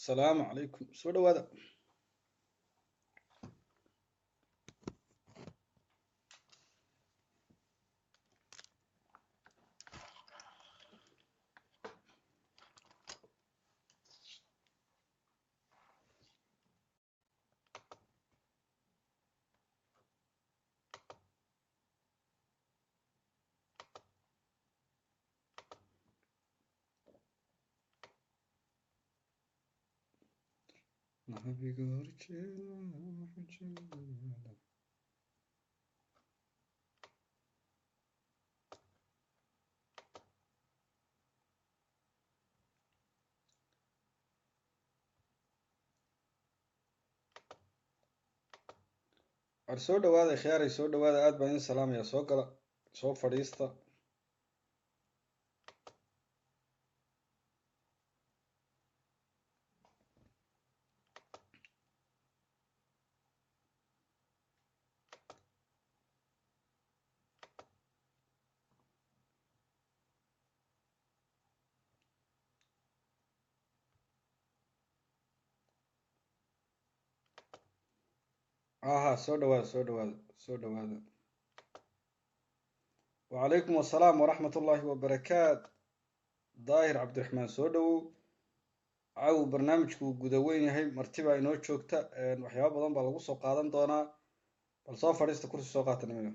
السلام عليكم سو هذا soo dhawaada khiyaaray soo dhawaada aad baan idin salaamaya soo gala soo fadhiista aha soo dhawaada soo dhawaada soo dhawaada وعليكم السلام ورحمة الله وبركاته daahir cabdiraxmaan soo dhawow caw barnaamijku gudaweyn yahay martiba inoo joogta waxyaaba badan baa lagu soo qaadan doonaa bal soo fadhiista kursi soo qaata nimayo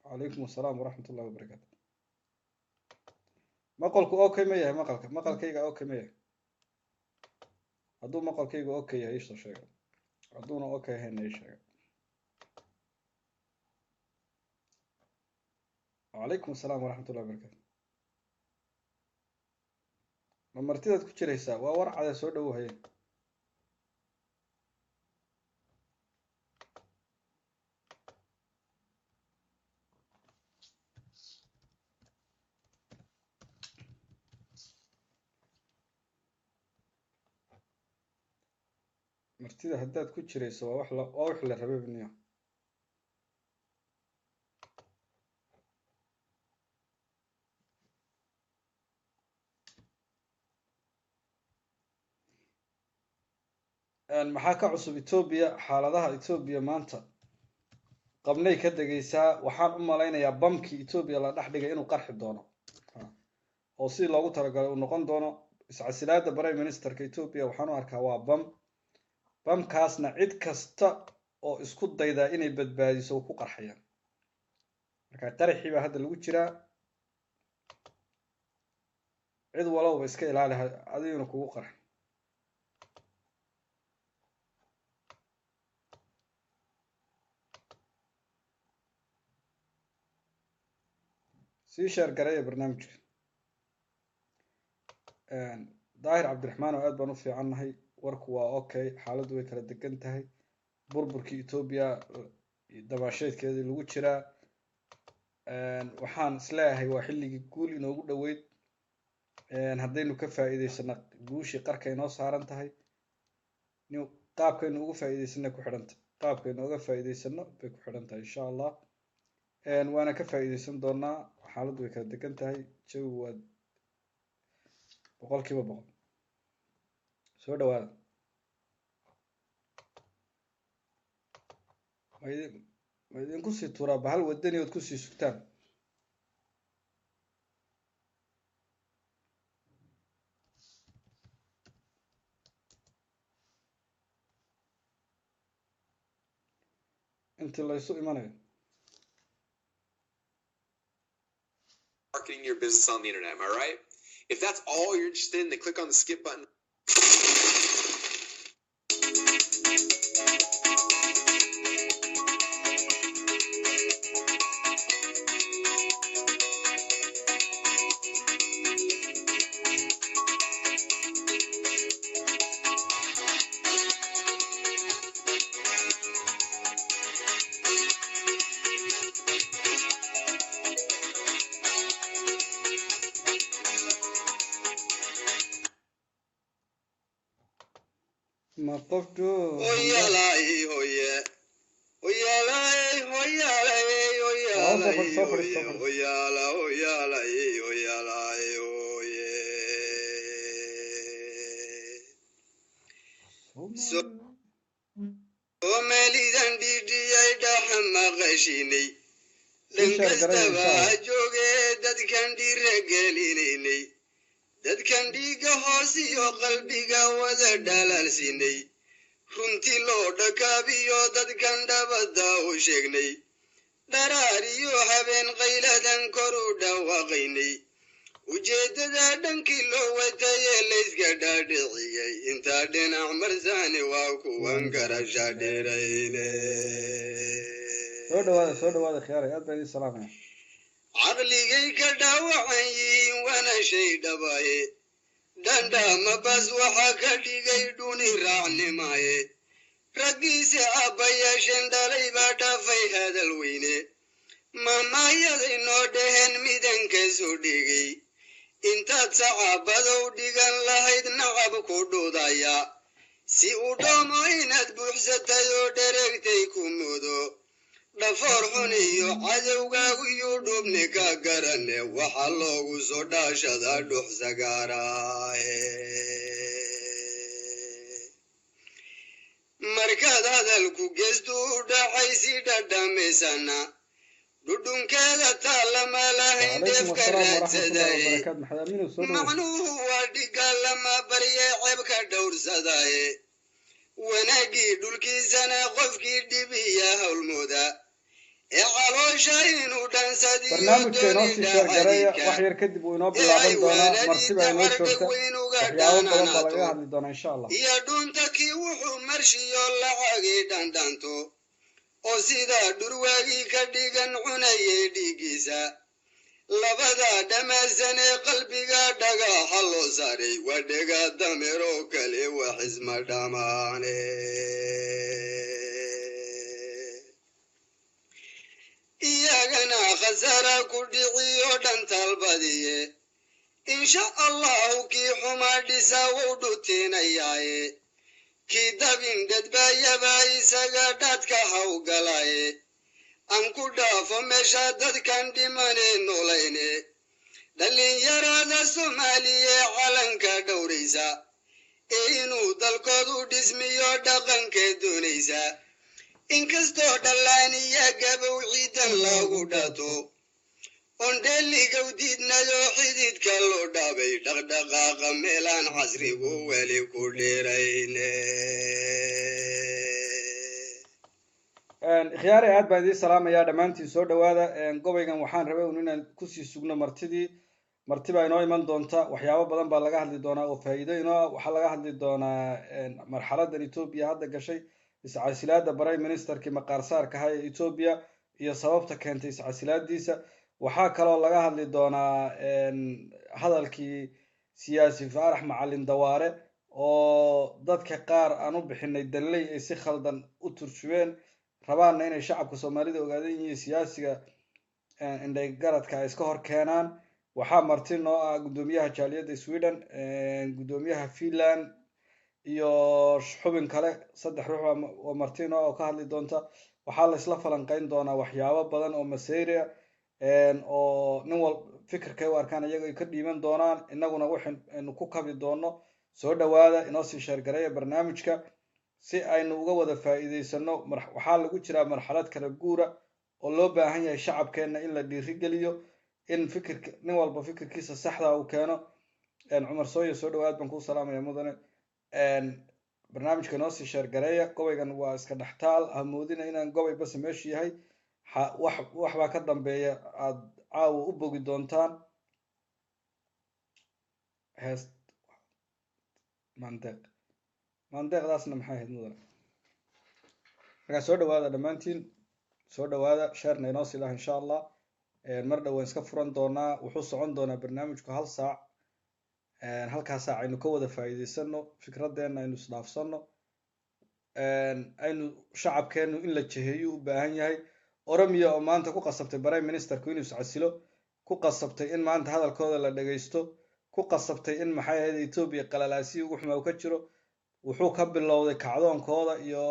وعليكم السلام ورحمة الله وبركاته maqalku okay ma yahay maqalkayga okay ma yahay hadduu maqalkayga okay yahay isoo sheega hadduuna okay ahayna ii sheega وعليكم السلام ورحمة الله وبركاته ma martidaad ku jiraysaa waa warcada soo dhawow haye martida haddaad ku jirayso waa wax la rabay bniyo maxaa ka cusub Ethiopia xaaladaha Ethiopia maanta qabnay ka dagaysaa waxaan u malaynayaa bamkii Ethiopia la dhex dhigay inuu qarxi doono oo si loogu talagalay uu noqon doono iscasilaada prime ministerka Ethiopia waxaan u arkaa waa bamkaasna cid kasta oo isku dayda inay badbaadiso ku qarxayaan marka qarxii baa hadda lagu jiraa cid walowba iska ilaali adiguna kugu qarx sii sheer gareeya barnaamijka daahir cabdiraxmaan oo aad baan u fiicannahay warku waa okay xaaladdu way kala degan tahay burburkii Ethiopia dabaasheedkeedii lagu jiraa waxaan isleeyahay waa xilligii guul inoogu dhoweyd haddaynu ka faa'iidaysano guushii qarka inoo saaran tahay qaabkaynu uga faa'iidaysana ku xidhan tahay qaabkaynu uga faa'iidaysano bay ku xidhan tahay insha allah waana ka faa'iidaysan doonaa xaaladdu way kala degan tahay jawigu waa boqolkiiba boqol soo dhawaada ma idinku sii tuuraa bahal wadani ood ku sii sugtaan intii laysu imanayo marketing your business on the internet, am I right? If that's all you're interested in, then click on the skip button. ma qofku Somalidan dhidhiyay dhaxama qashinay dhankastaba ha joogee dadkan dhiiragelinaynay dadkan dhiiga hoos iyo qalbiga wada dhalaalsinay runtii loo dhakaabiyo dadkan dhabadda u sheegnay dharaariyo habeen qayladan kor u dhawaaqaynay ujeeddada dhankii loo watayee layska dhaadhiciyey intaa dhinac marsaani waa kuwan garasha dheerayne soo dhawaada khiyaarey aad baan idin salaamaya caqligay ka dhaawacan yihiin waana shay dhabaye dhandhama bas waxaa ka dhigay dhuni raacnimaye raggiisi aabbayaasheen dhalay baa dhaafay hadal weyne maamaayaday noo dhaheen midanka soo dhigay intaad sacaabadow dhigan lahayd nacab ku dhudaya si u dhoomo inaad buuxsatay oo dhereegtay ku mudo dhafoor xun iyo cadowgaagu iyo dhubni ka garane waxaa loogu soo dhaashada dhux sagaaraahe markaad hadalku geestu u dhacay si dhadhamaysana dhudhunkeeda taalama lahayn dheefka raadsadaye macnuhu waa dhigaalama barye ceebka dhowrsadaye wanaagii dhulkiisana qofkii dhibiya howlmooda ee caloosha inuu barnaamijka inoo sii sheergareeya wax yar kadib uu inoo bilaaban doonaa martida inoo joogta waxyaabo badan baa lagaga hadli doonaa insha allah iyo dhunta kii wuxuu marshiyo lacagii dhandhanto oo sidaa dhurwaagii ka dhigan cunayay dhiiggiisa labada dhamaasan ee qalbiga dhagaxa loo saaray waa dhega dameer oo kale wax isma dhamaane iyagana khasara ku dhiciyo dhantaal badiye insha allahu kii xumaa dhisa wuu dhutiinayaaye kii dabin dhadbaayaba isaga dhadka hawgalaye aan ku dhaafo meesha dadkan dhimanee noolayne dhallinyarada soomaaliye calanka dhowraysa ee inuu dalkoodu dhismiyo dhaqankee doonaysa inkastoo dhallaaniya gabow ciidan lagu dhato oon dheeligow diidnayoo xididka loo dhaabay dhaqdhaqaaqa meelaan casrigu weli ku dheerayne khiyaare aad baan idiin salaamayaa dhammaantiin soo dhawaada gobaygan waxaan rabay un inaan kusii sugno marti baa inoo iman doonta waxyaabo badan baa laga hadli doonaa oo faa'iido inoo waxaa laga hadli doonaa marxaladan etoobiya hadda gashay iscasilaada prime ministerkii maqaarsaarka ahaa ee etoobiya iyo sababta keentay iscasilaadiisa waxaa kaloo laga hadli doonaa hadalkii siyaasi faarax macalin dawaare oo dadka qaar aan u bixinay dalley ay si khaldan u turjubeen rabaanna inay shacabka soomaalida ogaadeen iyo siyaasiga indhay garadka ay iska hor keenaan waxaa marti noo ah guddoomiyaha jaaliyadda sweden guddoomiyaha finland iyo xubin kale 3 ruux oo marti noo oo ka hadli doonta waxaa la isla falanqayn doonaa waxyaabo badan oo masayria oo nin wal fikirkay u arkaan iyaga ay ka dhiiban doonaan innaguna waxaynu ku kabi doono soo dhawaada inoo sii sheergareeya barnaamijka si aynu uga wada faa'iidaysano waxaa lagu jiraa marxalad kala guura oo loo baahan yahay shacabkeenna in la dhiirigeliyo in nin walba fikirkiisa saxda uu keeno cumar sooye soo dhawaad baan kuu salaamaya mudane barnaamijka inoo sii sheergareeya gobaygan waa iska dhextaal ha moodina inaan gobay base meeshu yahay wax baa ka dambeeya aad caawa u bogi doontaan hees maandeeqdaasna maxay ahayd mudane markaa soo dhawaada dhammaantiin soo dhawaada sheerna inoo sii laha insha allah mar dhow waan iska furan doonaa wuxuu socon doonaa barnaamijku 1 saac halkaa saac aynu ka wada faa'iidaysano fikradeenna aynu isdhaafsano aynu shacabkeennu in la jeheeyo u baahan yahay oromiya oo maanta ku qasabtay prime ministerku inuu iscasilo ku qasabtay in maanta hadalkooda la dhagaysto ku qasabtay in maxay ahayd etoobiya qalalaasi ugu xumaa ka jiro wuxuu ka bilowday kacdoonkooda iyo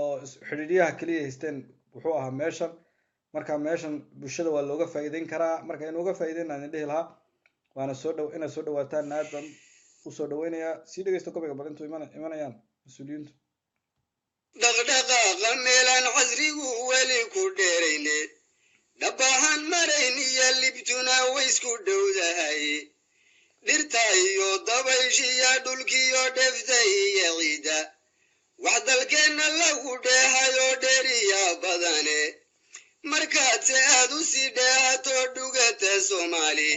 xidhiidhyaha kaliya haysteen wuxuu ahaa meeshan marka meeshan bulshada waa looga faa'iideyn karaa marka inuu uga faa'iideyn aan dhihi lahaa waana inaad soo dhawaataan aad baan u soo dhaweynayaa sii dhegeysta gobayga bal intuu imanayaan mas-uuliyiintu dhaqdhaqaaqa meelaan casrigu weli ku dheerayne dhabahan marayn iyo libtuna waysku dhowdahay dhirta iyo dabayshiya dhulkiyo dheefta iyo ciida wax dalkeenna lagu dheehayoo dheeriya badane markaadse aad u sii dheehato dhugata soomaali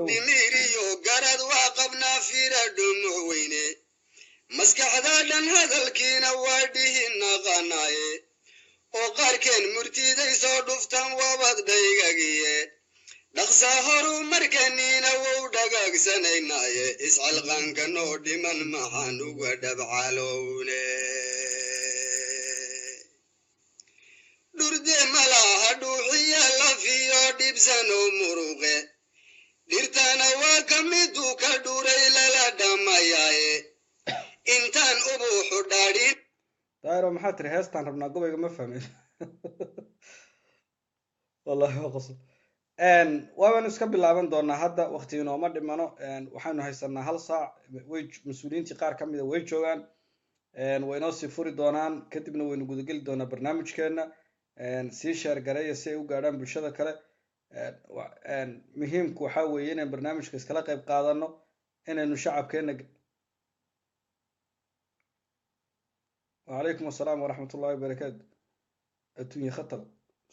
dhimiriyo garad waa qabnaa fiira dhumuc weyne maskaxda dhan hadalkiina waa dhihin naqanaaye oo qaarkeen murtiday soo dhuftan wabad dhaygagiye dhaqsaa horu markaniina wou dhagaagsanaynaye iscalqaanka noo dhiman maxaan uga dhabcalowne dhurde malaha dhuuxiya lafiyo dhibsanoo muruqe dhirtana waa ka miduu ka dhuray lala dhammayaaye intaan ubuuxu dhaadhin daayiro maxaa tiri heestaan rabnaa gobayga ma fahmin wallahi waa qosol waabanu iska bilaaban doonaa hadda waqti inooma dhimano waxaynu haysanaa hal saac way mas-uuliyiintii qaar ka mida way joogaan way inoo sii furi doonaan kadibna waynu gudageli doonaa barnaamijkeena sii sheergareeya si ay u gaadhaan bulshada kale muhiimku waxaa weeye inaan barnaamijka iskala qayb qaadano inaynu shacabkeena وعليكم السلام ورحمة الله وبركاته الدنيا خطر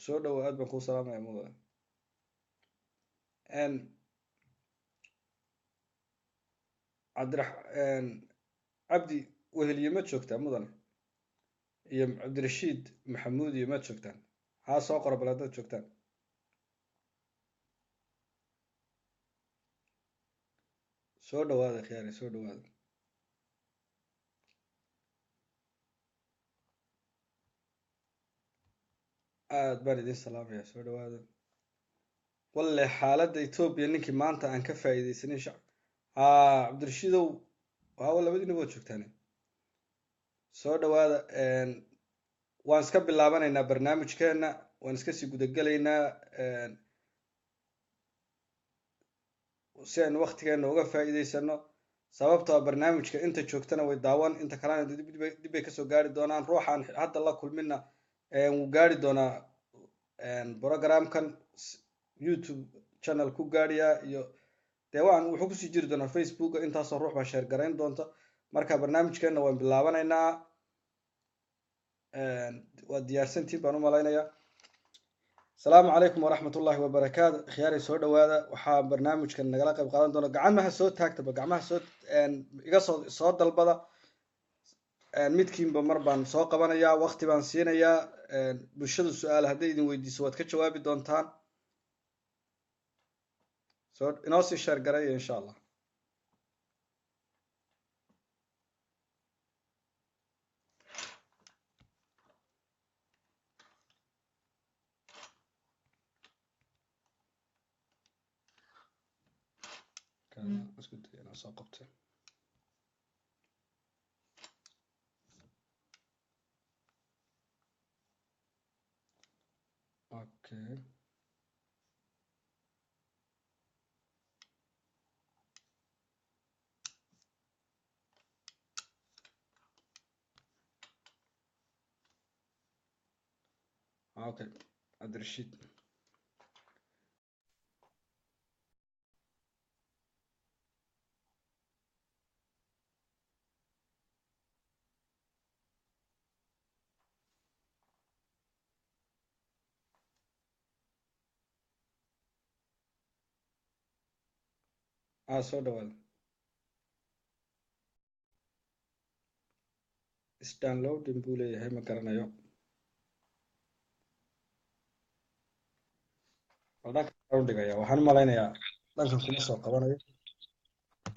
سودا وأد بنكون سلام يا موضوع عبدي وهل يمت شوكتا موضوع يم عبد الرشيد محمود يمت شوكتا ها سوقر بلادات شوكتا سودا وهذا خياري سودا وهذا aad baan idin salaamaya soo dhawaada walle xaaladda Ethiopia ninkii maanta aan ka faa'iideysanay shacab cabdirashiidow waa labadiina wada joogtaan soo dhawaada waan iska bilaabanaynaa barnaamijkeena waan iska sii gudagalaynaa si aan waqtigeena uga faa'iideysano sababtoo barnaamijka inta joogtana way daawan inta kalena dib bay kasoo gaari doonaan ruuxaan hadda la kulmina wuu gaari doonaa programkan YouTube channel ku gaariyaa iyo dee wuxuu kusii jiri doonaa Facebook intaasoo ruux baa share garayn doonta marka barnaamijkeena waan bilaabanaynaa waa diyaarsantiin baan u malaynayaa asalaamu calaykum waraxmatullaahi wabarakaatu khiyaari soo dhawaada waxaa barnaamijkan nagala qayb qaadan doona gacmaha soo taagtaba gacmaha soo iga soo dalbada midkiinba mar baan soo qabanayaa waqti baan siinayaa bulshada su-aal hadday idin weydiiso waad ka jawaabi doontaan soo inoo sii sheer garaya insha allah isku day inaan soo qabto okay okay عبد الرشيد soo dhawaada isdownloading buu leeyahay ma garanayo dhanka u dhigaya waxaan u malaynayaa dhankan kuma soo qabanayo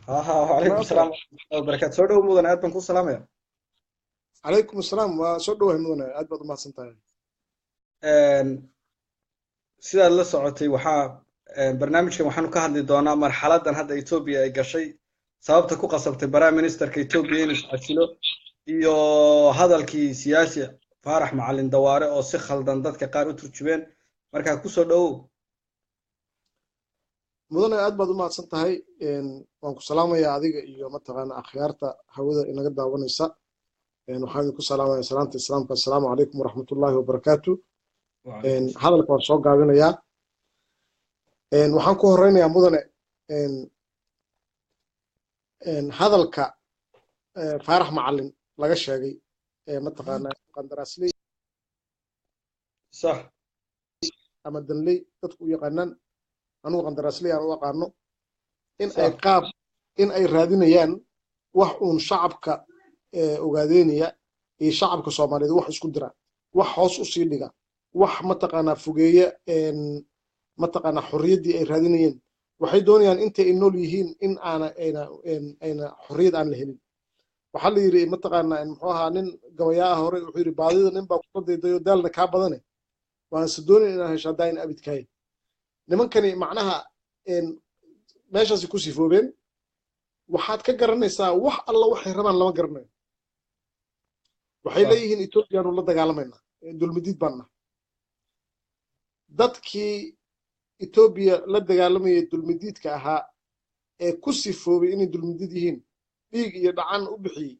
وعليكم السلام ورحمة الله وبركاته سو دhow mudan aad baan ku salaamaya عليكم السلام وسو dhow mudane aad baad u mahadsantahay sidaad la socotay waxaa barnaamijkan waxaanu ka hadli doonaa marxaladan hadda Ethiopia ay gashay sababta ku qasabtay Prime Ministerka Ethiopia inuu iscasilo iyo hadalkii siyaasi Faarax Macalin Dawaare oo si khaldan dadka qaar u turjubeen marka ku soo dhow mudane aad baad u mahadsantahay waan ku salaamayaa adiga iyo mataqaana akhyaarta hawada inaga daawanaysa waxaan ku salaamayaa salaanta islaamka assalaamu calaykum waraxmatullaahi wabarakaatu وعليكم السلام hadalka waan soo gaabinayaa waxaan ku horeynayaa mudane hadalka faarax macalin laga sheegay mataqaanaa qandaraasley صح ama danley dadku u yaqaanaan anugu qandaraasley aan u aqaano صح in ay raadinayaan wax uun shacabka ogaadeynaya iyo shacabka soomaaliyeed wax isku dira wax hoos u sii dhiga wax mataqaanaa fogeeya mataqaanaa xorriyaddii ay raadinayeen waxay doonayaan intay ay nool yihiin in ayna xorriyad aan la helin waxaa la yidhi mataqaanaa muxuu ahaa nin gabayaa hore wuxuu yidhi baadida nin baa kuga daydayo daalna kaa badane waan se doonayn inaan hesho haddaayn abidkaaye nimankani macnaha meeshaasi ku sifoobeen waxaad ka garanaysaa wax alla waxay rabaan lama garanayo waxay صح leeyihiin etoobiyaanu la dagaalamaynaa dulmidiid baan nahay dadkii etoobiya la dagaalamayay dulmidiidka ahaa ee ku sifoobay inay dulmidiid yihiin dhiig iyo dhacan u bixiyey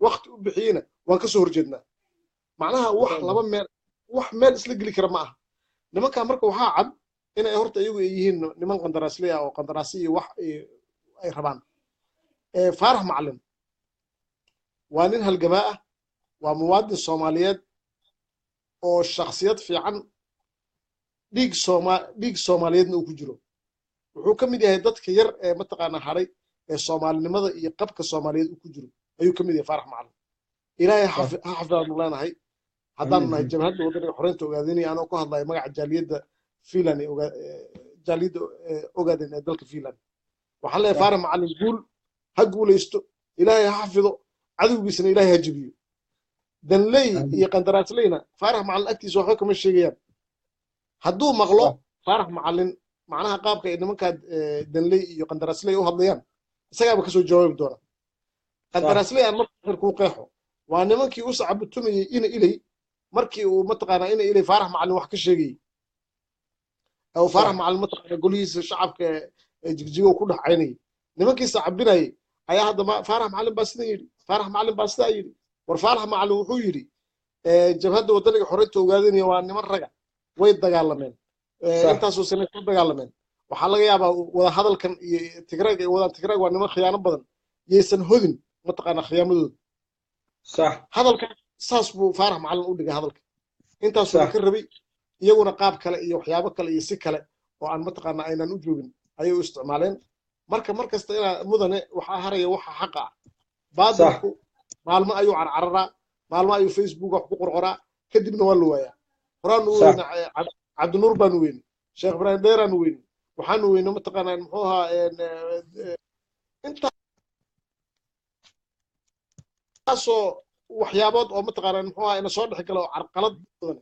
wakti u bixiyeyna waan ka soo horjeednaa macnaha ما wax شاء laba الله meel wax meel isla geli kara ma aha nimankaa marka waxaa cad inay horta iyagu ay yihiin niman qandaraasley ah oo qandaraasi iyo wax ay rabaan faarax macalin waa nin halgamaa ah waa muwaadin soomaaliyeed oo shakhsiyad fiican dhiig soomaaliyeedna uu ku jiro wuxuu ka mid yahay dadka yar ee mataqaanaa hadhay ee soomaalinimada iyo qabka soomaaliyeed uu ku jiro ayuu ka mid yahay faarax macalin ilaahay ha صح xafidaanu leenahay haddaanu nahay امين jabhadda wadaniga xoreynta ogaadeynaya anoo ku hadlaya magaca jaaliyadda fiinland jaaliyadda ogaaden ee dalka fiinland waxaan leeyahay صح faarax macalin guul ha guulaysto ilaahay ha xafido cadowgiisana ilaahay ha jebiyo danley امين iyo qandaraasleyna faarax macalin agtiisa waxba kama sheegayaan hadduu maqlo صح faarax macalin macnaha qaabka ay nimankaa danley iyo qandaraasley u hadlayaan isagaaba kasoo jawaabi doona صح qandaraasley aan marka xirkuu qeexo waa nimankii u sacabutumayey ina ilay markii uu mataqaanaa ina ilay faarax macalin wax ka sheegayey oo faarax صح macalin mataqaanaa golihiisa shacabka jigjigo ku dhex caynayay nimankii sacabinayay ayaa hadda faarax macalin baa sidan yidhi faarax macalin baa sidaa yidhi war faarax macalin wuxuu yidhi jabhadda wadaniga xoreynta ogaadanaya waa niman raga way dagaalameen صح intaasoo sane ku dagaalameen waxaa laga yaabaa wada hadalkan iyo tigraag ay wadaan tigraag waa niman khiyaano badan yaysan hodin mataqaanaa khiyaamadooda صح hadalka saas buu faarax macalin u dhigay hadalka intaasuuna صح ka rabay iyaguna qaab kale iyo waxyaabo kale iyo si kale oo aan mataqaanaa aynan u joogin ayay u isticmaaleen marka mar kasta inaa mudane waxaa haraya waxa xaqa ah صح baadilku maalmo ayuu carcararaa maalmo ayuu facebook wax ku qorqoraa kadibna waa la waayaa horaanu صح weyne cabdinuur baanu weyne sheekh ibraahim dheeraanu weyne waxaanu weyne mataqaanaa muxuu ahaa intaasoo waxyaabood oo mataqaanaa muxuu ahaa ina soo dhex gala oo carqalad badan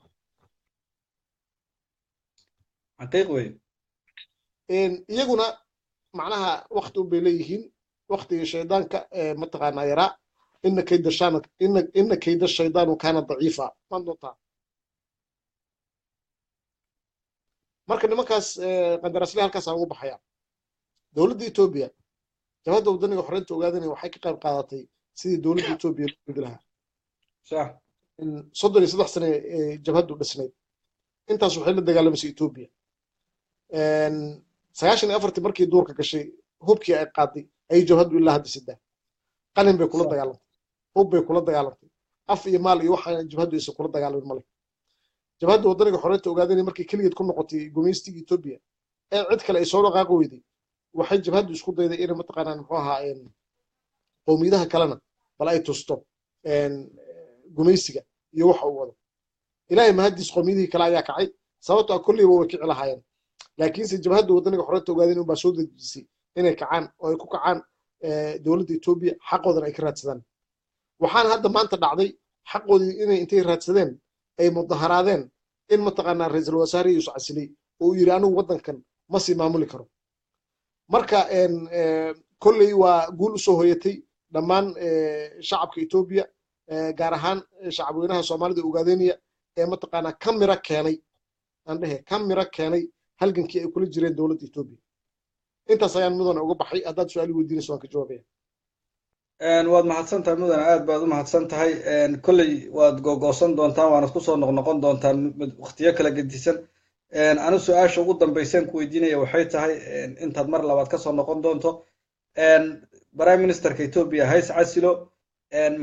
حقيق وي iyaguna macnaha wakti un bay leeyihiin waktiga shaydaanka mataqaanaa yaraa ina kayda shaydaanu kaana daciifa maan doontaa marka nimankaas qandaraasley halkaasaan ugu baxaya dowladda etoobiya jabhadda wadaniga xoreynta ogaadanaya waxay ka qayb qaadatay sidii dowladda etoobiya loo gudi lahaa صح 33 sane jabhaddu dhisnayd intaas waxay la dagaalamaysa etoobiya 94 markii duurka gashay hubkii ay qaaday ayay jabhaddu ilaa hadda sidaa qalin bay kula صح dagaalantay hub bay kula dagaalantay af iyo maal iyo waxa jabhaddu aysan kula dagaalamin male jabhadda wadaniga xoreynta ogaadanaya markii keligeed ku noqotay gumaystiga etoobiya ee cid kale ay soo dhaqaaqi weyday waxay jabhaddu isku dayday inay mataqaanaa muxuu ahaa qowmiyadaha kalena bal ay tusto gumaysiga iyo waxa uu wado ilaahay mahadiis qowmiyadihii kale ayaa kacay sababtoo ah kolleyba way kici lahaayeen laakiinse jabhadda wadaniga xoreynta ogaadanaya unbaa soo dejisay inay kacaan oo ay ku kacaan dowladda etoobiya xaqoodan ay ka raadsadaan waxaan hadda maanta dhacday xaqoodii inay intay raadsadeen ay mudaharaadeen in mataqaanaa ra-iisul wasaare yuusuf casiley oo uu yidhi anigu waddankan ma sii maamuli karo marka kolley waa guul usoo hoyatay dhammaan shacabka etoobiya gaar ahaan shacabweynaha soomaalida ogaadeynaya ee mataqaanaa ka mira keenay aan dhehe ka mira keenay halgankii ay kula jireen dowladda etoobiya intaas ayaan mudane uga baxay haddaad su-aal weydiinayso waan ka jawaabaya waad mahadsan tahay mudane aad baad u mahadsan tahay kolley waad googoosan doontaan waanad kusoo noqnoqon doontaan waqtiyo kala gedisan anu su-aasha ugu dambaysan ku weydiinaya waxay tahay intaad mar labaad kasoo noqon doonto prime ministerka ethiopia hays casilo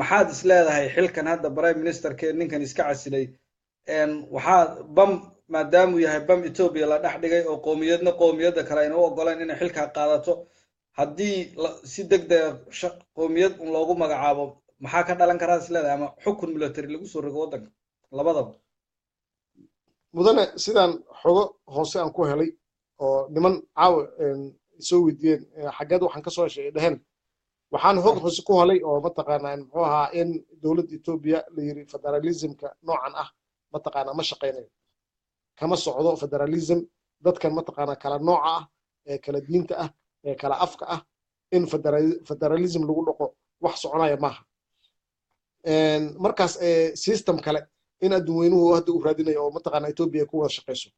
maxaad is leedahay xilkan hadda prime ministerke ninkan iska casilay waxaa bam maadaamuu yahay bam ethiopia la dhex dhigay oo qoomiyadna qoomiyadda kale ayna u ogoleen inay xilkaa qaadato haddii si degdega qoomiyad un loogu magacaabo maxaa ka dhalan karaa is leedahay ama xukun military lagu soo rogo waddanka labadaba mudane sidaan xogo hoose aan ku helay oo niman caawa soo weydiiyeen xaggeed waxaan ka soo heshay dheheen waxaan hog hoose ku helay oo mataqaanaa muxuu ahaa in dowladda etoobiya la yiri federalismka noocan ah mataqaanaa ma shaqaynayo kama socdo federalism dadkan mataqaanaa kala nooca ah ee kala diinta ah ee kala afka ah in federalism lagu dhaqo wax soconaya maaha markaas system kale in adduunweynuhu hadda u raadinayo oo mataqaanaa etoobiya ku wada shaqayso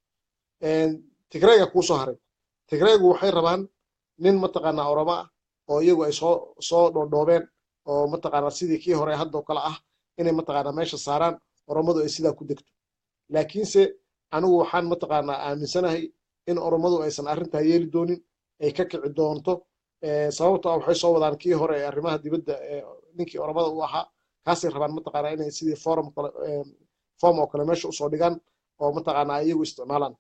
tigreega kuu soo haray tigreegu waxay rabaan nin mataqaanaa oroma ah oo iyagu ay soo dhoodhoobeen oo mataqaanaa sidii kii hore haddoo kale ah inay mataqaanaa meesha saaraan oromadu ay sidaa ku degto laakiinse anigu waxaan mataqaanaa aaminsanahay in oromadu aysan arrintaa yeeli doonin ay ka kici doonto sababtoo ah waxay soo wadaan kii hore ee arrimaha dibadda ninkii oromada u ahaa kaasay rabaan mataqaanaa inay sidii form oo kale meesha usoo dhigaan oo mataqaanaa iyagu isticmaalaan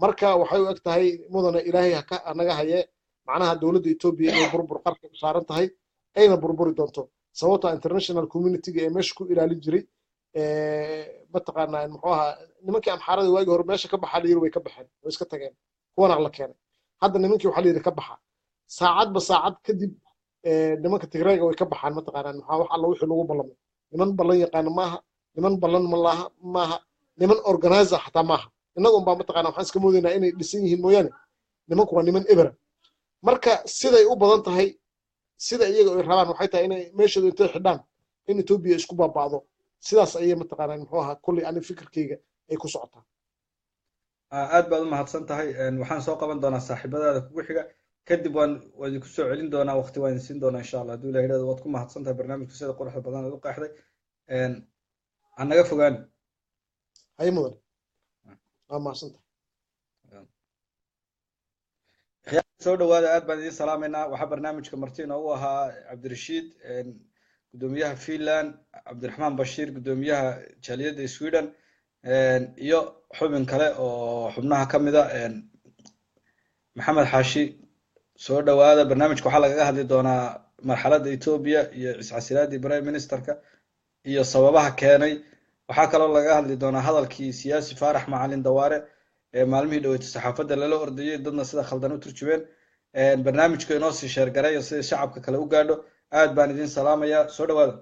marka waxay u eg tahay mudane ilaahay naga haye macnaha dowladda etoobiya inay burbur qarka u saaran tahay ayna burburi doonto sababtoo international communityga ee meesha ku ilaalin jiray mataqaanaa muxuu ahaa nimankii amxaarada waagi hore meesha ka baxaa layiri way ka baxeen way iska tageen kuwana la keenay hadda nimankii waxaa layiri ka baxa saacadba saacad kadib nimanka tigreega way ka baxaan mataqaanaa maxaa wax alla wixii lagu ballamay niman ballan yaqaana maaha niman ballan maaha niman organizer xataa maaha innaga unbaa mataqaanaa waxaan iska moodaynaa inay dhisan yihiin mooyaane nimanku waa niman ebera marka siday u badan tahay sida iyaga ay rabaan waxay tahay inay meeshooda intay xidhaan in etoobiya isku baaba'do sidaas ayay mataqaanaa muxuu ahaa kolley ani fikirkayga ay ku socotaa aad baad u mahadsan tahay waxaan soo qaban doonaa saaxiibadaada kugu xiga kadib waan idinku soo celin doonaa waqti waan idin siin doonaa insha allah hadduu ilahay idhahdo waad ku mahadsan tahay barnaamijka sida quruxda badan aad u qeexday aan naga fogaan hay mudan waa mahadsan tahay soo dhawaada aad baan idiin salaamaynaa waxaa barnaamijka marti inoogu ahaa cabdirashiid gudoomiyaha finland cabdiraxmaan bashiir gudoomiyaha jaaliyadda sweden iyo xubin kale oo xubnaha ka mida maxamed xaashi soo dhawaada barnaamijka waxaa lagaga hadli doonaa marxaladda etoobiya iyo iscasilaadii prime ministerka iyo sababaha keenay waxaa kaloo lagaga hadli doonaa hadalkii siyaasi faarax macalin dawaare ee maalmihii dhaweeytay saxaafadda lala ordayay dadna sida khaldan u turjubeen barnaamijka inoo sii sheergaray oo sida shacabka kale u gaadho aad baan idin salaamayaa soo dhawaada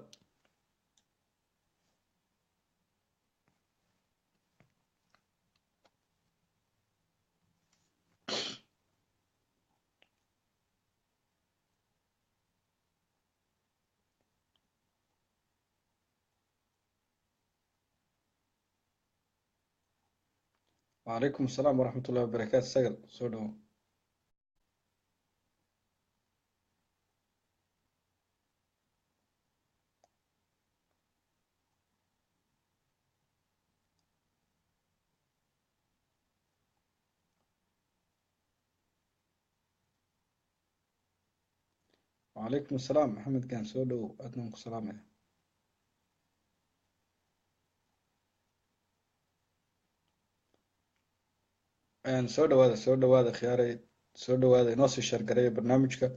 وعليكم السلام ورحمة الله وبركاته سجل سودو وعليكم السلام محمد كان سودو أدنوك سلام عليكم soo dhawaada khiyaaray soo dhawaada inoo sii sheergareeya barnaamijka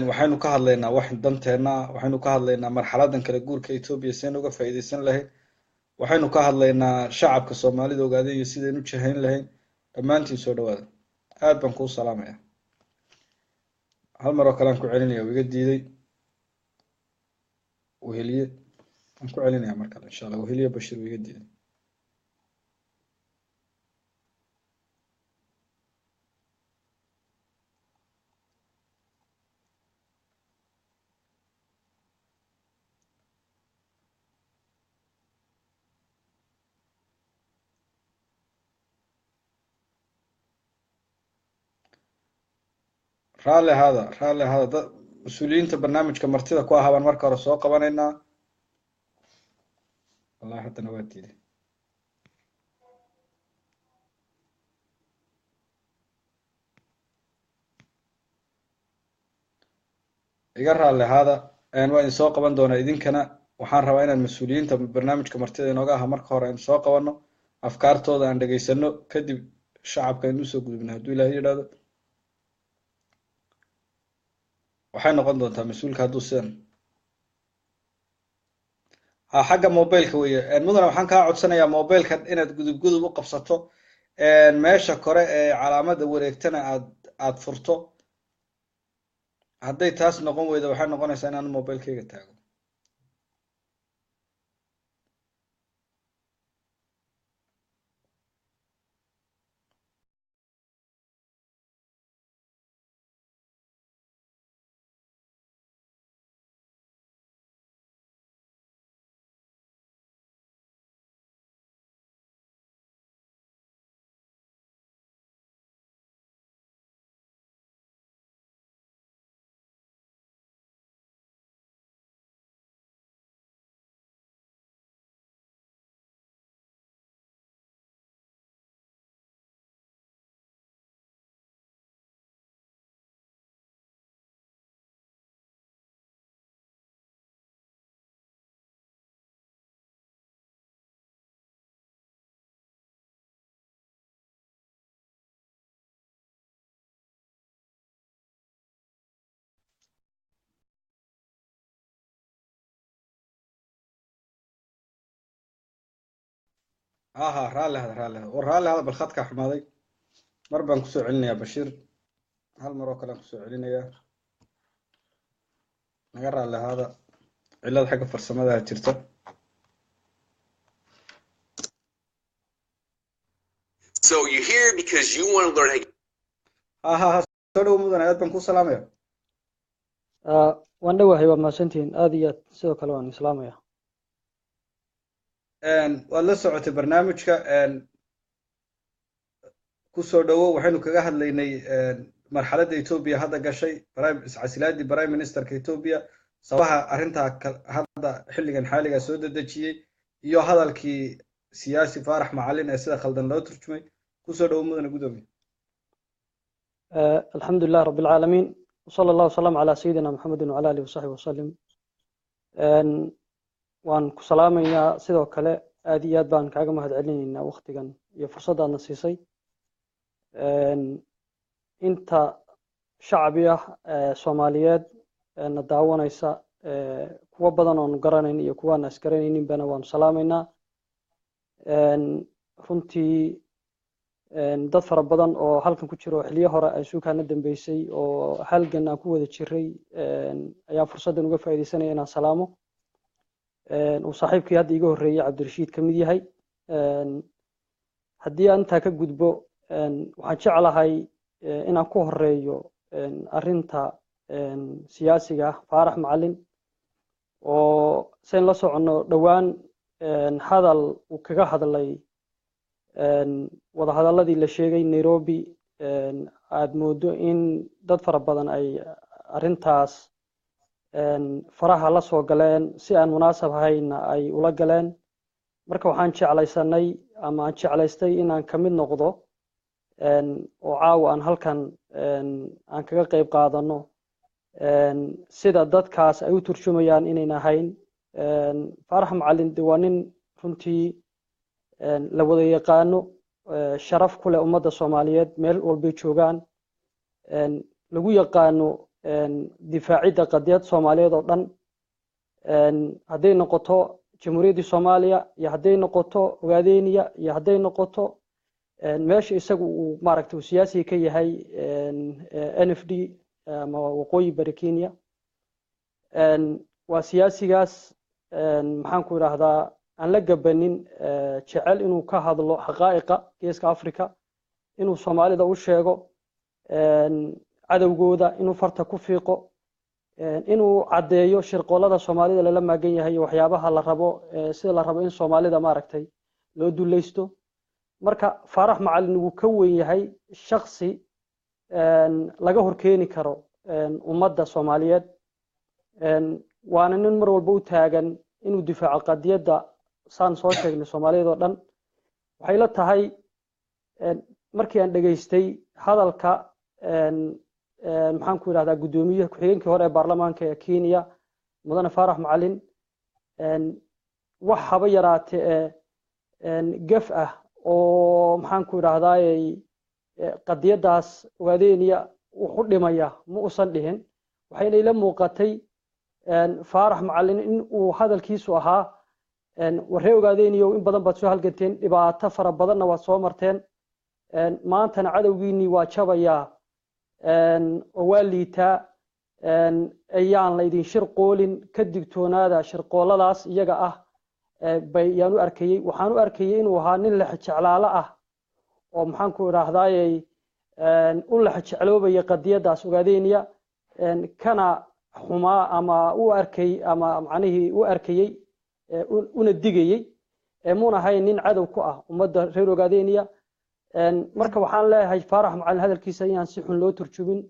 waxaynu ka hadlaynaa wax danteena waxaynu ka hadlaynaa marxaladan kala guurka etoobiya sidaynu uga faa'iidaysan lahayn waxaynu ka hadlaynaa shacabka soomaalida ogaadeen iyo sidaynu jahayn lahayn dhammaantiin soo dhawaada aad baan kuu salaamaya hal mar oo kale aan ku celinaya iga diiday weheliye aan ku celinaya mar kale insha allah weheliye bashir iga diiday raalli ahaada mas-uuliyiinta barnaamijka martida ku ahaa baan marka hore soo qabanaynaa. wallahi haddana waa diiday. iga raalli ahaada, waa idin soo qaban doonaa. idinkana waxaan rabaa inaan mas-uuliyiinta barnaamijka martida inooga aha marka hore aynu soo qabanno, afkaartooda aan dhegaysano, kadib shacabka aynu usoo gudubna hadduu ilaahay yidhaahdo. waxay noqon doontaa mas-uulka hadduu sidan xagga mobileka weeye. mudane waxaan kaa codsanayaa mobileka inaad gudub u qabsato, meesha kore ee calaamada wareegtana aad furto. hadday taas noqon weydo waxay noqonaysaa inaan mobilkayga taago. raalli hada war raalli hada bal khadka xumaaday. mar baan kusoo celinayaa Bashiir, hal mar oo kale aan kusoo celinayaa. naga raalli hada cilad xagga farsamada jirta. So you're here because you want to learn how. soo dhow mudane, aad baan ku salaamaya. waan dhawahay, waa mahadsantihiin aad iyo aad. sidoo kale waan islaamaya. waad la socotay barnaamijka. kusoo dhowow. waxaynu kaga hadlaynay marxaladda Ethiopia hadda gashay, iscasilaadii prime ministerka Ethiopia, sababaha arrintaa hadda xilligan xaaliga soo dedejiyey, iyo hadalkii siyaasi Faarax Macalin ee sida khaldan loo turjumay. kusoo dhowow mudane gudoomiye. alxamdulilah rabbi alcaalamiin, wasala allahu wasalam calaa sayidina maxamedin wacala alihi wasaxbi wasalim. waan ku salaamaynaa. sidoo kale aad iyo aad baan kaaga mahad celinaynaa waqtigan iyo fursaddaadna siisay. inta shacbi ah soomaaliyeed na daawanaysa, kuwa badan oonu garanayn iyo kuwaan asgaranayninbana waanu salaamaynaa. runtii dad fara badan oo halkan ku jiro xiliyo hore ay suukaana dambeysay oo halgan aan ku wada jiray ayaa fursaddan uga faa'iidaysanaya inaan salaamo. uu saaxiibkii hadda iga horreeyay Cabdirashiid ka mid yahay. haddii aan intaa ka gudbo, waxaan jeclahay inaan ku horeeyo arrinta siyaasiga Faarax Macalin oo sayn la socono dhowaan hadal uu kaga hadlay wada hadalladii la sheegay Nairobi. aad moodo in dad fara badan ay arrintaas faraha la soo galeen, si aan munaasab ahayna ay ula galeen. marka waxaan jeclaysanay ama aan jeclaystay inaan ka mid noqdo oo caawa aan halkan aan kaga qayb qaadano sida dadkaas ay u turjumayaan inayn ahayn. Faarax Macalin de waa nin runtii la wada yaqaano, sharaf ku leh ummadda Soomaaliyeed meel walbay joogaan, lagu yaqaano difaacidda qadiyad Soomaaliyeed oo dhan, hadday noqoto jamhuuriyaddii Soomaaliya iyo hadday noqoto Ogaadeniya iyo hadday noqoto meesha isagu uu maaragtay siyaasi ka yahay NFD ama waqooyi bari Kenya. waa siyaasigaas maxaan ku idhaahdaa aan la gabanin, jecel inuu ka hadlo xaqaa'iqa geeska Afrika, inuu Soomaalida u sheego cadowgooda, inuu farta ku fiiqo, inuu caddeeyo shirqoolada Soomaalida lala maagan yahay waxyaabaha la rabo, sida la rabo in Soomaalida maaragtay loo dulaysto. marka Faarax Macalin wuu ka weyn yahay shakhsi laga horkeeni karo ummadda Soomaaliyeed waana nin mar walba u taagan inuu difaaco qadiyadda saan soo sheegnay Soomaaliyeed oo dhan waxay la tahay markii aan dhageystay hadalka maxaan ku yiraahdaa gudoomiyaha ku-xigeenkii hore ee baarlamaanka ee Kenya mudane Faarax Macalin wax haba yaraatee gaf ah oo maxaan ku yiraahdaa qadiyadaas ogaadeenaya wuxuu dhimaya ma uusan dhihin waxayna ila muuqatay Faarax Macalin in uu hadalkiisu ahaa waree ogaadeenayo in badan baad soo halganteen dhibaato fara badanna waad soo marteen maantana cadowgiinii waa jabaya oo waa liitaa ayaan la idin shirqoolin ka digtoonaada shirqooladaas iyaga ah bayaan u arkayay waxaan u arkayay inuu ahaa nin la jeclaalo ah oo maxaan ku yiraahdaa u la jecloobaya qadiyadaas ogaadeenaya kana xumaa ama u arkay ama macnihii u arkayay una digayay muuna ahayn nin cadow ku ah ummadda reer ogaadeenaya marka waxaan leeyahay Faarax Macalin hadalkiisa inaan si xun loo turjumin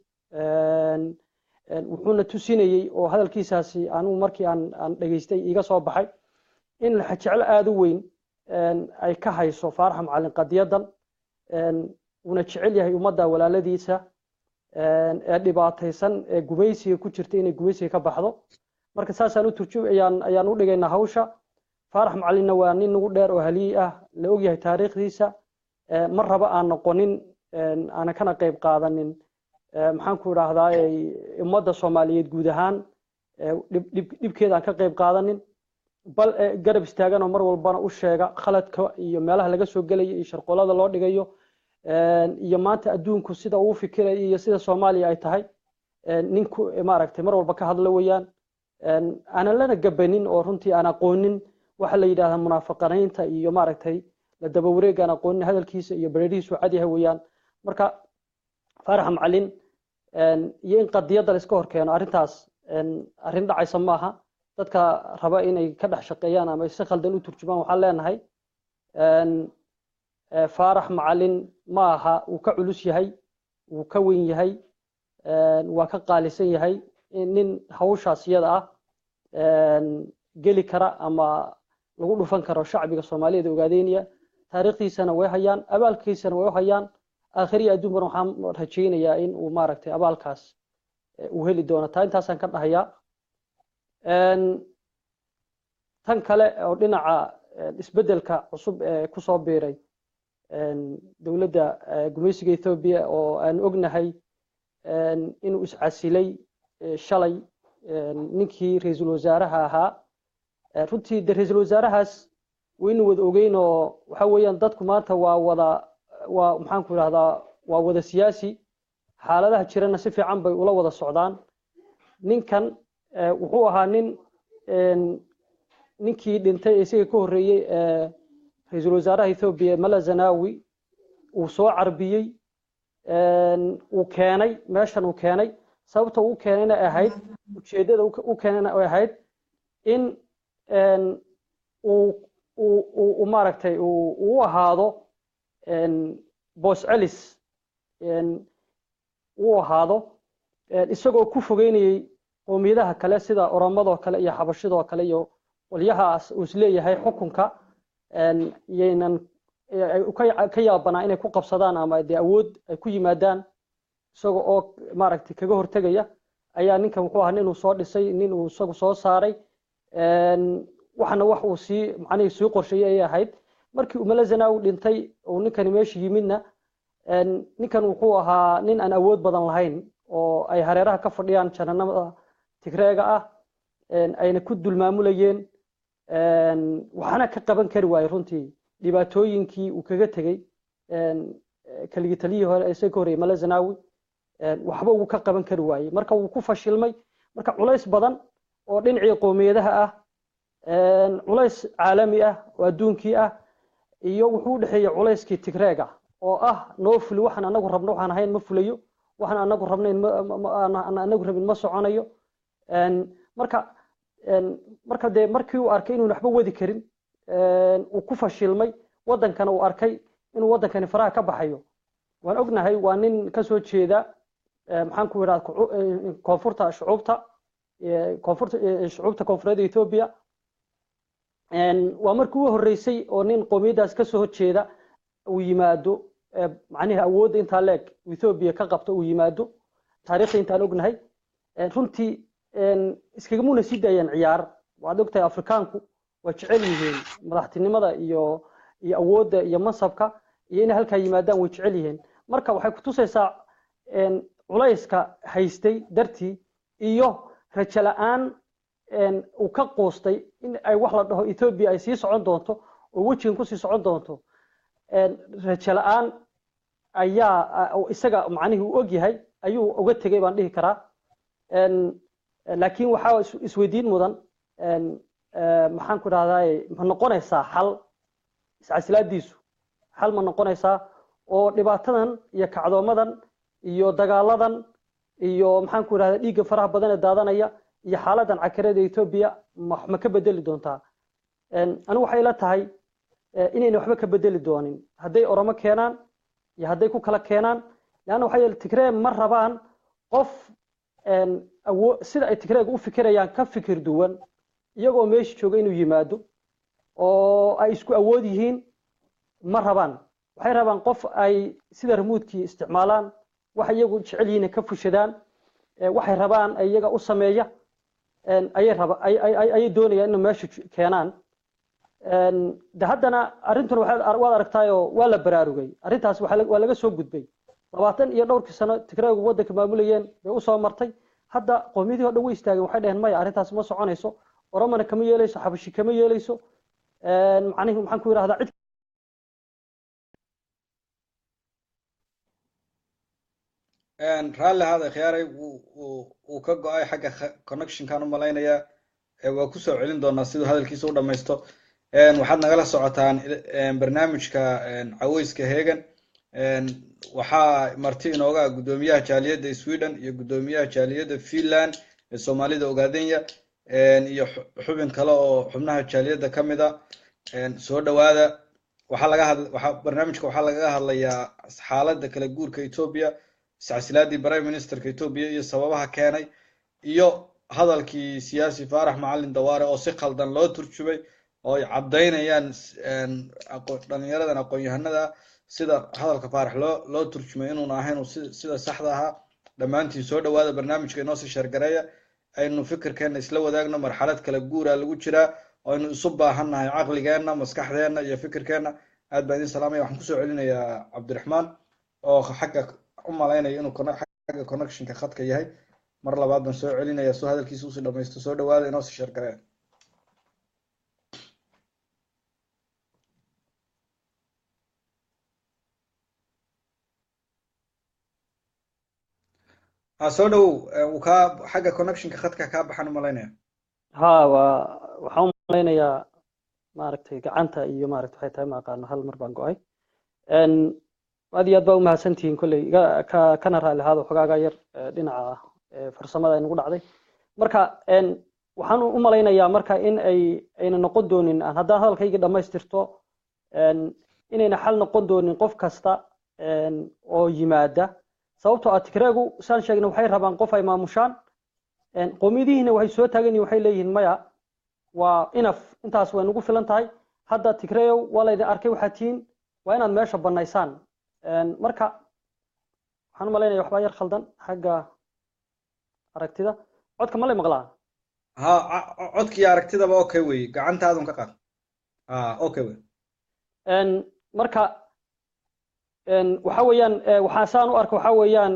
wuxuuna tusinayay oo hadalkiisaasi anigu markii aan dhageystay iga soo baxay in la jecel aad u weyn ay ka hayso Faarax Macalin qadiyadan una jecel yahay ummadda walaaladiisa ee dhibaataysan ee gumaysiga ku jirta inay gumaysiga ka baxdo marka saasaan u ayaan u dhigaynaa hawsha Faarax Macalinna waa nin ugu dheer oo halii ah la og yahay taariikhdiisa mar raba aan noqonin aan kana qayb qaadanin maxaan ku yiraahdaa ummadda Soomaaliyeed guud ahaan dibkeeda aan ka qayb qaadanin bal garab istaagan oo mar walbana u sheega khaladka iyo meelaha laga soo galay iyo sharqoolada loo dhigayo iyo maanta adduunku sida uu fikirayo iyo sida Soomaaliya ay tahay ninku maaragtay mar walba ka hadla weeyaan ana lana gabanin oo runtii aan aqoonin waxa la yiraahdaa munaafaqanaynta iyo maaragtay la daba wareegan aqoonin hadalkiisa iyo bareerihiisu cad yahay weeyaan marka Faarax Macalin iyo in qadiyada la iska horkeeno arintaas arin dhacaysa maaha dadka raba inay ka dhax shaqeeyaan ama si khaldan u turjumaan waxaan leenahay Faarax Macalin maaha uu ka culus yahay uu ka weyn yahay waa ka qaalisan yahay nin hawshaas iyada ah geli kara ama lagu dhufan karo shacbiga Soomaaliyeed ogaadeenaya taariikhdiisana way hayaan abaalkiisana way hayaan aakhiriya adduunka waxaan rajaynayaa in uu maaragtay abaalkaas uu heli doono taa intaasaan ka dhahayaa tan kale oo dhinaca isbedelka cusub ee ku soo biiray dawladda gumaysiga Ethiopia oo aan ognahay inuu iscasilay shalay ninkii ra'iisul wasaaraha ahaa runtii ra'iisul wasaarahaas waynu wada ogeyn oo waxa weeyaan dadku maanta waa maxaan ku yiraahdaa waa wada siyaasi xaaladaha jirana si fiican bay ula wada socdaan ninkan wuxuu ahaa ninkii dhintay isaga ka horeeyay ra'iisul wasaaraha Ethiopia Mala Zenawi uu soo carbiyay uu keenay meeshan uu keenay sababta uu keenayna ahayd ujeedada uu keenayna ahayd in uu maaragtay uu ahaado boos celis uu ahaado isagoo ku fogeynayay qoomiyadaha kale sida Oromadoo kale iyo Xabashidoo kale iyo walyahaas uu isleeyahay xukunka yeenan ka yaabanaa inay ku qabsadaan ama awood ay ku yimaadaan isagoo oo maaragtay kaga hortagaya ayaa ninkan wuxuu ahaa inuu soo dhisay nin uu isagu soo saaray waxna wax uu macnaheedu soo qorsheeyay ay ahayd markii Mala Zenawi dhintay oo ninkan meesha yimidna ninkan wuxuu ahaa nin aan awood badan lahayn oo ay hareeraha ka fadhiyaan jananada Tigreega ah ayna ku dulmaamulayeen waxana ka qaban kari waayay runtii dhibaatooyinkii uu kaga tagay kaligi taliyii hore ay ka horeeyay Mala Zenawi waxba uu ka qaban kari waayay marka uu ku fashilmay marka culays badan oo dhinacii qoomiyadaha ah culays caalami ah oo adduunkii ah iyo wuxuu u dhaxeeyay culayskii Tigreega oo ah noo fuli waxaan anagu rabno waxaan ahayn ma fulayo waxaan anagu rabnayn anagu rabin ma soconayo marka de markii uu arkay inuu waxba wadi karin uu ku fashilmay wadankana uu arkay inuu wadankani faraha ka baxayo waan ognahay waa nin ka soo jeeda maxaan ku yiraahdaa koonfurta shucuubta koonfurta shucuubta koonfureed Ethiopia waa markii ugu horeysay oo nin qoomiyadaas ka soo horjeeda uu yimaado macnaheedu awoodda inta leeg Ethiopia ka qabto uu yimaado taariikhda intaan ognahay runtii iskaga muna sii daayeen ciyaar waad ogtahay Afrikaanku waa jecel yihiin madaxtinimada iyo awoodda iyo mansabka iyo in halka yimaadaan way jecel yihiin marka waxay ku tusaysaa culayska haystay dartii iyo rajo la'aan uu ka qoostay in ay wax la dhaho Ethiopia ay sii socon doonto oo wajigan ku sii socon doonto rajo la'aan ayaa isaga macnaheedu uu og yahay ayuu uga tagay baan dhihi karaa laakiin waxa isweydiin mudan maxaan ku raahdaa ma noqonaysaa xal iscasilaadiisu xal ma noqonaysaa oo dhibaatadan iyo kacdoomadan iyo dagaaladan iyo maxaan ku raahdaa dhiigga faraha badan ee daadanaya iyo xaaladan cakareed ee Ethiopia ma ka bedeli doontaa anigu waxay la tahay inayna waxba ka bedeli doonin hadday Oromo keenaan iyo hadday ku kala keenaan laana waxay Tigray ma rabaan qof sida ay Tigrayga u fikirayaan ka fikir duwan iyagoo meesha jooga inuu yimaado oo ay isku awood yihiin ma rabaan waxay rabaan qof ay sida remote-kii isticmaalaan wax iyagu jecel yihiin ka fushadaan waxay rabaan iyaga u sameeya ayay doonayaan inuu meesha keenaan haddana arrintan waad aragtaayoo waa la baraarugay arrintaas waa laga soo gudbay 20 iyo dhowrkii sano Tigraygu waddanka maamulayeen bay u soo martay hadda qoomiyadii oo dhan way istaageen waxay dhaheen maya arrintaas ma soconayso Oromana kama yeelayso Xabashi kama yeelayso macnaheedu maxaan ku yiraahdaa cid raalli hada khiyaaray uu ka go'ay xagga connection kan u malaynaya waa ku soo celin doonaa sidoo hadalkiisa u dhamaysto waxaad nagala socotaan barnaamijka caweyska heegan waxaa marti inooga gudoomiyaha jaaliyadda Sweden iyo gudoomiyaha jaaliyadda Finland ee Soomaalida Ogaadenya iyo xubin kale oo xubnaha jaaliyadda kamid ah soo dhawaada barnaamijka waxaa laga hadlayaa xaaladda kala guurka Ethiopia iscasilaadii prime ministerka Ethiopia iyo sababaha keenay iyo hadalkii siyaasi Faarax Macalin Dawaare oo si khaldan loo turjubay oo ay cadeynayaan dhalinyaradan aqoon-yahanada sida hadalka Faarax loo turjumay inuu ahayn sida saxda ah dhamaantiin soo dhawaada barnaamijka inoo sii shargareeya aynu fikirkeena isla wadaagno marxalad kala guur ah lagu jiraa oo aynu isu baahannahay caqligeena maskaxdeena iyo fikirkeena aad baan idin salaamaya waxaan kusoo celinayaa Cabdiraxmaan oo xagga u malaynaya inuu xagga connectionka khadka yahay mar labaad baan soo celinaya soo hadalkiisa usii dhamaysto soo dhawaada inoo sii shargareeya soo dhaw ka xagga connectionka khadka ka baxan malaynaya waxaan malaynayaa maaragtay gacanta iyo maaragtay waxay tahay ma aqaano hal mar baan go'ay aad iyo aad baa u mahadsantihiin kolley kana raali ahaado xogaaga yar dhinaca farsamada ay nagu dhacday marka waxaan u malaynayaa marka in ayna noqon doonin aan haddaan hadalkayga dhammaystirto inayna xal noqon doonin qof kasta oo yimaada sababtoo ah Tigraygu saan sheegnay waxay rabaan qof ay maamushaan qoomiyadihiina waxay soo taagan yihiin waxay leeyihiin maya waa intaas way nagu filan tahay hadda Tigrayow waa la idin arkay waxaad tihiin waa inaad meesha banaysaan marka waxaan malaynayaa waxba yar khaldan xagga aragtida codka ma la maqlaa codkii aragtidaba okay way gacantaadun ka qaad okay way marka waxa weeyaan waxa saan u arko waxa weeyaan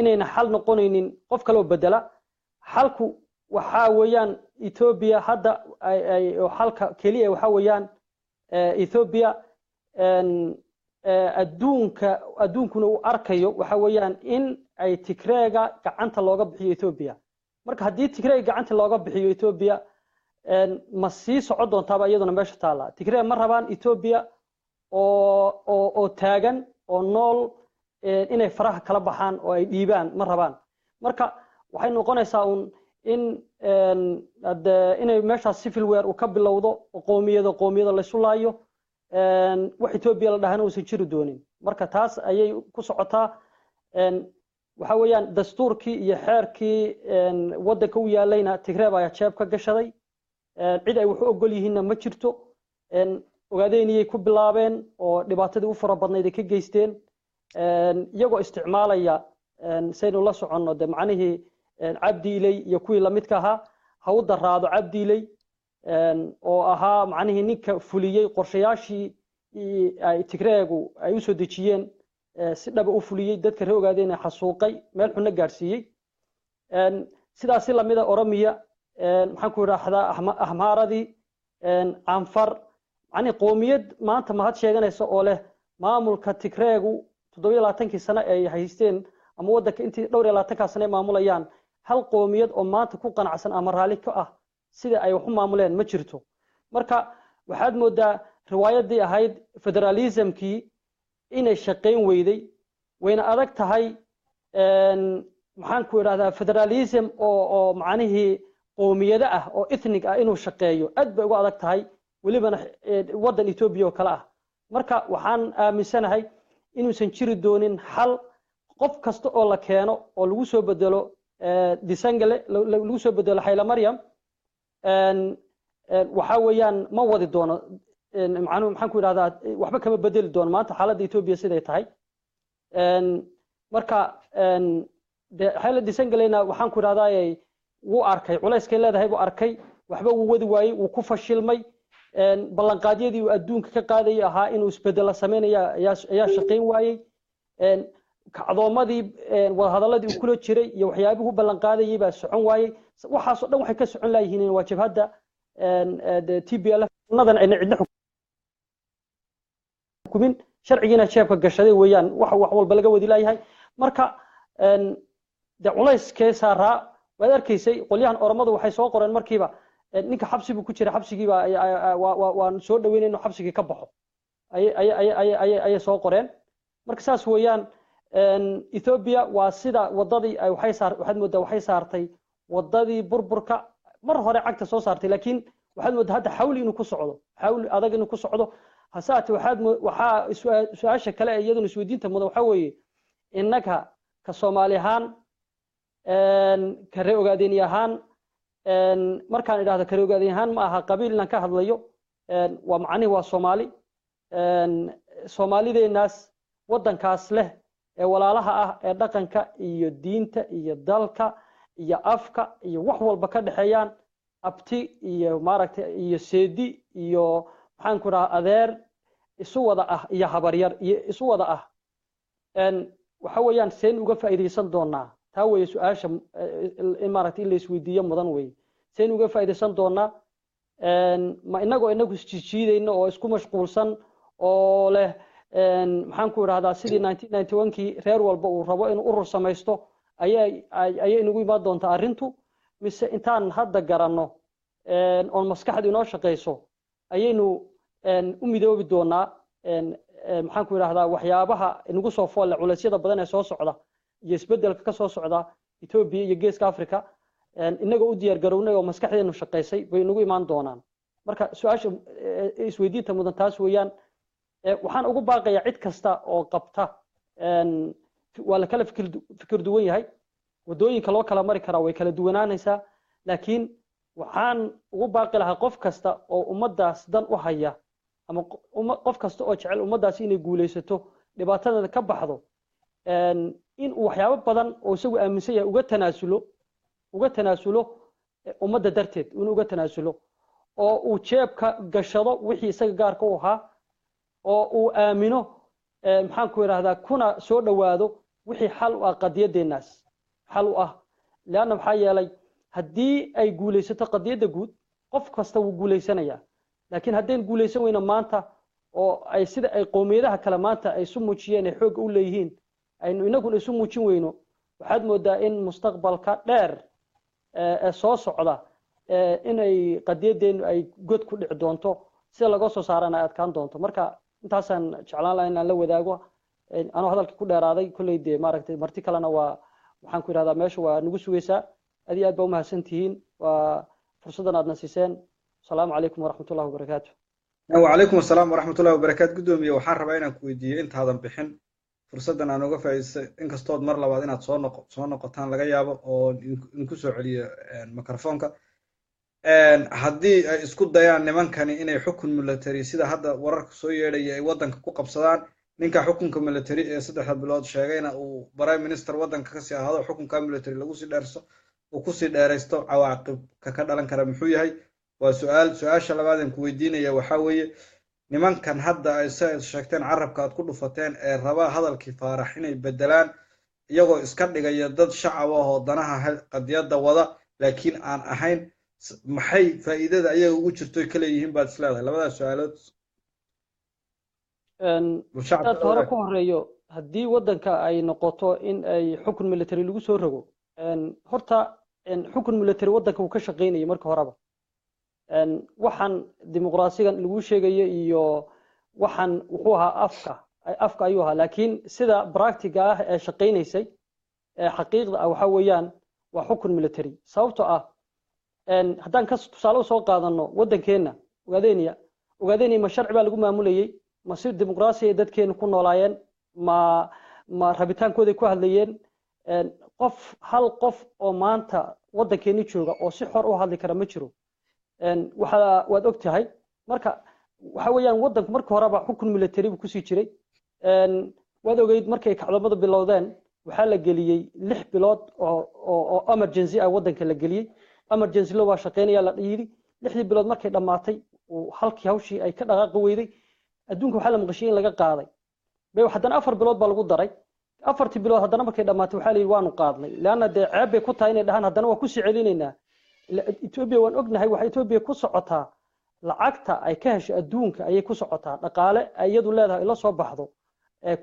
inayna xal noqonaynin qof kale oo bedela xalku waxa weeyaan Ethiopia hadda ay xalka kaliya waxa weeyaan Ethiopia adduunkuna uu arkayo waxa weeyaan in ay Tigrayga gacanta looga bixiyo Ethiopia marka haddii Tigray gacanta looga bixiyo Ethiopia ma sii socon doontaaba iyaduna meesha taala Tigray ma rabaan Ethiopia oo taagan oo nool inay faraha kala baxaan oo ay dhiibaan ma rabaan marka waxay noqonaysaa inay meeshaas civil war uu ka bilowdo qoomiyada la isu laayo wax Ethiopia la dhahan uusan jiri doonin marka taas ayay ku socotaa waxa weeyaan dastuurkii iyo xeerkii waddanka u yaalayna Tigreeb ayaa jeeb ka gashaday cid ay wax u ogol yihiinna ma jirto ogaadeynayay ku bilaabeen oo dhibaatadii u fara badnayd ay ka geysteen iyagoo isticmaalaya saynu la soconno de macnihii cabdiilay iyo kuwii la midka ahaa ha u daraado cabdiilay oo ahaa macnihii ninka fuliyey qorshayaashii ay Tigreegu ay u soo dejiyeen si dhab u fuliyey dadka reer ogaadeen xasuuqay meel xun gaarsiiyey sidaas la mid ah Oromiya maxaan ku raahdaa ahmaaradii anfar ani qoomiyad maanta mahad sheeganaysa oo leh maamulka Tigreegu 27 sano ay haysteen ama waddanka intii dhowr iyo 20 sano maamulayaan hal qoomiyad oo maanta ku qanacsan ama raali ka ah sida ay wax u maamuleen ma jirto marka waxaad moodaa riwaayadii ahayd federalismkii inay shaqeyn weyday wayna adag tahay maxaan ku raahdaa federalism oo macnihii qoomiyada ah oo ethnic ah inuu shaqeeyo aad bay uga adag tahay walibana waddan Ethiopia oo kale ah marka waxaan aaminsanahay inuusan jiri doonin xal qof kasta oo la keeno oo lagu soo bedelo disangale lagu soo bedelo Hayla Maryam waxa weeyaan ma wadi doono maxaan ku raahdaa waxba kama bedeli doono maanta xaaladda Ethiopia siday tahay marka de Hayla disangalena waxaan ku raahdaa wuu arkay culayskay leedahay buu arkay waxba wuu wadi waayay wuu ku fashilmay ballanqaadyadii uu adduunka ka qaadayay ahaa inuu isbedel sameeyo ayaa shaqeyn waayay kacdoomadii wadahadaladii uu kula jiray iyo waxyaabuhu ballanqaadayay baa socon waayay waxaas oo dhan waxay ka socon laayihiin waa jabhadda TPLF nadan ay cidna xukumin sharcigiina jeebka gashaday weeyaan wax walba laga wadi laayahay marka de culayskee saaraa waad arkaysay qolyahan Oromadu waxay soo qoreen markiiba ninka xabsi buu ku jiray xabsigiiba waan soo dhaweynayno xabsigii ka baxo ay soo qoreen marka saas weeyaan Ethiopia waa sida wadadii ay waxaad moodaa waxay saartay wadadii burburka mar hore cagta soo saartay laakiin waxaad moodaa hadda xawli inuu ku socdo xawli adag inuu ku socdo hasaate waxaa su'aasha kale iyaduna isweydiinta mudan waxa weeye innaga ka Soomaali ahaan ka reer ogaadeen ahaan markaan idhaahdo ka reer ogaadeen ahaan ma aha qabiil inaan ka hadlayo waa macni waa Soomaali Soomaalideenaas waddankaas leh ee walaalaha ah ee dhaqanka iyo diinta iyo dalka iyo afka iyo wax walba ka dhaxeeyaan abti iyo maaragtay iyo seedi iyo maxaan ku rahaa adeer isu wada ah iyo habaryar iyo isu wada ah waxa weeyaan seen uga faa'iideysan doonaa taa weeye su'aasha in maaragtay la isweydiiyo mudan weeye seen uga faa'iideysan doonaa ma inagu isjiidayno oo isku mashquulsan oo leh maxaan ku raahdaa sidii 1991kii reer walba uu rabo inuu urur samaysto ayay inagu imaan doontaa arrintu mise intaan hadda garanno oo maskaxdu inoo shaqeyso ayaynu u midoobi doonaa maxaan ku raahdaa waxyaabaha inagu soo foolle culeysyada badan ee soo socda iyo isbedelka ka soo socda Ethiopia iyo Geeska Afrika inaga u diyaar garownay oo maskaxdeenu shaqeysay way inagu imaan doonaan marka su'aasha isweydiinta mudan taas weeyaan waxaan ugu baaqayaa cid kasta oo qabta waa la kala fikir duwan yahay wadooyinka loo kala mari karaa way kala duwanaanaysaa laakiin waxaan ugu baaqi lahaa qof kasta oo ummadaas dan u haya ama qof kasta oo jecel ummadaas inay guuleysato dhibaatadeeda ka baxdo in uu waxyaabo badan oo isagu aaminsan yahay uga tanaasulo ummadda darteed inuu uga tanaasulo oo uu jeebka gashado wixii isaga gaarka u ahaa oo uu aamino maxaan ku yiraahdaa kuna soo dhawaado wixii xal u ah qadiyadeenaas xal u ah laana waxa yeelay haddii ay guuleysato qadiyada guud qof kasta wuu guuleysanaya laakiin haddeen guuleysan weyna maanta oo ay sida ay qoomiyadaha kale maanta ay isu muujiyeen ay xoog u leeyihiin aynu inaguna isu muujin weyno waxaad moodaa in mustaqbalka dheer ee soo socda inay qadiyadeenu ay god ku dhici doonto sida laga soo saarana ay adkaan doonto marka intaasaan jeclaan lahaa inaan la wadaago anoo hadalka ku dheeraaday kolley dee maaragtay marti kalena waa waxaan ku yidhahdaa meesha waa nagu sugaysaa aad iyo aad baa umahadsan tihiin waa fursaddan aadna siiseen asalaamu calaykum waraxmatullahi wabarakaatu وعليكم السلام ورحمة الله وبركاته قدومي وحان ربا inaan ku weydiiyo intaadan bixin fursaddan aan uga faa'iidaystay inkastood mar labaad inaad soo noqotaan laga yaabo oo inku soo celiyo microfonka haddii ay isku dayaan nimankani inay xukun military sida hadda wararka soo yeedhaya ay waddanka ku qabsadaan ninka xukunka military ee 3 bilood sheegayna uu prime minister waddanka kasii ahaado xukunka military lagu sii dheerso uu kusii dheeraysto cawaaqibka ka dhalan kara muxuu yahay waa su-aasha labaad aan ku weydiinaya waxaa weeye nimankan hadda ay sheegteen carabka aad ku dhufateen ee raba hadalkii Faarax inay bedelaan iyagoo iska dhigaya dad shacab ah oo danaha qadiyada wada laakiin aan ahayn maxay faa'iidada ayaga ugu jirto kale yihiin baad isleedahay labadaas su'aalood dad hore ku horeeyo haddii waddanka ay noqoto in ay xukun military lagu soo rogo horta xukun military waddanka uu ka shaqeynayay marka horeba waxaan dimuqraasigan lagu sheegayo iyo waxaan wuxuu ahaa afka ayuu ahaa laakiin sida practical ah ee shaqeynaysay xaqiiqda ah waxa weeyaan waa xukun military sababtoo ah haddaan ka tusaale soo qaadano waddankeena ogaadeenaya ma sharci baa lagu maamulayay ma si dimuqraasi ay dadkeenu ku noolaayeen ma rabitaankooda ku hadlayeen hal qof oo maanta waddankeeni jooga oo si xor u hadli kara ma jiro waad og tahay marka waxa weeyaan waddanku marka horeba xukun military buu kusii jiray waad ogeyd markay kacdamada bilowdeen waxaa la geliyey 6 bilood oo emergency ah waddanka la geliyey emergency loo waa shaqeynaya la yiri 6 bilood markay dhamaatay oo halkii hawshii ay ka dhaqaaqi weyday adduunka waxaa la maqashay in laga qaaday bay haddana 4 bilood baa lagu daray 4 bilood haddana markay dhamaatay waxaa la yiri waanu qaadnay laana de ceeb bay ku tahay inay dhahaan haddana waa ku sii celinaynaa Ethiopia waan ognahay waxa Ethiopia ku socotaa lacagta ay ka hesho adduunka ayay ku socotaa dhaqaale iyadu leedahay ila soo baxdo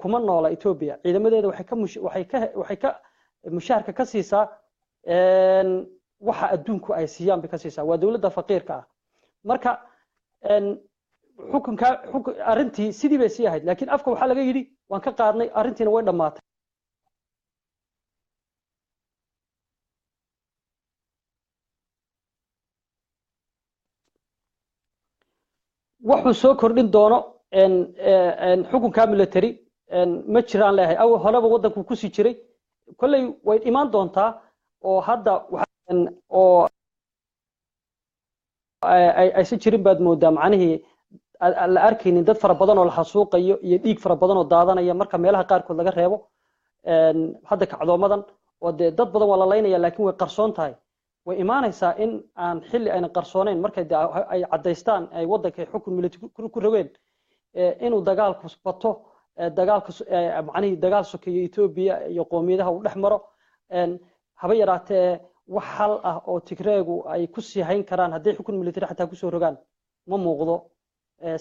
kuma noola Ethiopia ciidamadeeda waxay ka mushaharka ka siisaa waxa adduunku ay siiyaan bay ka siisaa waa dawladda faqiirka ah marka xukunka arintii sidii bay sii ahayd laakiin afka waxa laga yiri waan ka qaadnay arintiina way dhamaatay wuxuu soo kordhin doono xukunka military ma jiraan leeyahay aw horeba waddanku ku sii jiray kolley way imaan doontaa oo hadda oo ay si jirin baad moodaa macnihii la arkaynin dad fara badan oo la xasuuqayo iyo dhiig fara badan oo daadanaya marka meelaha qaarkood laga reebo hadda kacdoomadan oo dad badan waa la laynaya laakiin way qarsoon tahay way imaanaysaa in aan xilli ayna qarsoonayn markay ay cadaystaan ay waddanka xukun military ku rogeen inuu dagaalku bato dagaalka macnihii dagaal sokeeyo Ethiopia iyo qoomiyadaha uu dhex maro haba yaraatee wax hal ah oo Tigreegu ay ku sii hayn karaan haddii xukun military xataa ku soo rogaan ma muuqdo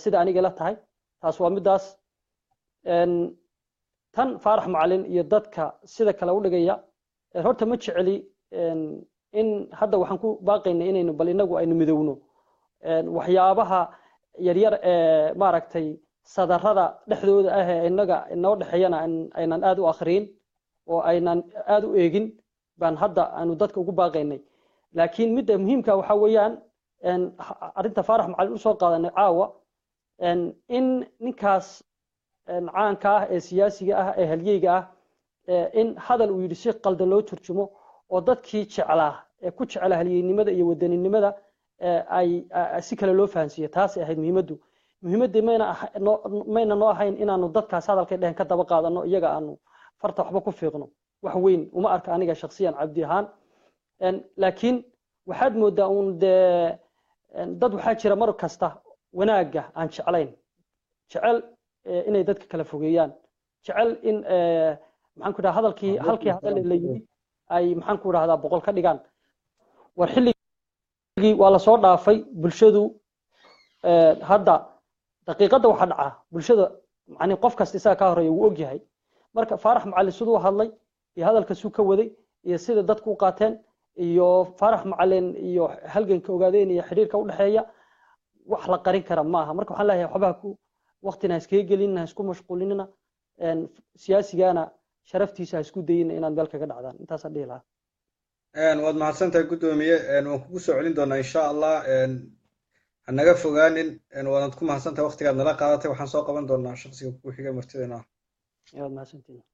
sida aniga la tahay taas waa midaas tan Faarax Macalin iyo dadka sida kale u dhigaya horta ma jeceli in hadda waxaan ku baaqaynaa inaynu bal inagu aynu midowno waxyaabaha yaryar ee maaragtay sadarrada dhexdooda ah ee inaga inoo dhaxeeyana aynan aad u akhriin oo aynan aad u eegin baan hadda aanu dadka ugu baaqaynay laakiin midda muhiimka waxa weeyaan arinta Faarax Macalin u soo qaadanay caawa in ninkaas caanka ah ee siyaasiga ah ee halyeyga ah in hadal uu yidhi si qaldan loo turjumo oo dadkii jeclaa ee ku jecel halyeynimada iyo wadaninimada ay si kale loo fahansiyo taas ay ahayd muhiimadii mayna noo ahayn inaanu dadkaas hadalkay dhehen ka daba qaadano iyaga aanu farta waxba ku fiiqno wax weyn uma arka aniga shakhsiyan cabdi ahaan laakiin waxaad moodaa uun dad waxaa jira mar kasta wanaaga aan jeclayn jecel inay dadka kala fogeeyaan jecel in maxaan ku dhahaa halkii hadal la yiri ay maxaan ku dhahdaa boqol ka dhigaan war xilligii waa la soo dhaafay bulshadu hadda daqiiqada waxa dhaca bulshada macni qof kasta isaga ka horeeyo uu og yahay marka Faarax Macalin sidoo hadlay iyo hadalka suu ka waday iyo sida dadku u qaateen iyo Faarax Macalin iyo halganka ogaadeen iyo xiriirka u dhaxeeya wax la qarin kara maaha marka waxaan leeyahay waxba ku waqtina iskaga gelinna isku mashquulinina siyaasigana sharaftiisa isku dayina inaan meel kaga dhacdaan intaas aan dhihi lahaa waad mahadsantahay gudoomiye waan kugu soo celin doonaa insha Allah hanaga fogaanin waad ku mahadsantahay waqtigaad nala qaadatay waxaan soo qaban doonaa shaqsiga ku xiga martideena ayaad mahadsantihiin.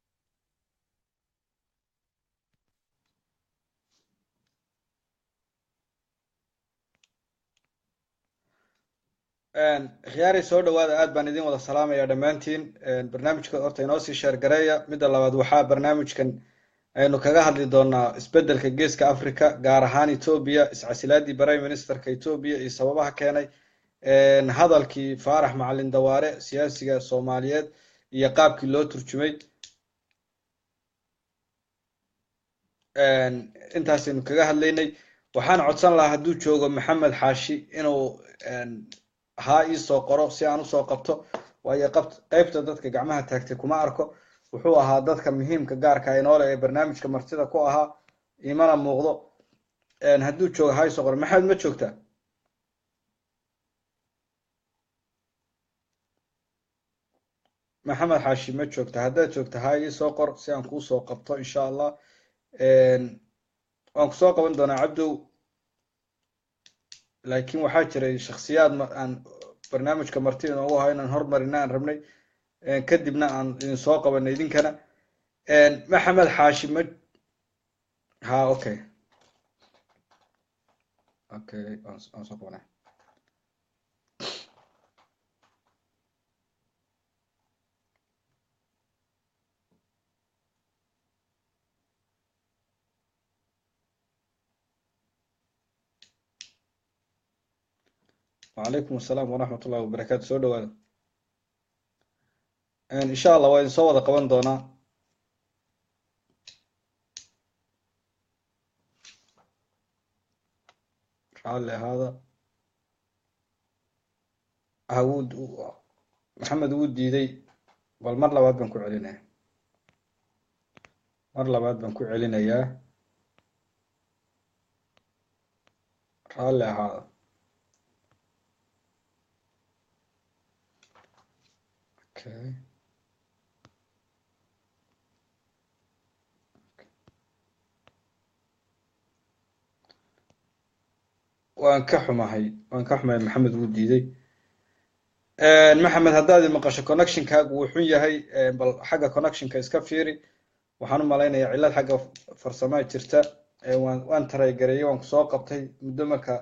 khiyaari soo dhawaada aad baan idin wada salaamaya dhammaantiin. barnaamijka horta inoo sii sheergareeya. midda labaad waxaa barnaamijkan aynu kaga hadli doonaa isbeddelka geeska africa gaar ahaan etoobiya, iscasilaadii prime ministerka etoobiya iyo sababaha keenay, hadalkii faarax macalin dawaare siyaasiga soomaaliyeed iyo qaabkii loo turjumay. intaasaynu kaga hadlaynay. waxaan codsan lahaa hadduu joogo maxamed xaashi inuu haa ii soo qoro si aan usoo qabto, waayo qaybta dadka gacmaha taagtay kuma arko. wuxuu ahaa dadka muhiimka gaarka inoole ee barnaamijka martida ku ahaa, imana muuqdo. hadduu joogo haa ii soo qoro. maxamed ma joogtaa? maxamed xaashi ma joogta? haddaad joogta haa ii soo qor si aan kuu soo qabto insha allah. waan kusoo qaban doonaa cabdow, laakiin waxaa jiray shakhsiyaad aan barnaamijka marti inoogu ahaa inaan hormarina aan rabnay, kadibna aan idin soo qabanay idinkana. maxamed xaashi ma ha okay waan soo qabanay. وعليكم السلام ورحمة الله وبركاته. سو dhawaada. إن شاء الله waa idin soo wada qaban doonaa. raalli ahaada. maxamed wuu diiday, bal mar labaad baan ku celinayaa. raalli ahaada. Okay. waan ka xumahay maxamed wuu diiday. maxamed haddaad maqasho connectionkaagu wuu xun yahay, bal xagga connectionka iska fiiri. waxaan u malaynayaa cillad xagga farsamaa jirta. waan taraygareeyey, waan kusoo qabtay. muddo marka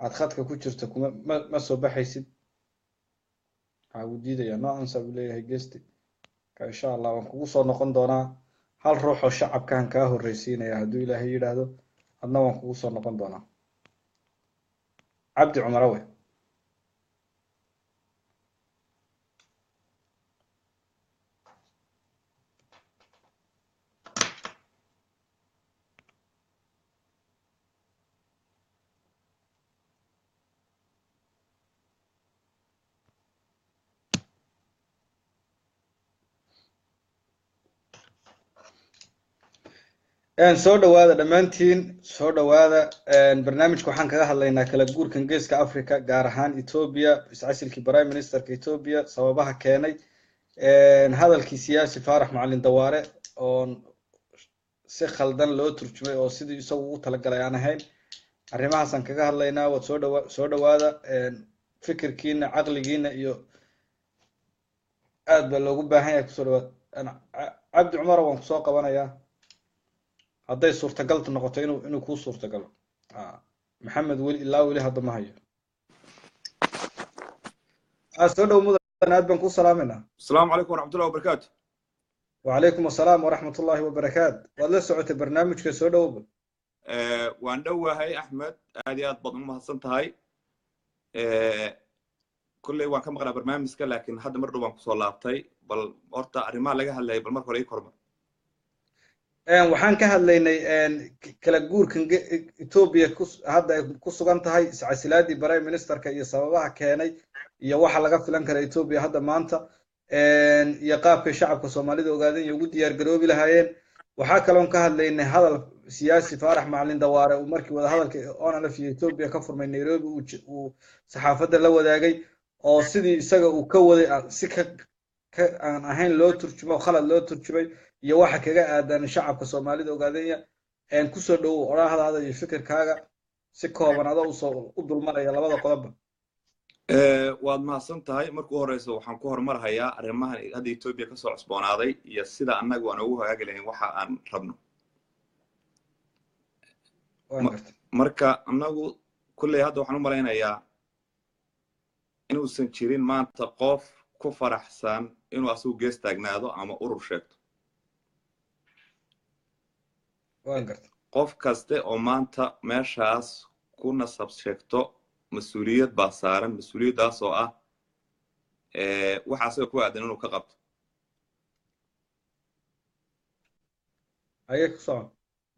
aad khadka ku jirto ma soo baxaysid. wuu diidaya no answer buu leeyahay gesti. insha allah waan kugu soo noqon doonaa. hal ruux oo shacabkaan kaa horreysiinaya hadduu ilaahay yidhaahdo, adna waan kugu soo noqon doonaa. cabdi cumarawe. soo dhawaada dhammaantiin, soo dhawaada. barnaamijka waxaan kaga hadlaynaa kala guurkan geeska africa gaar ahaan etoobiya, iscasilkii prime ministerka etoobiya, sababaha keenay, hadalkii siyaasi faarax macalin dawaare oo si khaldan loo turjumay oo sidii isagu u talagalay aan ahayn. arrimahaasaan kaga hadlaynaa. waad soo dhawaada. fikirkiina, caqligiina iyo aad baa loogu baahan yahay. kusoo dhawaada. cabdi cumar waan kusoo qabanayaa hadday suurtagaltu noqoto inuu kuu suurtagalo. maxamed weli hadda ma hayo. soo dhow mudan, aad baan kuu salaamayna. السلام عليكم ورحمة الله وبركاته. وعليكم السلام ورحمة الله وبركاته. waad la socotay barnaamijka, soo dhowba. waan dhowahay Axmed, aad iyo aad baad u mahadsantahay. kulley waan ka maqlaa barnaamijka, laakiin hadda mar dhow waan kusoo laabtay. bal horta arrimaha laga hadlayay bal marka hore ii kormar. waxaan ka hadlaynay kala guurkan etoobiya hadda ay ku sugan tahay, iscasilaadii prime ministerka iyo sababaha keenay iyo waxa laga filan kara etoobiya hadda maanta, iyo qaabkay shacabka soomaalida ogaadeen iyo ugu diyaar garoobi lahaayeen. waxaa kaloon ka hadlaynay hadal siyaasi faarax macalin dawaare uu markii wada hadalka onlf iyo etoobiya ka furmay nairobi uu saxaafadda la wadaagay, oo sidii isaga uu ka waday si aan ahayn loo turjumo, khalad loo turjumay, iyo waxa kaga aadan shacabka soomaalida ogaadenya. kusoo dhowow oraahdaada iyo fikirkaaga si kooban adoo u dulmaraya labada qodobba. waad mahadsan tahay markuu horeyso waxaan ku horumarayaa arrimahan hadda Ethiopia ka soo cusboonaaday iyo sida annagu aan ugu hagaagi lahayn waxa aan rabno marka annagu kulley hadda waxaan u malaynayaa inuusan jirin maanta qof ku faraxsan inuu asagu gees taagnaado ama urur sheegto qof kaste oo maanta meeshaas ku nasab sheegto مسؤوليات باسارة مسؤولية دا سواء وحاسة كوا عدنا كقبط هيك صار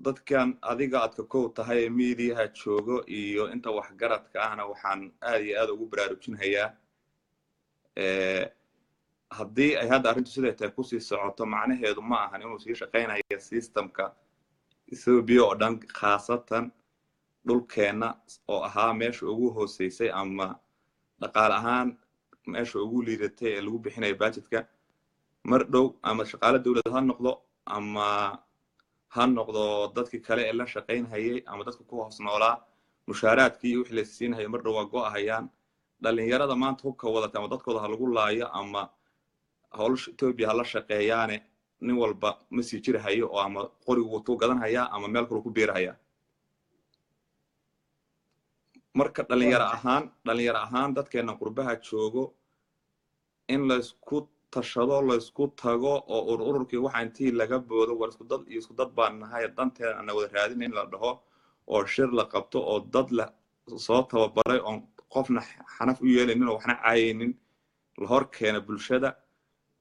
ضد كان أذيك أتكو تهاي ميدي هاتشوجو إيو أنت وحجرت كأنا وحن آدي آدو جبرارجين هيا هدي هذا أرنتو سيده تكوسي سعوته معناه هذا ما هنيمو سيش قينا هي سيستم كا يسوي بيو دان خاصة dhulkeena oo ahaa meesha ugu hooseysay ama dhaqaale ahaan meesha ugu liidatay ee lagu bixinay budgetka mar dhow ama shaqaale dawladda ha noqdo ama ha noqdo dadkii kale ee la shaqeynayay ama dadka ku hoos noolaa mushaaraadkii wixii la siinayay mar dhow waa go'ahayaan dhalinyarada maanta hubka wadata ama dadkooda ha lagu laayo ama howlsha Ethiopia ha la shaqeeyaane nin walba ma sii jirahayo oo ama qorigu uu gadanaya ama meel kale ku beerahayaa marka dhalinyaro ahaan dadkeena qurbaha joogo in la isku tashado la isku tago oo ururkii waxa intii laga boodo war isku dad baan nahay danteena ana wada raadin in la dhaho oo shir la qabto oo dad la soo tababaray oo qofna xanaf u yeelaynin oo waxna caayinin la hor keena bulshada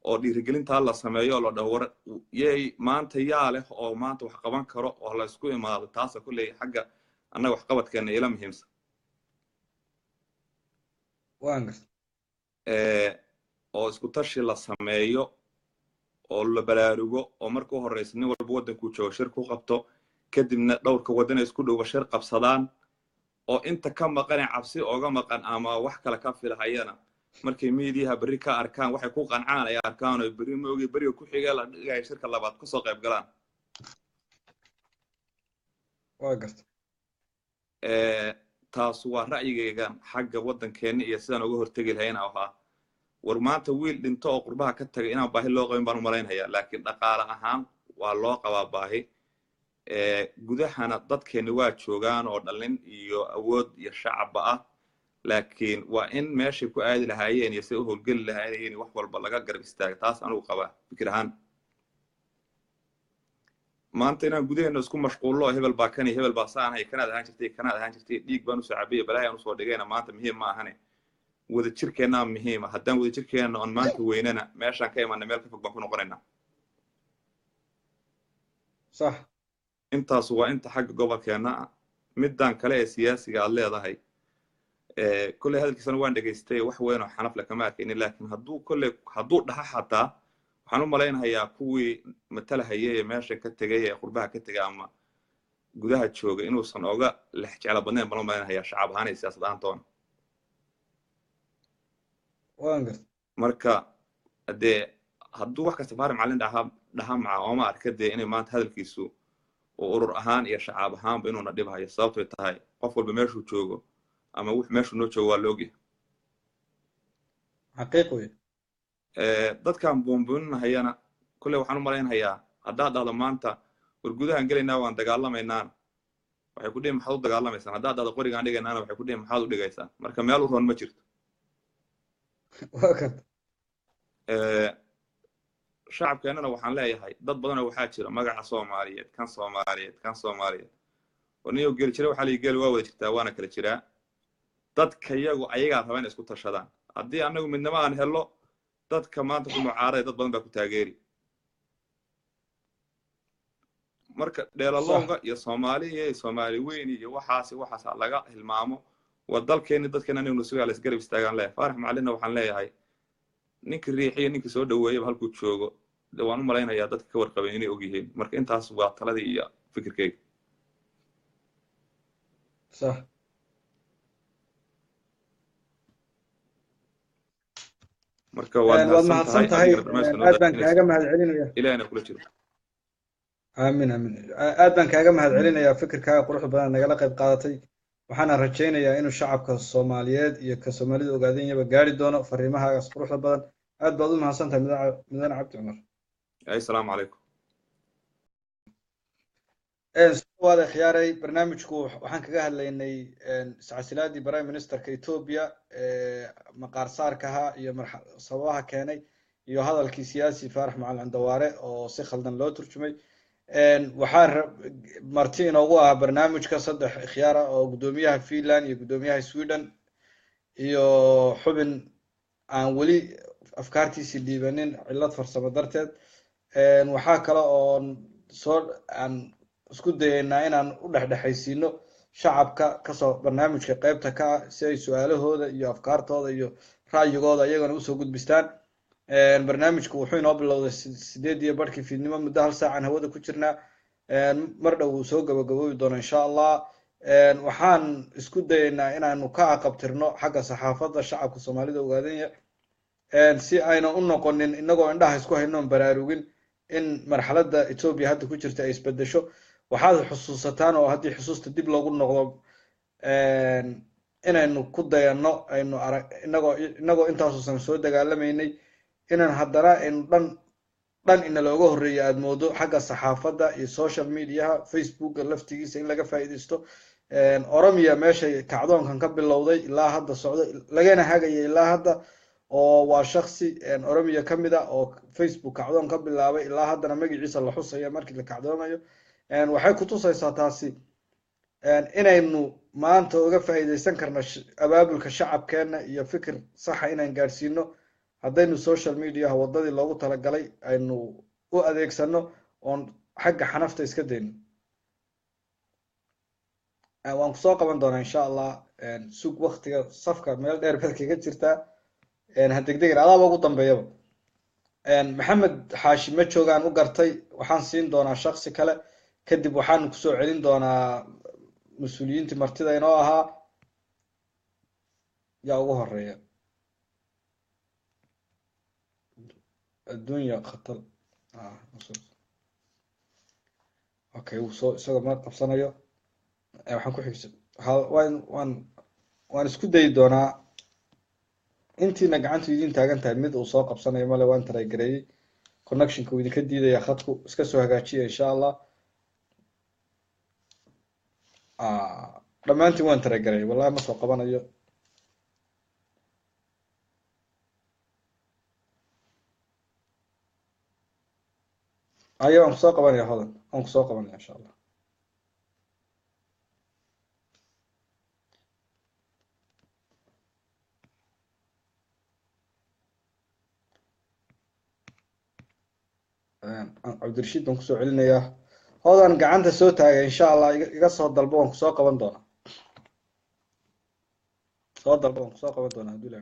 oo dhiirigelinta la sameeyo la dhaho war yey maanta yaa leh oo maanta wax qaban karo oo la isku imaado taas kulay xagga annaga wax qabadkeena ila muhiimsan oo isku tashi la sameeyo oo la balaarugo oo markuu horeysa nin walba wadanku joogo shir ku qabto kadibna dhowrka wadan isku dhow shir qabsadaan oo inta ka maqan cabsi ooga maqan ama wax kale ka filahayana markay meediyaha bari ka arkaan waxay ku qancaan ay arkaan oo bari moogi bari ku xiga la dhigay shirka labaad ku soo qayb galaan taas waa ra'yigaygan xagga wadankeena iyo sidaan uga hortagi lahayn ahaa war maanta wiil dhinto oo qurbaha ka tagay inaan baahi loo qabin baan u malaynayaa laakiin dhaqaale ahaan waa loo qabaa baahi gudahana dadkeena waa joogaan oo dhalin iyo awood iyo shacabba ah laakiin waa in meeshay ku aadi lahaayeen iyo si u howlgeli lahaayeen wax walba laga garab istaaga taas anigu qabaa fikir ahaan maanta inaan gudaheena isku mashquulno hebel baa kan iyo hebel baa saan hay kanaad ahaan jirtay dhiig baan u saacabiye balaayan u soo dhigayna maanta muhiim ma ahane wada jirkeena muhiim ah haddaan wada jirkeena on maanta weynana meeshaan ka imaanay meel ka fog baan ku noqonaynaa صح intaas waa inta xagga gobolkeena midaan kale ee siyaasiga aad leedahay kulley hadalkiisana waan dhageystay wax weyn oo xanaf la kama arkaynin laakiin hadduu dhaha xataa waxaan u malaynayaa kuwii matalahayay ee meesha ka tegay ee qurbaha ka tegay ama gudaha jooga inuusan oga lex jecla badnayn baan u malaynayaa shacab ahaan iyo siyaasad ahaantoona marka dee hadduu wax kasta faari macallin dhaha maca ooma arka dee inay maanta hadalkiisu oo urur ahaan iyo shacab ahaanba inuuna dhibhayo sababtay tahay qof walba meeshuu joogo ama meeshuu noo joogo waa loogyahay xaqiiq wey dadkan buunbuuninahayana kulley waxaan u malaynayaa haddaad dhahdo maanta war gudahan gelaynaa waan dagaalamaynaan waxay ku dhihin maxaad u dagaalamaysaan haddaad dhahdo qorigaan dhigaynaana waxay ku dhihin maxaad u dhigaysaan marka meel u roon ma jirto shacabkeennana waxaan leeyahay dad badanoo waxaa jira magaca soomaaliyeed kan soomaaliyeed oo niyo geli jira waxaa lii geli waa wada jirtaa waana kala jiraa dadka iyagu ayagaa raba inay isku tashadaan haddii annagu midnimo aan hello dadka maanta ku mucaaray dad badan baa ku taageeri marka dheelalowga iyo soomaaliya iyo soomaali weyn iyo waxaas laga hilmaamo waa dalkeeni dadkeena inuu sugaa la isgarab istaagaan leeyahay faarax macallinna waxaan leeyahay ninkii riixiyo ninkii soo dhaweeyay halkuu joogo waan u malaynayaa dadka ka warqabeen inay og yihiin marka intaas waa taladii iyo fikirkeyga صح marka waad mahadsan tahay aad baan kaaga mahadcelinayaa ilaahna kula jiro aamin aad baan kaaga mahadcelinayaa fikirkaaga quruxda badan nagala qayb qaadatay waxaana rajaynayaa inuu shacabka Soomaaliyeed iyo ka Soomaalida ogaadeenyaba gaari doono fariimahaagas quruxda badan aad baad u mahadsantahay mudane cabdi cumar assalaamu calaykum waada khiyaaray barnaamijku waxaan kaga hadlaynay iscasilaadii prime ministerka Ethiopia maqaar saarkaha iyo sababaha keenay iyo hadalkii siyaasi Faarax Macalin Dawaare oo si khaldan loo turjumay waxaa marti inoogu ah barnaamijka saddex khiyaara oo gudoomiyaha Finland iyo gudoomiyaha Sweden iyo xubin aan weli afkaartiisi dhiibanin cilad farsamo darteed waxaa kale oo aan isku dayaynaa inaan u dhexdhexaysiino shacabka kasoo barnaamijka qaybta ka ah si ay su-aalahooda iyo afkaartooda iyo ra'yigooda iyagana usoo gudbistaan barnaamijku wuxuu inoo bilowday 8:30 fiidnimo muddo hal saacan hawada ku jirnaa mar dhow uu soo gabagaboobi doono insha Allah waxaan isku dayaynaa inaanu ka aqabtirno xagga saxaafadda shacabka Soomaalida ogaadanya si ayna u noqonin inagoo indhaha isku hayno baraarugin in marxaladda Ethiopia hadda ku jirta ay isbedesho waxaad xusuusataan oo haddii xusuusta dib loogu noqdo inaynu ku dayano aynu inagoo intaasan soo dagaalamaynay inaan haddana aynu dhan ina looga horreeyo aad moodo xagga saxaafadda iyo social mediaha facebooka laftigiisa in laga faa'iidaysto Oromia meeshay kacdoonkan ka bilowday ilaa hadda socdo lagana hagaya ilaa hadda oo waa shakhsi Oromia ka mid ah oo Facebook kacdoon ka bilaabay ilaa haddana magaciisa la xusaya markii la kacdoonayo waxay ku tusaysaa taasi inaynu maanta uga faa'iidaysan karno abaabulka shacabkeena iyo fikir sax ah inaan gaarsiino haddaynu social media wadadii loogu talagalay aynu u adeegsano oon xagga xanafta iska dayno waan kusoo qaban doonaa insha Allah sug waqtiga safka meel dheer bad kaga jirtaa hadegdeg adaaba ugu dambeeyaba maxamed xaashi ma joogaan u gartay waxaan siin doonaa shakhsi kale kadib waxaan ku soo celin doonaa mas'uuliyiintii martida inoo ahaa yaa ugu horeeya adduunya khatar okay soo isagoo ma qabsanayo waxaan ku xigsan waan isku dayi doonaa intiina gacantu idin taagan tahay mid uu soo qabsanayo male waan try gareeyay connectionka uu idinka diidaya khadku iska soo hagaajiya insha Allah dhammaantiin waan try gareeyay wallahi ma soo qabanayo waan kusoo qabanaya hodan waan kusoo qabanaya insha Allah cabdirashiid baan kusoo celinayaa hodan gacanta soo taagay insha Allah iga soo dalbo waan kusoo qaban doonaa soo dalbo waan kusoo qaban doonaa haddii la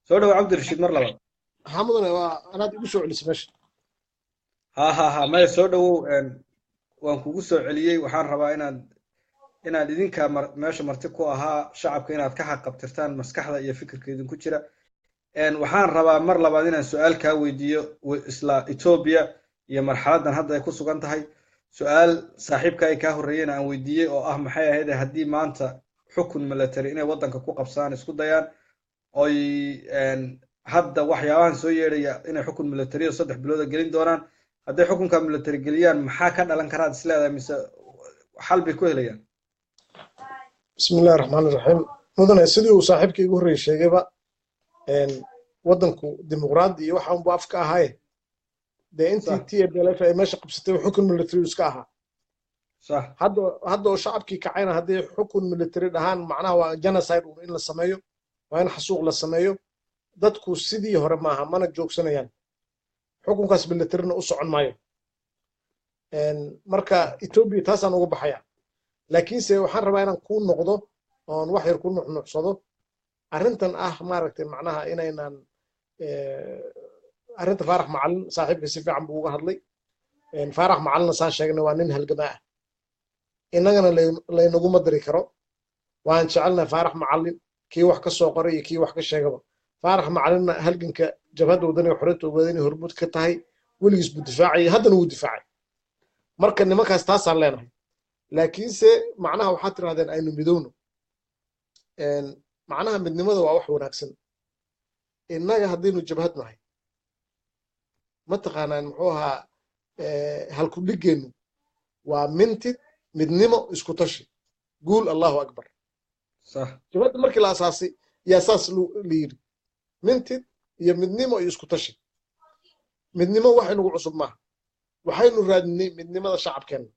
soo dhawo cabdirashiid mar labaad maxamudane waa anaad igu soo celisay meesha ha maya soo dhawow waan kugu soo celiyey waxaan rabaa inaad idinka meesha marti ku ahaa shacabka inaad ka xaqabtirtaan maskaxda iyo fikirka idinku jira waxaan rabaa mar labaad inaan su'aal kaa weydiiyo isla Ethiopia iyo marxaladdan hadda ay ku sugan tahay su'aal saaxiibka ay ka horeeyeen aan weydiiyey oo ah maxay ahayd haddii maanta xukun military inay waddanka ku qabsadaan isku dayaan oy hadda waxyaabahan soo yeedhaya inay xukun military oo 3 bilood gelin doonaan hadday xukunka military geliyaan maxaa ka dhalan karaa isleedahay mise xal bay ku helayaan bismillaahir rahmaanir rahiim mudane sidii uu saaxiibkii ugu horeeyay sheegayba waddanku dimuqraadi iyo waxa uu afka ahaay de intii TPLF ay meesha qabsatay xukun military iska ahaa صح hadda oo shacabkii kacayna haddii xukun military dhahaan macnaha waa genocide in la sameeyo waa in xasuuq la sameeyo dadku sidii hore maaha mana joogsanayaan xukunkaas militaryna u socon maayo marka Ethiopia taasaan uga baxaya laakiinse waxaan rabaa inaan ku noqdo oon wax yar ku nuxnuxsado arrintan ah maaragtay macnaha inaynan arrinta Faarax Macalin saaxiibka si fiican buu uga hadlay Faarax Macalin saan sheegnay waa nin halgamaa innagana laynaguma dari karo waan jecelnahay Faarax Macalin kii wax ka soo qoray iyo kii wax ka sheegaba Faarax Macalinna halganka jabhadda wadaniga xorriyadda ogaadeen hormuud ka tahay weligiis buu difaacay haddana wuu difaacay marka nimankaas taasaan leenahay laakiinse macnaha waxaad tirahdeen aynu midowno macnaha midnimada waa wax wanaagsan innaga haddaynu jabhad nahay mataqaanaan muxuu ahaa halkudhigeennu waa mintid midnimo isku tashi guul allahu akbar صح jabhadda markii la asaasay yaa saas la yidhi mintid iyo midnimo iyo isku tashi midnimo wax inagu cusub maaha waxaynu raadinay midnimada shacabkeenna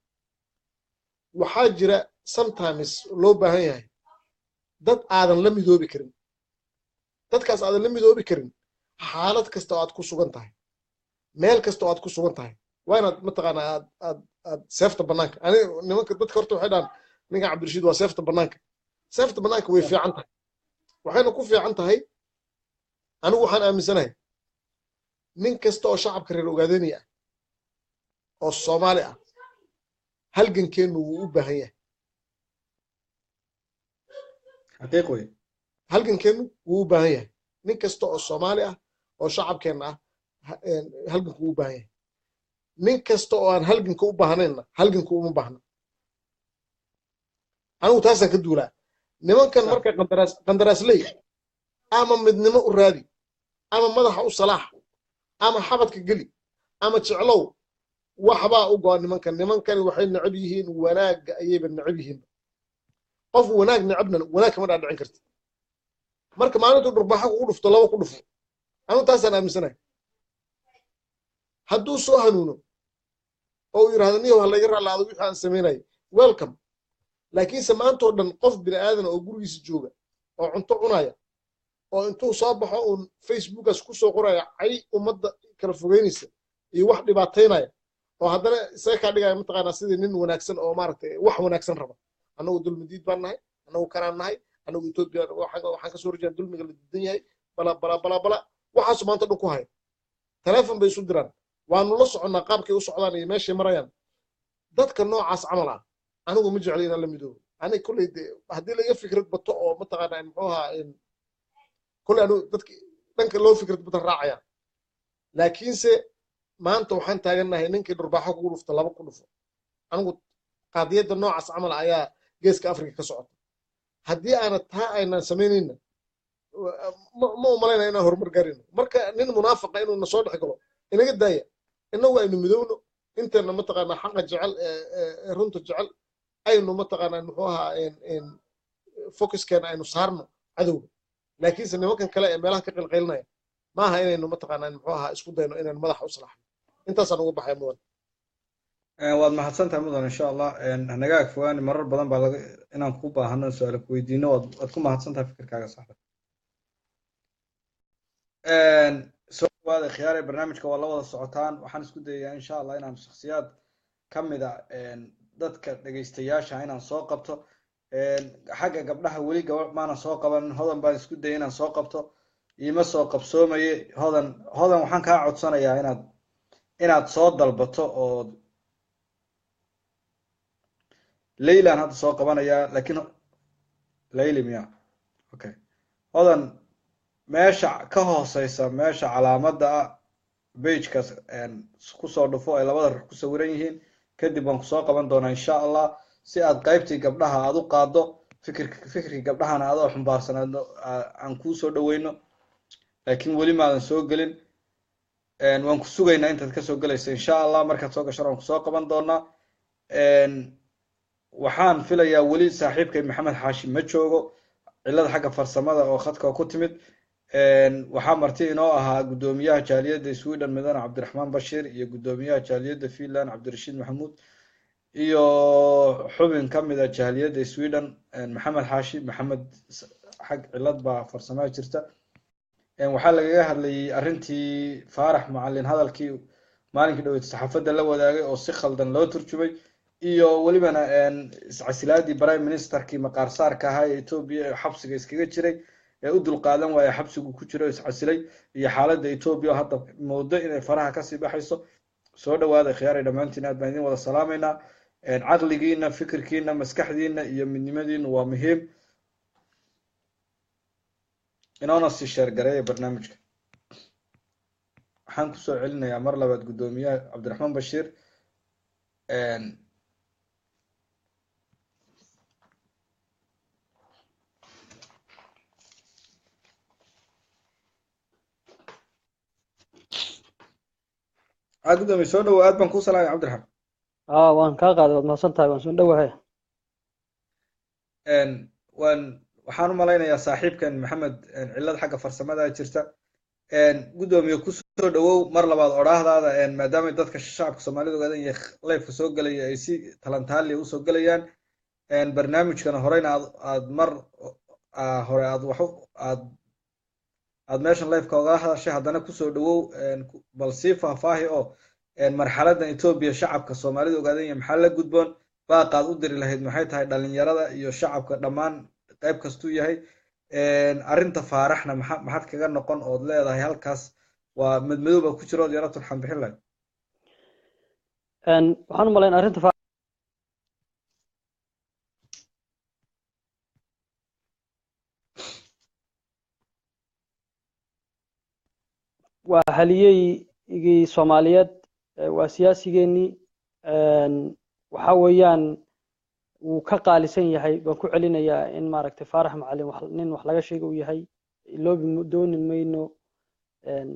waxaa jira sometimes loo baahan yahay dad aadan la midoobi karin dadkaas aadan la midoobi karin xaalad kasta oo aad ku sugan tahay meel kasta oo aad ku sugan tahay waa inaad mataqaanaa aad seefta bannaanka ani nimanka dadka horta waxay dhahan ninka cabdirashiid waa seefta bannaanka way fiican tahay waxayna ku fiican tahay anigu waxaan aaminsanahay nin kasta oo shacabka reer ogaadeniya ah oo soomaali ah halgankeennu wuu u baahan yahay حقيقي وي halgankeennu wuu u baahan yahay nin kasta oo soomaali ah oo shacabkeenna ah halganku wuu u baahan yahay nin kasta oo aan halganka u baahnayna halganku uma baahna anigu taasaan ka duulaa nimankan صح marka qandaraasley ama midnimo u raadi ama madaxa u salaax ama xabadka geli ama jeclow waxbaa u go'an nimankani waxay necab yihiin wanaagga ayayba necab yihiin qof wanaag necabna wanaag kama dhaadhicin karti marka maalintuu dhurbaxa kugu dhufto laba ku dhufo anigu taasaan aaminsanahay hadduu soo hanuuno oo uu yidhahdo niyow ha layga raalaado wixii aan samaynayo welcome laakiinse maantoo dhan qof bini aadan oo gurigiisa jooga oo cunto cunaya oo intuu soo baxo uun facebookaas ku soo qoraya cay ummadda kala fogeynaysa iyo wax dhibaataynaya oo haddana isaga kaa dhigaya mataqaanaa sidii nin wanaagsan oo maaragtay wax wanaagsan raba annagu dulmidiid baan nahay annagu kanaan nahay annagu etoobiya waxaan ka soo horjeeda dulmiga la diidan yahay bala waxaasu maanta dhan ku haya taleefon bay isu diraan waanu la soconnaa qaabkay u socdaan iyo meeshay marayaan dadka noocaas camal ah anigu ma jecli inaan la midoobo aniga kolley de haddii laga fikrad bato oo mataqaanaa muxuu ahaa kolley anigu dadka dhanka loo fikrad batan raacaya laakiinse maanta waxaan taagannahay ninkii dhurbaaxo kugu dhufto laba ku dhufo anigu qaadiyadda noocaas camal ayaa geeska afrika ka socota haddii aana taa aynan samaynayna ma umalaynaya inaan horumar gaarayno marka nin munaafaqa inuu na soo dhex galo inaga daaya innagu aynu midowno inteena mataqaanaa xaqa jecel runta jecel aynu mataqaanaa muxuu ahaa focuskeena aynu saarno cadowga laakiinse nimankan kale ee meelaha ka qilqaylinaya maaha inaynu mataqaanaa muxuu ahaa isku dayno inaynu madaxa u salaxno intaasaan uga baxaya mudan waad mahadsantahay mudan insha allah hanaga ag fogaani marar badan baa laga inaan ku baahano su-aal ku weydiino waad ku mahadsantahay fikirkaaga saxda soo dhawaada khiyaare barnaamijka waa la wada socotaan waxaan isku dayayaa insha allah inaan shakhsiyaad ka mid a dadka dhegaystayaasha inaan soo qabto xagga gabdhaha weli gabadh maanan soo qaban hodan baan isku dayay inaan soo qabto iima soo qabsoomaye hodan waxaan kaa codsanayaa inaad soo dalbato oo leylan hadda soo qabanayaa laakiin leyli miya okay hodan meesha ka hooseysa meesha calaamadda ah bagekaas kusoo dhufo ay labada ruux ku sawiran yihiin kadib waan kusoo qaban doonaa insha allah si aad qaybtii gabdhaha aad u qaaddo fikirkii gabdhahana adoo xumbaarsan aan kuu soo dhaweyno laakiin weli maadan soo gelin waan ku sugaynaa intaad kasoo gelaysa insha allah markaad soo gashana waan kusoo qaban doonaa waxaan filayaa weli saaxiibkay maxamed xaashi ma joogo cillada xagga farsamada oo khadka ku timid waxaa marti inoo ahaa guddoomiyaha jaaliyadda sweden mudane cabdiraxmaan bashiir iyo guddoomiyaha jaaliyadda finland cabdirashiid maxamuud iyo xubin ka mid a jaaliyadda sweden maxamed xaashi maxamed xag cillad baa farsamada jirta waxaa lagaga hadlayay arrintii faarax macalin hadalkii maalinkii dhaweyd saxaafadda la wadaagay oo si khaldan loo turjumay iyo welibana iscasilaadii prime ministerkii maqaarsaarka ahaa ee etoobiya ee xabsiga iskaga jiray ee u dulqaadan waaya xabsigu ku jiro iscasilay iyo xaaladda etoobiya oo hadda moodo inay faraha kasii baxayso soo dhawaada khiyaaray dhammaantiin aad baan idin wada salaamaynaa caqligiina fikirkiina maskaxdiina iyo midnimadiina waa muhiim inoona sii sheergareeya barnaamijka waxaan kusoo celinayaa mar labaad guddoomiyaha cabdiraxmaan bashiir gudoomiye soo dhawo aad baan kuu salaamay cabdiraxmaan waan kaa qaaday waad mahadsan tahay waan soo dhowahay waxaan u malaynayaa saaxiibkan maxamed cillad xagga farsamada jirta gudoomiye ku soo dhawow mar labaad odhaahdaada maadaama dadka shacabka soomaalida ogaadan iyo leefka soo gelaya ay si talantaaliya usoo gelayaan barnaamijkana horeyna aad mar hore aad meeshan leefka oga hadashay haddana kusoo dhawow bal sii faahfaahi oo marxaladan Ethiopia shacabka soomaalida ogaadan iyo maxaa la gudboon baaqaad u diri lahayd maxay tahay dhalinyarada iyo shacabka dhammaan qayb kastuu yahay arrinta faaraxna maxaad kaga noqon ood leedahay halkaas waa madmadowba ku jiro yara turxan bixin lahayd waxaan u malayn arrinta waa haliyeygii Soomaaliyeed waa siyaasigeenii waxa weeyaan wuu ka qaalisan yahay baan ku celinayaa in maaragtay Faarax Macalin nin wax laga sheego uu yahay iloobi dooni mayno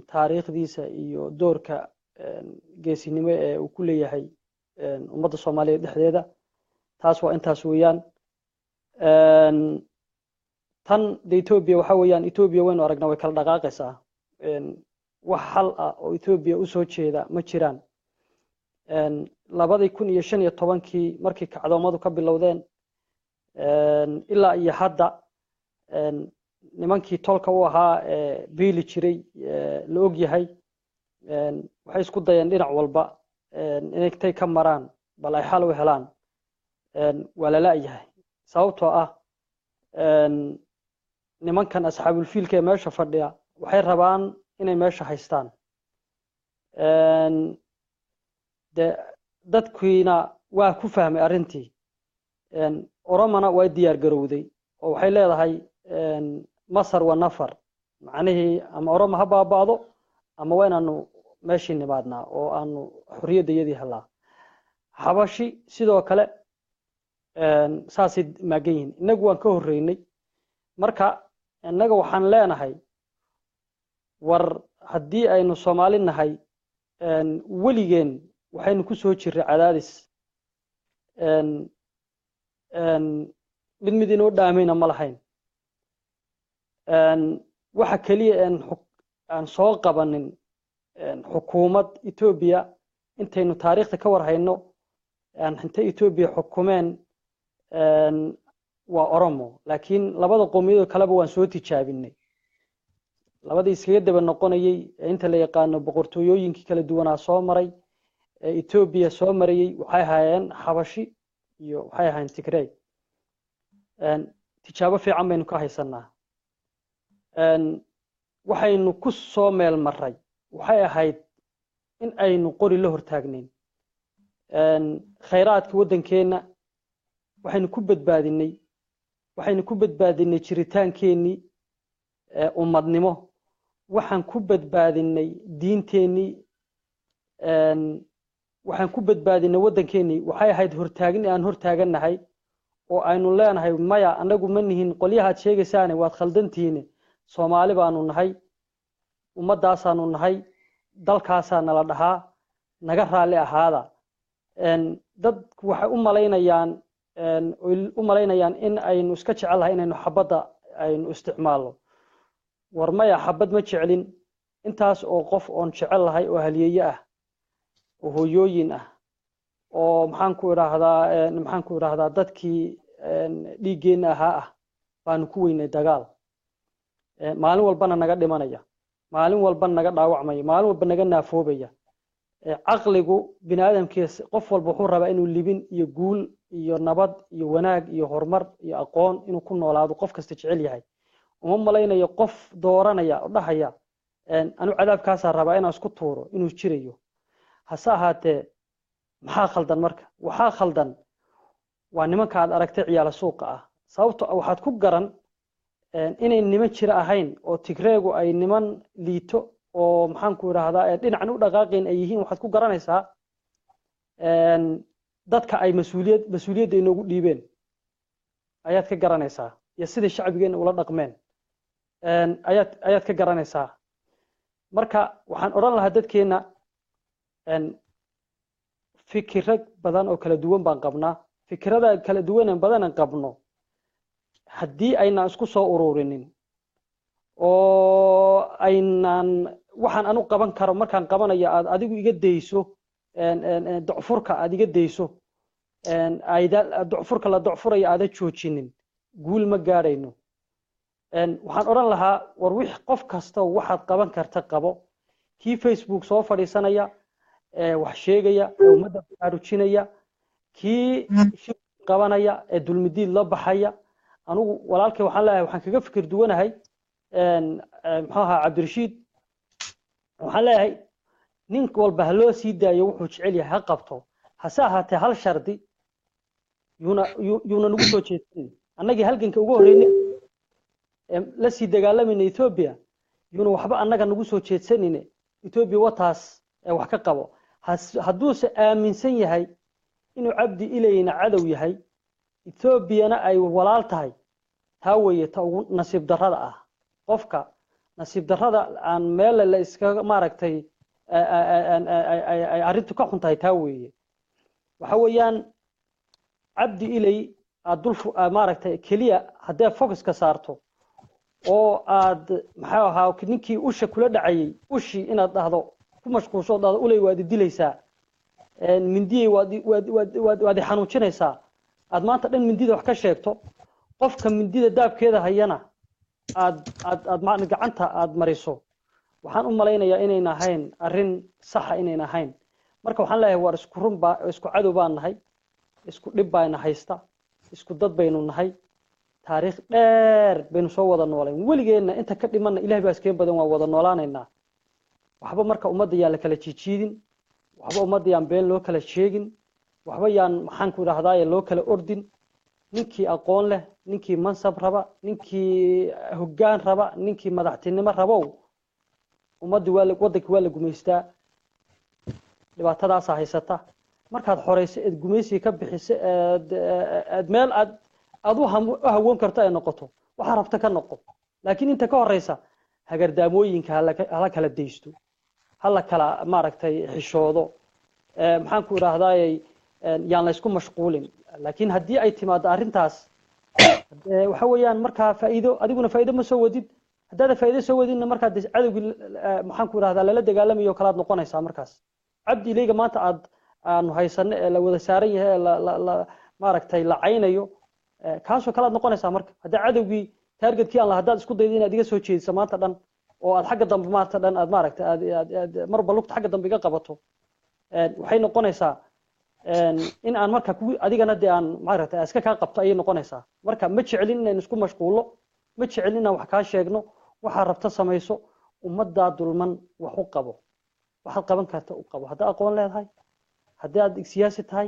taariikhdiisa iyo doorka geesinimo ee uu ku leeyahay ummadda Soomaaliyeed dhexdeeda taas waa intaas weeyaan tan Ethiopia waxa weeyaan Ethiopia waynu aragnaa way kala dhaqaaqaysaa wax hal ah oo Ethiopia u soo jeeda ma jiraan 2015 markii kacdoomadu ka bilowdeen ilaa iyo hadda nimankii tolka u ahaa biili jiray la og yahay waxay isku dayeen dhinac walba inay tay ka maraan bal ay xal u helaan waa la laayahay sababtoo ah nimankan asxaabul fiilka ee meesha fadhiya waxay rabaan inay meesha haystaan dadkiina waa ku fahmay arrintii oromana way diyaar garowday oo waxay leedahay masar wa nafar macnihii ama oromo ha baaba'do ama waa inaanu meeshii nimaadnaa oo aanu xorriyaddayadii helaa xabashi sidoo kale saasay maagan yihiin innagu waan ka horreynay marka innaga waxaan leenahay war haddii aynu Soomaali nahay weligeen waxaynu ku soo jirray cadaadis mid inoo dhaamayna ma lahayn waxa kaliya aan soo qabanin xukuumad Ethiopia intaynu taariikhda ka war hayno inta Ethiopia xukumeen waa Oromo laakiin labada qowmiyadood kaleba waan soo tijaabinay labadii iskaga daba noqonayay inta la yaqaano boqortooyooyinkii kala duwanaa soo maray Ethiopia soo marayay waxay hayeen xabashi iyo waxay hayeen Tigray tijaabo fiican baynu ka haysanaa waxaynu ku soo meel maray waxay ahayd in aynu qori la hortaagnayn khayraadka waddankeena waxaynu ku badbaadinay jiritaankeenii ummadnimo waxaan ku badbaadinay diinteenii waxaan ku badbaadinay waddankeenii waxay ahayd hortaagin aan hortaaganahay oo aynu leenahay maya anagu ma nihin qolyahaad sheegaysaane waad khaldantihiin Soomaali baanu nahay ummadaasaanu nahay dalkaasaa nala dhahaa naga raali ahaada dadku waxay u malaynayaan in aynu iska jecelahay inaynu xabadda aynu isticmaalno war maya xabad ma jecelin intaas oo qof oon jecel lahay oo haliyeeye ah oo hooyooyin ah oo maxaan ku idhaahdaa dadkii dhiiggeena ahaa ah baanu ku weynay dagaal maalin walbana naga dhimanaya maalin walba naga dhaawacmaya maalin walba naga naafoobaya caqligu bini'aadamkiisa qof walba wuxuu rabaa inuu libin iyo guul iyo nabad iyo wanaag iyo horumar iyo aqoon inuu ku noolaado qof kasta jecel yahay uma malaynayo qof dooranaya oo dhahaya anu cadaabkaasaa rabaa inaan isku tuuro inuu jirayo hase ahaatee maxaa khaldan marka waxaa khaldan waa nimanka aad aragtay ciyaala suuqa ah sababtoo waxaad ku garan inay niman jira ahayn oo Tigreegu ay niman liito oo maxaan ku idhaahdaa dhinacan u dhaqaaqeen ay yihiin waxaad ku garanaysaa dadka ay mas'uuliyadda inoogu dhiibeen ayaad ka garanaysaa iyo sidii shacbigeena ula dhaqmeen ayaad ka garanaysaa marka waxaan oran lahaa dadkeena fikirro badan oo kala duwan baan qabnaa fikirada kala duwan badan qabno haddii ayna isku soo ururinin oo aynan waxaan anu qaban karo markaan qabanayo aad adigu iga dayso docfurka aad iga dayso docfurka la docfurayo aada joojinin guul ma gaadhayno waxaan odhan lahaa war wix qof kasta waxaad qaban karta qabo kii Facebook soo fadhiisanaya wax sheegaya ummadda baraarujinaya kii shir qabanaya dulmidiid la baxaya anugu walaalkay waxaan leeyahay waxaan kaga fikir duwanahay muxuu ahaa Cabdirashiid waxaan leeyahay nin walba loo sii daayo wuxuu jecel yahay ha qabto hase ahaatee hal shardi yuuna nagu soo jeedin annagii halganka ugu horeynay la sii dagaalamayna Ethiopia yuuna waxba annaga nagu soo jeedsanine Ethiopia wataas wax ka qabo hadduu se aaminsan yahay inuu Cabdi Ilayna cadow yahay Ethiopia-na ay walaal tahay taa weeye ta ugu nasiib darrada ah qofka nasiib darrada aan meel la iska maaragtay ay arintu ka xuntahay taa weeye waxa weeyaan Cabdi Ilay adul maaragtay kaliya haddii focus ka saarto oo aad maxaa ahaa ninkii usha kula dhacayay ushi inaad dhahdo ku mashquulsho dhahdo ulay waad dilaysaa mindiyay waad xanuujinaysaa aad maanta dhan mindida wax ka sheegto qofka mindida daabkeeda hayana aad gacanta aad mariso waxaan u malaynayaa inayna ahayn arrin sax ah inayna ahayn marka waxaan leeyahay war isku runba isku cadow baan nahay isku dhib bayna haysta isku dad baynu nahay taariikh dheer baynu soo wada nooleen weligeena inta ka dhimanna ilaahay baa iskeen badan waa wada noolaanaynaa waxba marka ummadda yaa la kala jijiidin waxba ummadda yaan been loo kala sheegin waxba yaan maxaan ku idhahdaa loo kala ordin ninkii aqoon leh ninkii mansab raba ninkii hoggaan raba ninkii madaxtinimo rabow ummadda waddanka waa la gumaystaa dhibaatadaas haysata markaad xoreyso eed gumaysiga ka bixiso eed meel aad u hawoon karto ay noqoto waxa rabta ka noqo laakiin inta ka horeysa hagardaamooyinka hala kala deysto hala kala maaragtay xishoodo maxaan ku idhahdaayay yaan la isku mashquulin laakiin haddii ay timaado arrintaas waxa weeyaan markaa faa'iido adiguna faa'iido ma soo wadid haddaad faa'iido soo wadinna markaa cadowgii maxaan ku idhahdaa lala dagaalamayo kalaad noqonaysaa markaas Cabdi Ilayga maanta aanu haysanno ee la wada saaran yahay maaragtay la caynayo kaasoo kalaad noqonaysaa marka haddii cadowgii targetkii aan la haddaad isku daydo inaad iga soo jeediso maanta dhan oo aad xagga dambe maanta dhan aad maaragtay aad marba lugta xagga dambe iga qabato waxay noqonaysaa in aan marka adigana dee aan maaragtay iska kaa qabto ayay noqonaysaa marka ma jecelin inaan isku mashquulo ma jecelin inaan wax kaa sheegno waxaa rabta samayso ummaddaa dulman wax u qabo waxaad qaban karta u qabo haddaad aqoon leedahay haddii aad siyaasi tahay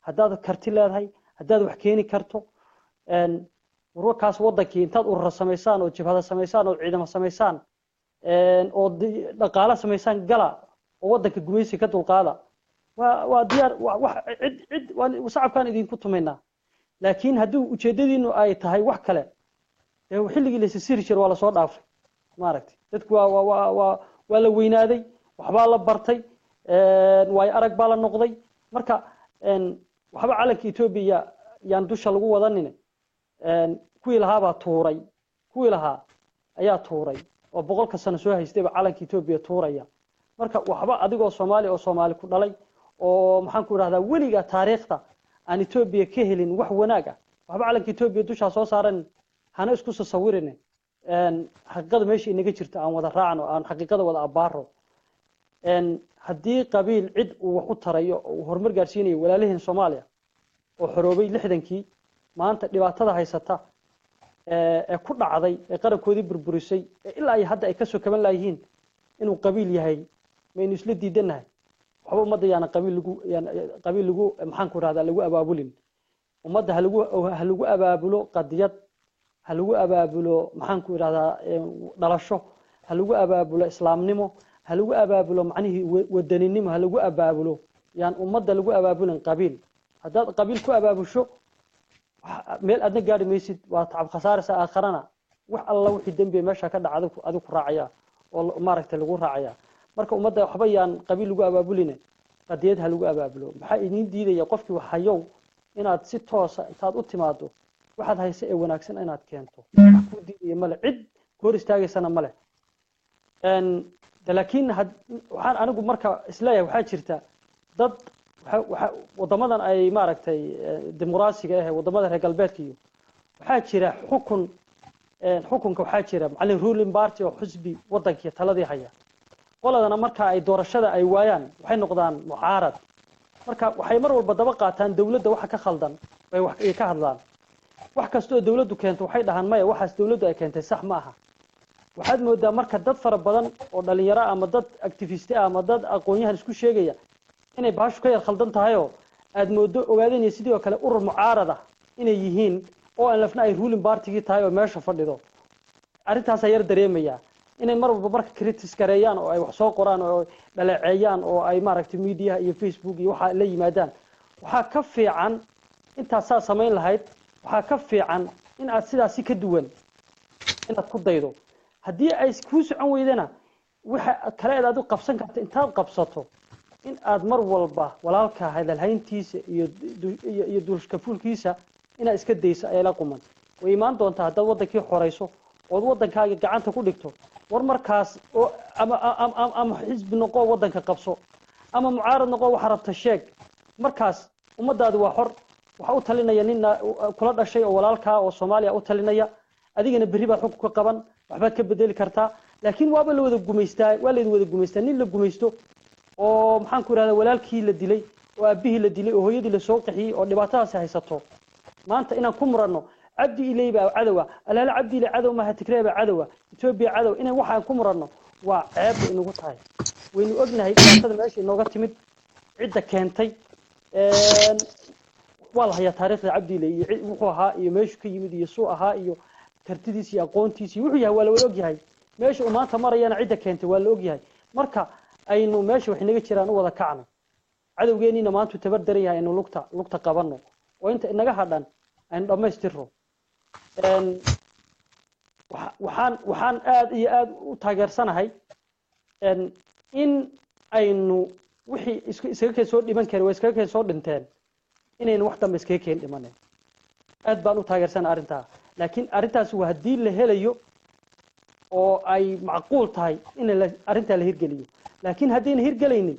haddaad karti leedahay haddaad wax keeni karto warkaas waddankii intaad urura samaysaan oo jabhada samaysaan oo ciidamo samaysaan oo dhaqaale samaysaan gala oo waddanka gumaysi ka dulqaada waa diyaar wax cid shacabkaan idinku tumaynaa laakiin haddii ujeedadiinu ay tahay wax kale xilligii la siri jiray waa la soo dhaafay maaragtay dadku waa la weynaaday waxbaa la bartay way arag baa la noqday marka waxba calanka Ethiopia yaan dusha lagu wadanin kuwii lahaa baa tuuray kuwii lahaa ayaa tuuray oo boqolka sano soo haystay calanka Ethiopia tuuraya marka waxba adigoo Soomaali ku dhalay oo maxaan ku idhahdaa weliga taariikhda aan Ethiopia ka helin wax wanaag ah waxba calanka Ethiopia dusha soo saaran hana isku sawirin xaqiiqada meesha inaga jirta aan wada raacno aan xaqiiqada wada abaaro haddii qabiil cid uu wax u tarayo oo horumar gaarsiinayo walaalaheen Soomaaliya oo xoroobay 60kii maanta dhibaatada haysata ee ku dhacday ee qarankoodii burburisay ilaa ay hadda ay ka soo kaban laayihiin inuu qabiil yahay ma inuu isla diidanahay waxba ummadda yaana qabiil lagu maxaan ku idhahdaa lagu abaabulin ummadda ha lagu abaabulo qadiyad ha lagu abaabulo maxaan ku idhahdaa dhalasho ha lagu abaabulo islaamnimo ha lagu abaabulo macnihii wadaninimo ha lagu abaabulo yaan ummadda lagu abaabulin qabiil haddaad qabiil ku abaabusho meel aadna gaari maysid waa tacab khasaaraysa aakharana wax alla wixii dambi meesha ka dhacay adigu raacaya oo maaragtay lagu raacaya marka ummadda waxba yaan qabiil lagu abaabulin qadiyad ha lagu abaabulo maxaa idin diidaya qofkii wax hayow inaad si toos ah intaad u timaado waxaad haysa ee wanaagsan inaad keento ku diidaya male cid hor istaagaysana male laakiin waxaan anigu marka isleeyahay waxaa jirta dad wadamadan ay maaragtay dimuqraasiga ah wadamada reer galbeedka iyo waxaa jira xukunka waxaa jira macallin ruling party oo xisbi wadankii taladii haya qoladana marka ay doorashada ay waayaan waxay noqdaan mucaarad marka waxay mar walba daba qaataan dawladda waxa ka khaldan way wax ka hadlaan wax kasta oo dawladdu keento waxay dhahaan maya waxaas dawladdu ay keentay sax ma aha waxaad moodaa marka dad fara badan oo dhalinyaro ama dad activist ama dad aqoon-yahan isku sheegaya inay baashu ka yar khaldan tahay oo aad moodo ogaadeen sidoo kale urur mucaarad ah inay yihiin oo aan lafna ay ruling party tahay oo meesha fadhido arintaas ay yar dareemaya inay mar walba marka critics gareeyaan oo ay wax soo qoraan oo dhaleeceeyaan oo ay maaragtay media iyo Facebook iyo waxa la yimaadaan waxa ka fiican inta saa sameyn lahayd waxa ka fiican in aad sidaas ka duwan inaad ku daydo haddii ay ku socon weydana waxa kale aad u qabsan karto intaad qabsato in aad mar walba walaalka hadalhayntiisa iyo dulshka fulkiisa ina iska dayso ay la quman way imaan doontaa hadda wadankii xoreyso oo wadankaaga gacanta ku dhigto war markaas oo ama xisbi noqo wadanka qabso ama mucaarad noqo waxa rabta sheeg markaas ummadaadu waa xor waxa u talinaya nin kula dhashay oo walaalka oo Soomaaliya u talinaya adigana berri baad xog ka qaban waxbaad ka bedeli kartaa laakiin waaba la wada gumeystaa nin la gumeysto oo maxaan ku raada walaalkii la dilay oo aabihii la dilay oo hooyadii la soo qaxiyay oo dhibaatadaas haysato maanta inaan ku murano abdi ilayba cadowa alaala abdi ilay cadow ma hatikreeba cadowa Ethiopia cadow inaan waxaan ku murano waa ceeb inagu tahay waynu ognahay dhibaatada meesha inooga timid cidda keentay wala haya taariikhda abdi ilay wuxuu ahaa iyo meeshu ka yimid iyo soo ahaa iyo kartidiisa iyo aqoontiisa wuxuu yahay wala ogyahay meesha uu maanta marayana cidda keentay waa la ogyahay marka aynu meesha wax inaga jiraan u wada kacno cadawgeennina maanta tabar dareeyahay inuu lugta qabano oo inta inaga hadhan aynu dhamaystirro waxaan aad iyo aad u taageersanahay in aynu wixii iskaga soo dhiman kara way iskaga soo dhinteen inaynu wax dambe iskaga keen dhimanay aad baan u taageersanahay arrintaa laakiin arrintaas waa haddii la helayo oo ay macquul tahay in arrintaa la hirgeliyo laakiin haddayna hirgelaynin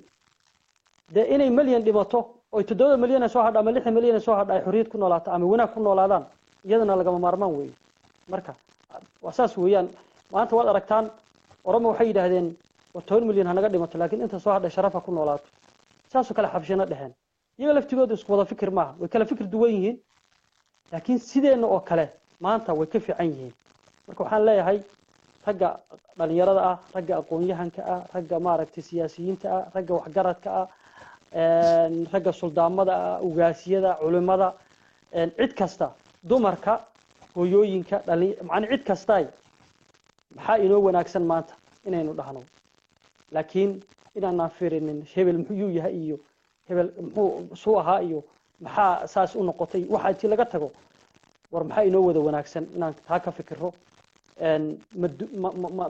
dee inay milyan dhimato oo 7 milyan soo hadha ama 6 milyan soo hadha ay xorriyad ku noolaato ama wanaag ku noolaadaan iyadana lagama maarmaan weey marka wasaas weeyaan maanta waad aragtaan oramo waxay yiraahdeen 10 milyan hanaga dhimato laakiin inta soo hadha sharafa ku noolaato saasoo kale xabshina dhaheen iyaga laftigooda isku wada fikir maaha way kala fikir duwan yihiin laakiin sideena oo kale maanta way ka fiican yihiin marka waxaan leeyahay ragga dhalinyarada ah ragga aqoon-yahanka ah ragga maaragtay siyaasiyiinta ah ragga waxgaradka ah ragga suldaamada ah ugaasiyada culimada cid kasta dumarka hooyooyinka macna cid kasta maxaa inoo wanaagsan maanta inaynu dhahno laakiin inaan fiirinin hebel muxuu yahay iyo hebel muxuu soo ahaa iyo maxaa saas u noqotay waxa intii laga tago war maxaa inoo wada wanaagsan inaan taa ka fikirro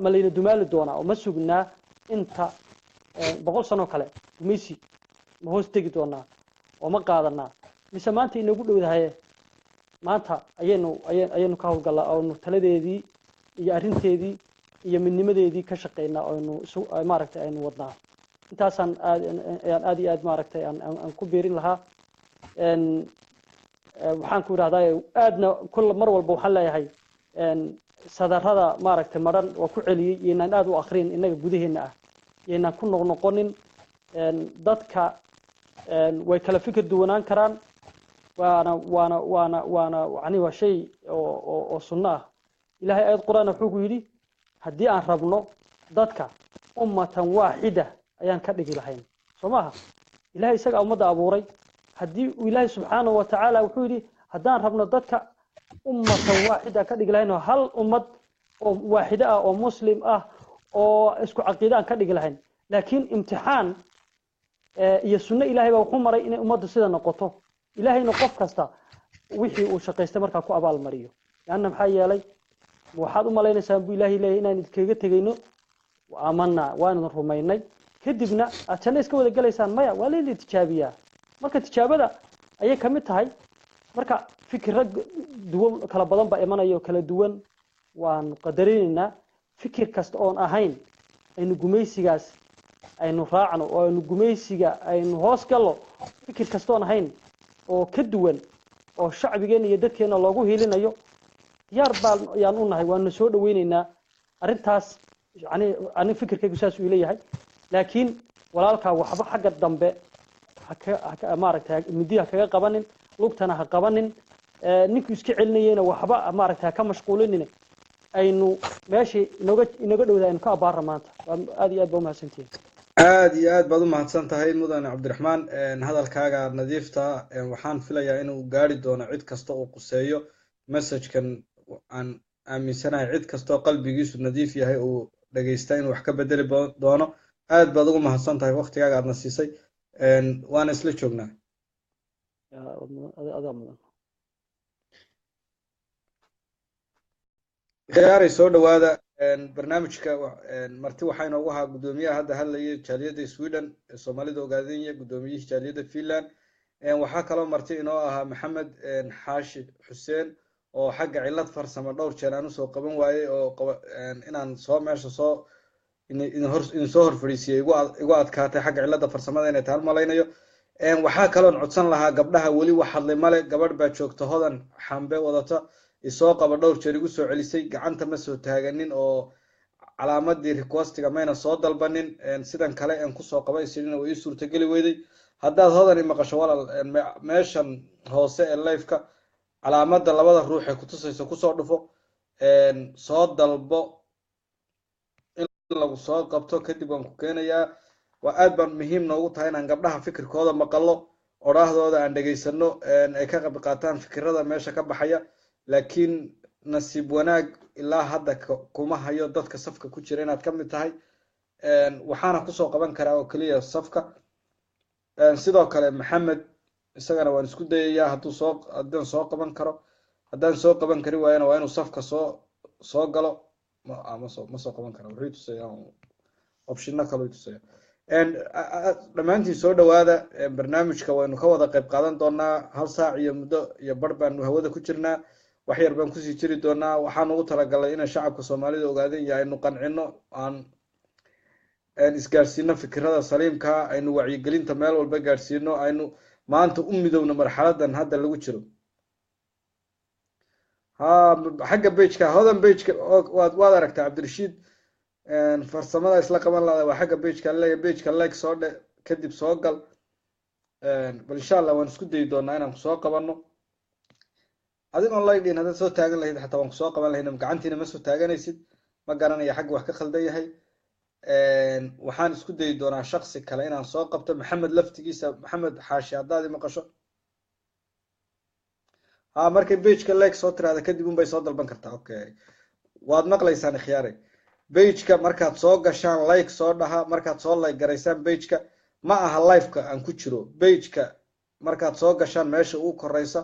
ma layna dumaali doonaa oo ma sugnaa inta 100 sano kale gumaysi ma hoos tegi doonaa oo ma qaadanaa mise maanta inagu dhowdahay maanta ayaynu ka hawlgalaa oo taladeedii iyo arrinteedii iyo midnimadeedii ka shaqeynaa oo maaragtay aynu wadnaa intaasaan aad iyo aad maaragtay aan ku beerin lahaa waxaan ku yiraahdaa aadna kull mar walba waxaan leeyahay sadarada maaragtay maran waa ku celiyay inaan aad u akhrin inaga gudaheena ah inaan ku noqonin dadka way kala fikir duwanaan karaan waana yani waa shay oo sunna ah ilaahay ayad quraan wuxuu ku yiri haddii aan rabno dadka ummatan waahida ayaan ka dhigi lahayn Soomaha ilaahay isaga umada abuuray haddii ilaahay subhanahu wa ta'ala wuxuu yiri haddaan rabno dadka ummatan waahida ka dhigi lahayn hal ummad oo waahida ah oo muslim ah oo isku aqeedaan ka dhigi lahayn laakiin imtixaan iyo sunna ilaahay baa wuxuu maray inay ummaddu sida noqoto ilaahayna qof kasta wixii uu shaqeystay markaa ku abaal mariyo yaana maxaa yeelay waxaad u malaynaysaa buu ilaahay leeyahay inaan idinkaga tagayno amanna waan rumaynay kadibna aad janno iska wada gelaysaan maya waa laydin tijaabiyaa marka tijaabada ayay ka mid tahay marka fikirra duwan kala badan baa imanaya oo kala duwan waanu qadarinaynaa fikir kasta oon ahayn aynu gumaysigaas aynu raacno oo aynu gumaysiga aynu hoos gallo fikir kasta oon ahayn oo ka duwan oo shacbigeena iyo dadkeena loogu hiilinayo diyaar baan ayaan u nahay waanu soo dhaweynaynaa arrintaas yani fikirkaygu saas uu leeyahay laakiin walaalkaa waxba xagga dambe maaragtay midiha kaga qabanin lugtana ha qabanin ninkuu iska celinayeyna waxba maaragtay ka mashquulinin aynu meeshii inooga dhowda aynu ka abaarra maanta aad iyo aad baa umahadsantihiin aad iyo aad baad u mahadsan tahay mudane cabdiraxmaan hadalkaaga nadiifta waxaan filayaa inuu gaari doono cid kasta oo quseeyo messagekan aan aaminsanahay cid kasta oo qalbigiisu nadiif yahay uu dhagaysta inuu wax ka bedeli doono aad baad ugu mahadsan tahay waqtigaaga aadna siisay waana isla joognaa khiyaaray soo dhawaada barnaamijka marti waxaa inoogu ahaa guddoomiyaha hadda hadlayay jaaliyadda Sweden Soomaalida ogaadenya guddoomiyihii jaaliyadda Finland waxaa kaloo marti inoo ahaa Maxamed Xaashi Xuseen oo xagga cilad farsamo dhowr jeer aan usoo qaban waayay oo inaan soo meesha soo in soo horfadhiisiyay igu adkaatay xagga cilada farsamada inay tahay malaynayo waxaa kaloon codsan lahaa gabdhaha weli wax hadlay male gabadh baa joogta hodan xambe wadata isoo qaba dhowr jeer igu soo celisay gacanta ma soo taaganin oo calaamadii requestiga mayna soo dalbanin sidan kale aan kusoo qaba isirina way ii suurtageli weyday haddaad hodan i maqasho walaal meeshan hoose ee live-ka calaamada labada ruux ee kutusaysa kusoo dhufo soo dalbo in lagu soo qabto kadib waan ku keenayaa waa aad baan muhiim noogu tahay inaan gabdhaha fikirkooda maqallo odhaahdooda aan dhegaysano ay ka qayb qaataan fikirada meesha ka baxaya laakiin nasiib wanaag ilaa hadda kuma hayo dadka safka ku jira inaad ka mid tahay waxaana kusoo qaban karaa oo keliya safka sidoo kale maxamed isagana waan isku dayayaa haddaan soo qaban karo haddaan soo qaban kari waayana waa inuu safka soo galo ma soo qaban kara wuxuu tusaya optionna kale tusaya dhammaantiin soo dhawaada barnaamijka waynu ka wada qayb qaadan doonaa hal saac iyo muddo iyo bar baanu hawada ku jirnaa wax yar baan kusii jiri doonaa waxaan ugu talagalay inaan shacabka Soomaalida ogaadeen iyo aynu qancino aan isgaarsiino fikirada saliimka aynu wacyigelinta meel walba gaarsiino aynu maanta u midowna marxaladan hadda lagu jiro xagga page-ka hodan page-ka waad aragtaa Cabdirashiid farsamada isla qaban lahayd waa xagga page-ka like soo dhe kadib soo gal bal insha Allah waan isku dayi doonaa inaan soo qabanno adigoon like din hadda soo taagan lahayd xataa waan soo qaban lahayn gacantiina ma soo taaganaysid ma garanaya xagga wax ka khaldan yahay waxaan isku dayi doonaa shakhsi kale inaan soo qabto maxamed laftigiisa maxamed xaashi haddaad i maqasho markay page-ka like soo tiraada kadib unbay soo dalban kartaa okay waad maqlaysaan khiyaare page-ka markaad soo gashaan like soo dhaha markaad soo like garaysaan page-ka ma aha live-ka aan ku jiro page-ka markaad soo gashaan meesha ugu koreysa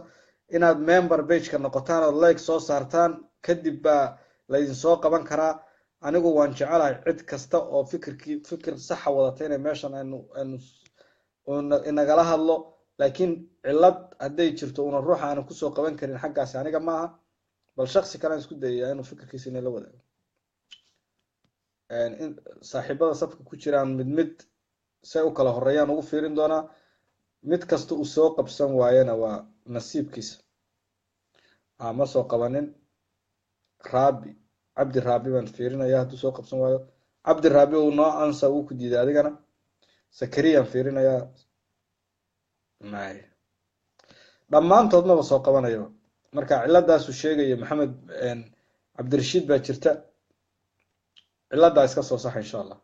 inaad member page-ka noqotaan oo like soo saartaan kadib baa laydin soo qaban karaa anigu waan jecelahay cid kasta oo fikir saxa wadata inay meeshan aynu inagala hadlo laakiin cilad hadday jirto una ruuxa aanu kusoo qaban karin xaggaasi aniga maaha bal shakhsi kale aan isku dayayaa inuu fikirkiisa inala wadaago saaxiibada safka ku jiraan mid say u kala horeeyaan ugu fiirin doonaa mid kasta uu soo qabsan waayana waa nasiibkiisa ma soo qabanin cabdi raabi baan fiirinayaa hadduu soo qabsan waayo cabdi raabi uu noo ansa uu ku diiday adigana sakariyaan fiirinayaa dhammaantood maba soo qabanayo marka ciladaasu sheegaya maxamed cabdirashiid baa jirta ciladaa iska soo saxa insha Allah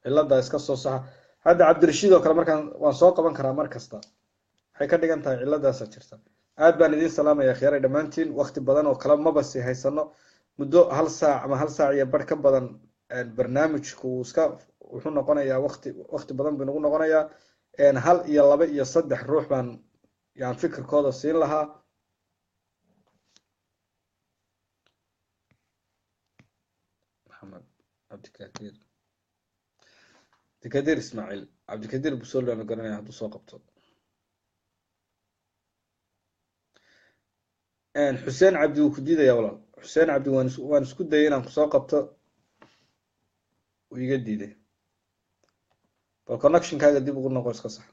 ciladaa iska soo saxa hadda cabdirashiid oo kale markaan waan soo qaban karaa mar kasta waxay ka dhigan tahay ciladaasa jirta aad baan idin salaamaya khiyaaray dhammaantiin waqti badan oo kale maba sii haysano muddo hal saac ama hal saac iyo bar ka badan barnaamijku wuxuu noqonayaa waqti badan buu nagu noqonayaa hal iyo laba iyo saddex ruux baan yaan fikirkooda siin lahaa maxamed cabdikaadir cabdikadir ismaaciil cabdikadir busool baan garanaya hadduu soo qabto xuseen cabdi wuu ku diidaya walaal xuseen cabdi waan isku dayay inaan kusoo qabto wuu iga diiday bal connectionkaaga dib ugu noqo iska sax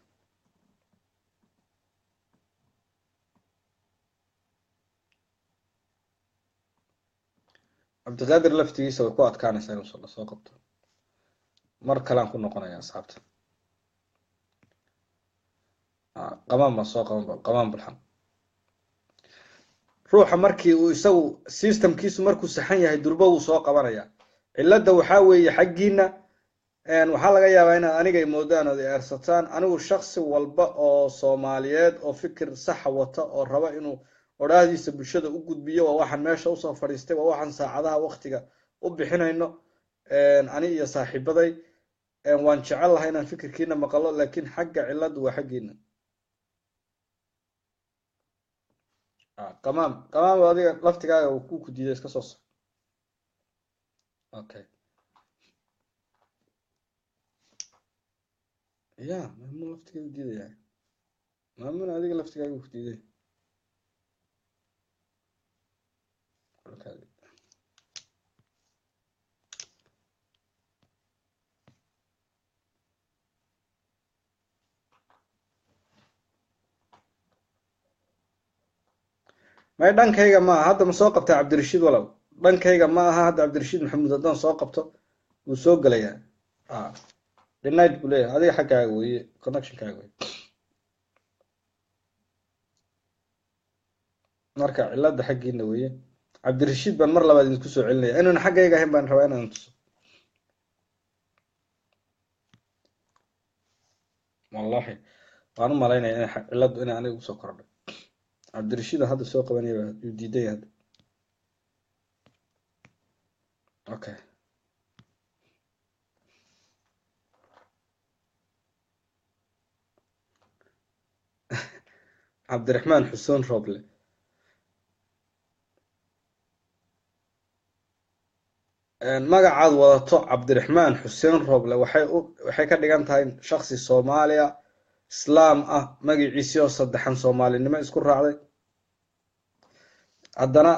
cabdiqaadir laftigiisa way ku adkaanaysaa inuu soo qabto mar kalean ku noqonaya asxaabta qamaan baan soo qaban bulxan ruuxa markii uu isagu systemkiisu markuu saxan yahay durba wuu soo qabanaya cilada waxaa weeye xaggiina waxaa laga yaabaa inaad anigay moodaan ood eersataan anigu shaksi walba oo soomaaliyeed oo fikir saxa wata oo raba inuu odhaahdiisa bulshada u gudbiyo waa waxaan meesha usoo fadhiistay waa waxaan saacadaha waqtiga u bixinayno ani iyo saaxiibaday waan jecel lahay inaan fikirkiina maqalo laakiin xagga ciladu waa xaggiina qamaam adiga laftigaaga uu ku diiday iska soo saar okay ya maamun laftigeedu diidaya maamun adiga laftigaaga ku diiday may dhankayga ma aha hadda ma soo qabtay cabdirashiid walow dhankayga ma aha hadda cabdirashiid maxamuud haddaan soo qabto wuu soo gelayaa denied buu leeyahay adiga xaggaaga weeye connectionkaaga weye marka cilada xaggiina weeye cabdirashiid baan mar labaad idinku soo celinaya inuuna xaggayga ahayn baan rabaa inaan tuso wallahi waan u malaynaya in ciladu inay aniga usoo kordhay cabdirashiid hadda soo qabanaya yuu diiday hadda okay cabdiraxmaan xuseen roble magacaad wadato cabdiraxmaan xuseen roble waxay ka dhigan tahay shaksi soomaaliya islaam ah magaciisii oo saddexan soomaalinimo isku raacday haddana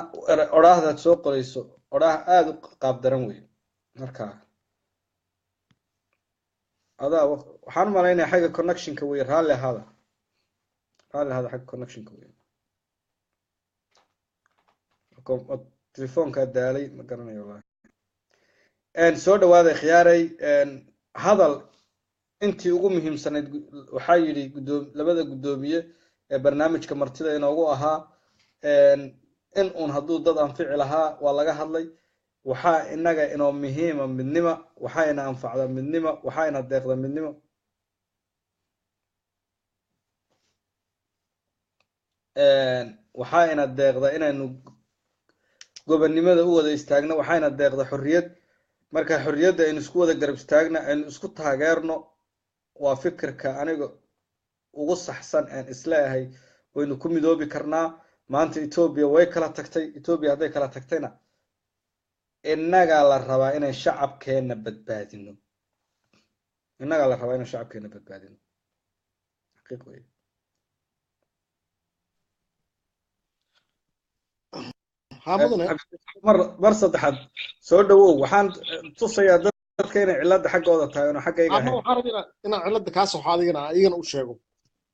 odhaahdaad soo qorayso odhaah aada u qaab daran wey marka adaa waxaan u malaynaya xagga connectionka wey raalli ahaada xagga connectionka wey telefoonkaa daalay ma garanayo wallahi soo dhawaaday khiyaaray hadal intii ugu muhiimsanayd waxaa yidhi labada guddoomiye ee barnaamijka martida inoogu ahaa in uun hadduu dad anfici lahaa waa laga hadlay waxaa inaga inoo muhiima midnima waxaa ina anfacda midnima waxaa ina deeqda midnimo waxaa ina deeqda inaynu gobonnimada u wada istaagno waxaa ina deeqda xorriyad marka xorriyadda aynu isku wada garab istaagna aynu isku taageerno waa fikirka aniga ugu saxsan aan isleeyahay waynu ku midoobi karnaa maanta etoobiya way kala tagtay etoobiya hadday kala tagtayna innagaa la rabaa inaan shacabkeena badbaadino xaqiiq wey mar saddexaad soo dhawow waxaan tusayaa dadka inay cilada xaggooda tahay oona xaggayga ahayn waxaan rabaa inaan cilada kaa soxo adigana u sheego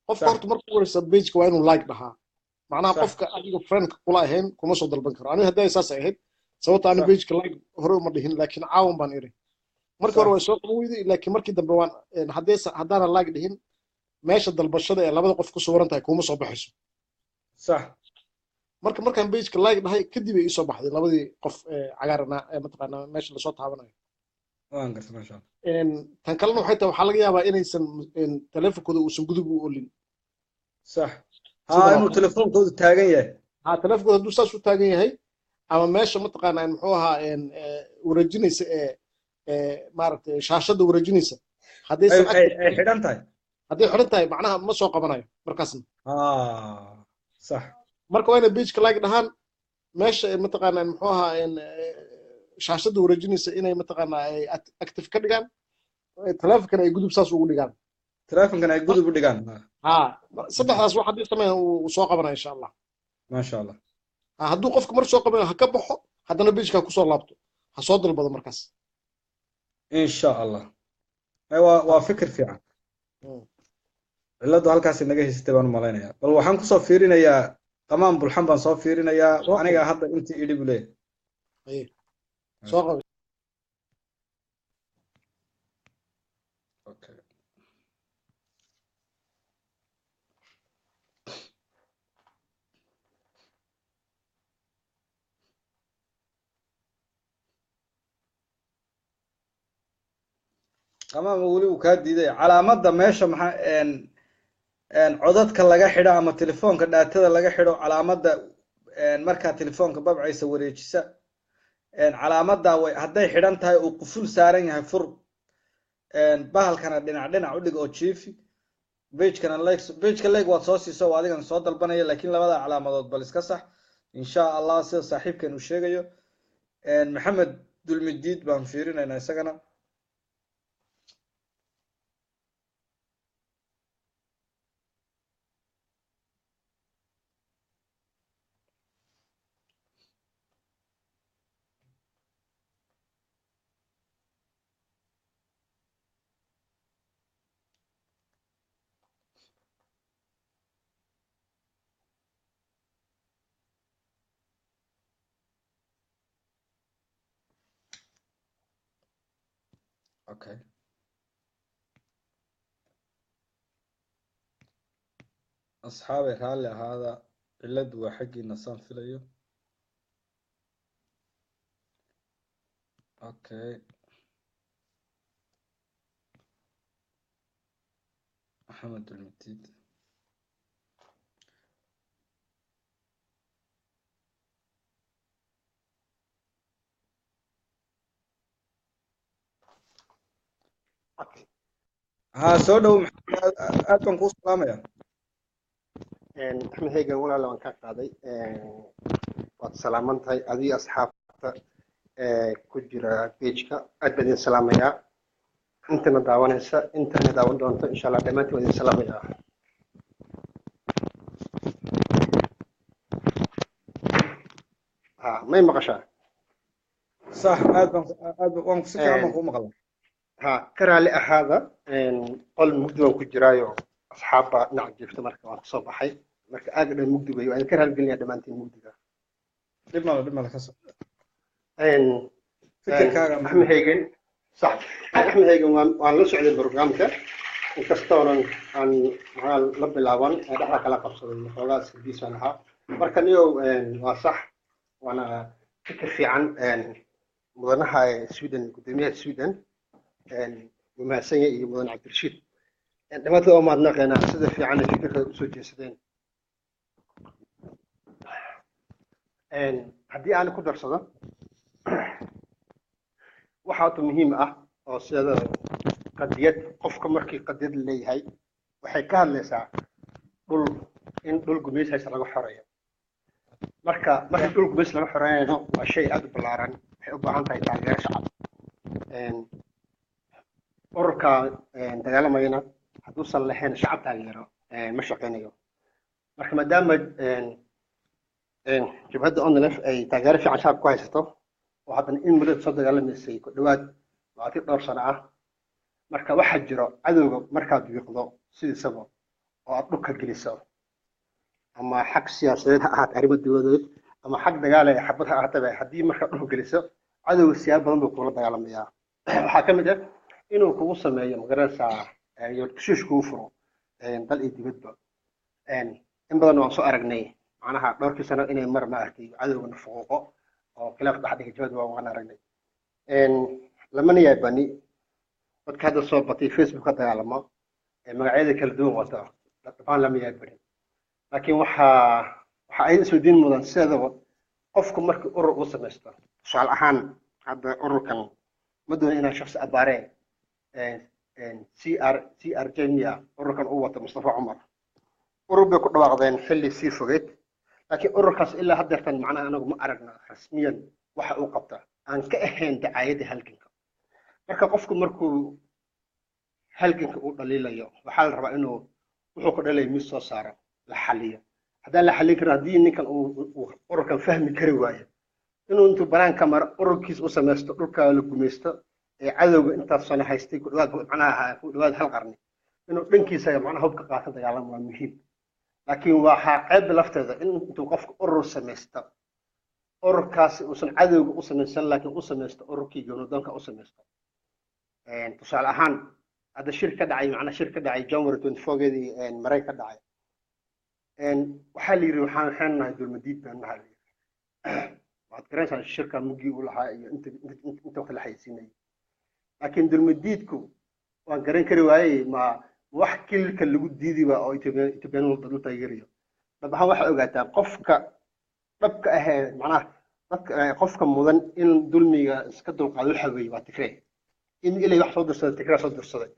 qofka horta markuu waraysa pageka waa inuu like dhahaa macnaha qofka adiga friendka kula ahayn kuma soo dalban karo aniga hadday saas ahayd sababta ani pageka like hore uma dhihin laakiin caawan baan iri markii hore way soo qaban weyday laakiin markii dambe waan haddaana like dhihin meesha dalbashada ee labada qof ku sugan tahay kuma soo baxayso sax markaan pageka like dhahay kadib ay isoo baxday labadii qof cagaarana mataqaanaa meesha lasoo taabanayo waan gartay masha tan kalena waxay tahay waxaa laga yaabaa inaysan teleefonkooda uusan gudub u olin sax inuu telefoonkoodu taagan yahay teleefonkooda hadduu saas u taagan yahay ama meesha mataqaanaa muxuu ahaa wareejinaysa maaragtay shaashadda wareejinaysa haddaysan ay xidhan tahay hadday xidhan tahay macnaha ma soo qabanayo markaasna sax marka waa inay pageka like dhahaan meesha mataqaanaa muxuu ahaa shaashadda wareejinaysa inay mataqaanaa ay active ka dhigaan taleefankan ay gudub saas ugu dhigaan taleefankan ay gudub u dhigaan ha saddexdaas wax haddii sameeya uu soo qabanaya insha allah maasha allah hadduu qofka mar soo qabanayo ha ka baxo haddana bijka kusoo laabto ha soo dalbado markaas insha allah waa fikir fiican ciladu halkaas naga haysatay baan u malaynayaa bal waxaan kusoo fiirinayaa qamaan bulxan baan soo fiirinayaa aniga hadda intii idhi buu leeyahay soo qabo okay qamaan weli uu kaa diiday calaamadda meesha maxaa codadka laga xidho ama telefoonka dhaatada laga xidho calaamadda markaa telefoonka babcaysa wareejisa calaamadda hadday xidhan tahay uu quful saaran yahay fur bahalkana dhinac u dhig oo jiifi bejka leg waad soo siiso oo adigan soo dalbanaya laakiin labada calaamadood bal iska sax insha allah sida saaxiibkan uu sheegayo maxamed dulmidiid baan fiirinaynaa isagana okay asxaabay raalli ahaada ciladu waa xaggiina saan filayo okay maxamed dulmitiid ها soo dhow aad baan kuu salaamaya axmed heegan walaal waan ka qaaday waad salaaman tahay adiga asxaabta ku jira pageka aad baan idin salaamayaa intana daawanaysa intana daawan doonto insha allah dhammaantiin waan idin salaamayaa may maqashaa صح aad waan si fiican baan kuu maqlaa كرالي هذا قل مقدم كجرايو أصحاب نعم جفت مركب عن صباحي مركب أقدر مقدم أيوة أنا كرالي قلني هذا ما أنت مقدم دبنا كسر فكر كارم أحمد هيجن صح أحمد هيجن وأنا لسه على البرنامج ده وكستورن عن لب العوان هذا حركة لا قصر الخلاص في سنها مركب يو وصح وأنا فكر في عن مدنها السويدن قدمية السويدن ومحسن iyo mudan cabdirashiid dhamaadka oo maadnaqeena sida fiican fikirka u soo jeesadeen haddii aan ku darsado waxa muhiim ah oo sida qadiyad qofka markii qadiyad leeyahay waxay ka hadlaysaa dhul gumeys haysa laga xoreeyo marka dhul gumeys laga xoreeyo waa shay aad u ballaaran waxay u baahan tahay taageero shacab ururka dagaalamayna hadduusan lahayn shacab taageero ma shaqeynayo marka maadaama jabhadda onlf ay taageero fiican shacab ku haysato oo haddana in muddo soo dagaalamaysay ku dhawaad 22 sano ah marka waxaa jiro cadowga markaad wiiqdo sidiisaba oo aad dhulka geliso ama xag siyaasadeed ha ahaato arrimo dowladeed ama xag dagaal ee xabad ha ahaataba haddii markaad dhulka geliso cadowga siyaabo badan buu kula dagaalamayaa waxaa ka mid ah inuu kugu sameeyo magaranaysaa yoodkushiish kugu furo dal iyo dibadba in badan waan soo aragnay macnaha dhowrkii sano inay mar ma aragtay cadowgana fuquuqo oo khilaaf dhexdhiga jabad waan aragnay lamana yaabani dadka hadda soo batay facebook ka dagaalamo magacyada kala duwan wata dhammaan lama yaabani laakiin waxa ay soo diin mudan sidaba qofku markii urur uu samaysto tusaale ahaan hadda ururkan ma doon inaan shakhsi abaareen CR Jamiya ururkan uu wato Mustafa Umar urur bay ku dhawaaqdeen xilli sii fogeed laakiin ururkaas ilaa haddeertan macnaha anagu ma aragna rasmiyan waxa uu qabta aan ka ahayn dacaayadda halganka marka qofku markuu halganka uu dhaliilayo waxaa la rabaa inuu wuxuu ku dhalay mid soo saaro la xaliyo haddaan la xalin karin haddii ninkan uu ururkan fahmi kari waayo inuu intuu banaanka maro ururkiis u samaysto dhulka la gumaysto ee cadowga intaas sano haystay ku dhawaad macnaha ku dhawaad hal qarni inuu dhankiisa macnaha hubka qaata dagaalan waa muhiim laakiin waxaa ceeb lafteeda in intuu qofka urur samaysto ururkaasi uusan cadowga u samaysan laakiin u samaysto ururkii go'doonka u samaysto tusaale ahaan hadda shir ka dhacay macnaha shir ka dhacay January 24geedii Marey ka dhacay waxaa la yiri waxaan nahay dulmadiid baan nahay waad garanaysaa shirka mugii u lahaa iyo inta wax la xaysiinay laakiin dulmadiidku waan garan kari waayay ma wax kilka lagu diidiba oo Ethiopian wadada taageeriyo dabcan waxa ogaataa qofka dhabka ah macnaha dadka qofka mudan in dulmiga iska dulqaado waxa weey waa Tigray in ilay wax soo dirsaday Tigray soo dirsaday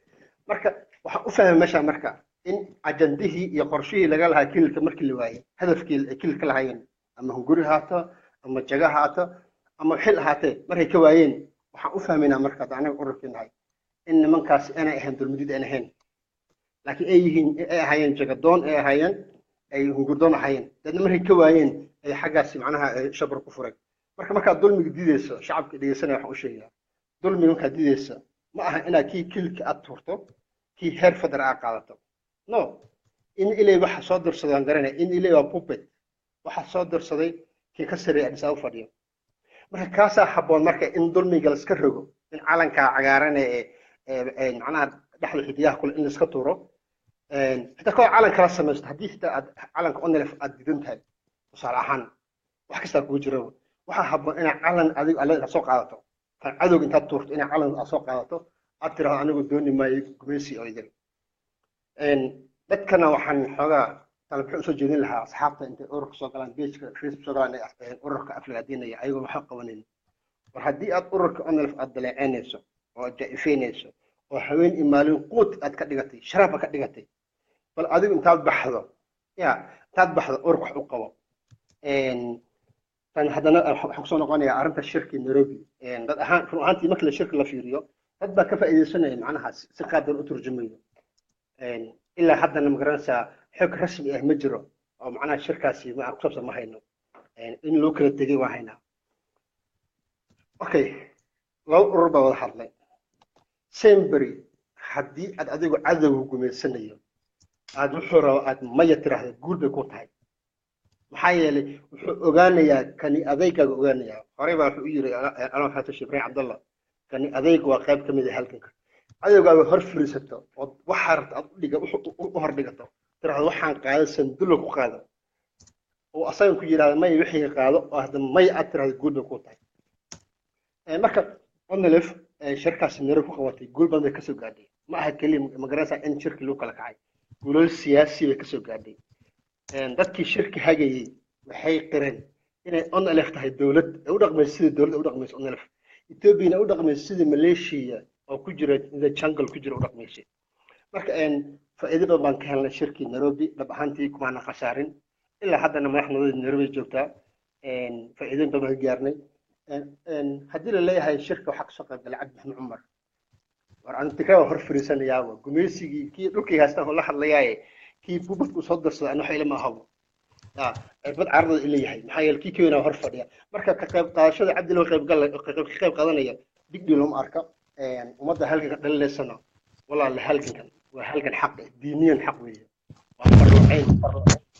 marka waxa u fahmay meesha marka in ajandihii iyo qorshihii laga lahaa kilka markii la waayay hadafkii kilka lahaayeen ama hunguri haato ama jaga haato ama xil haatee markay ka waayeen waxaan u fahmaynaa marka anaga ururkeenahay in nimankaas aanay ahayn dulmidid aan ahayn laakiin ay yihiin ay ahaayeen jagadoon ay ahaayeen ay hungurdoon ahaayeen dadna markay ka waayeen ay xaggaasi macnaha shabar ku furay marka dulmiga diideyso shacabka dhageysanaya waxaan u sheegaa dulmiga markaa diideyso ma aha inaad kii kilka aad turto kii heer fadar aad qaadato no in ilay waxa soo dirsaday aan garanay in ilay waa puppet waxa soo dirsaday kii ka sareeya dhisaa u fadhiyo marka kaasa haboon marka in dulmiga la iska rogo in calanka cagaaran ee macnaha dhaxda xidiyaha kule in la iska tuuro حتى كل عالم كلا سمست حديث عالم كأننا في أديدنتها وصار أحن وحكي كوجرو وحاب أنا عالم أديك على أسوق عادته فعدو أنت تورت أنا عالم أسوق عادته أترى أنا بدوني ما يقبسي أو يدري إن بتكنا وحن حاجة طلب حسوا جدين لها أصحابته أنت أورك سوقلان بيش فيس سوقلان أورك أفلق الدينية أيوة محق ونين وحدي أورك أنا في أدلعينيسو وجائفينيسو وحوين إمالين قوت أتكدقتي شراب أكدقتي بل أديك أنت بحضر يا تبحث أورك حقوقه إن كان هذا حكسون قانية أرنت الشركة نيروبي إن قد أهان كانوا أنتي مكل الشركة اللي في ريو قد بكفى إذا سنة معناها سقادر أترجمية إن إلا حتى لما قرنسا حك رسمي مجرى أو معناها الشركة سي مع قصص ما هينو إن لوكل التجي وهينا أوكي لو ربع واحد لي سيمبري حدي أديك عذب حكومة السنة أد وحرة أد ما يتراه جول بيكون هاي محايلة وغانيا كان أذيك وغانيا قريبا في يجري أنا حتى شبرين عبد الله كان أذيك وقاب كم ذي هالكنك أذيك هرف ريسته وحرت أطلق وحر لقطه ترى هذا وحن قاعد سندلك وقاعد وأصلا كجرا ما يوحي قاعد وهذا ما يأثر هذا جول بيكون هاي مركب قلنا لف شركة سنيرو قواتي جول بند كسر قاعدين ما هالكلمة مقرنسة إن شركة لوكال كعاي جول السياسي كسر قاعدين dadkii shirki hagayay waxay qireen inay onlf tahay dawlad u dhaqmayso sidii dawlad u dhaqmayso onlf Ethiopia u dhaqmayso sidii Malaysia oo ku jira in jungle ku jira u dhaqmayso marka faa'iido baan ka helnay shirki Nairobi dab ahaantii kuma aan khasaarin ilaa haddana madaxnimada Nairobi joogta faa'iido badan gaarnay hadii la leeyahay shirka waxa ka soo qayb galay Cabdi Maxamed Umar war aan tikraa hor fariisanaya gumeysigii kii dhulkii haastan la hadlayay كيف بوبك وصدر أنا حيل ما هو بد عرض اللي هي محيل كي كينا هرفديا مركب كقيب قاشة عبد الله قيب قال قيب قضانية بيجي لهم أركب ومضى هلك دل السنة والله هلك كان وهلك حق دينيا حق ويا وفرعين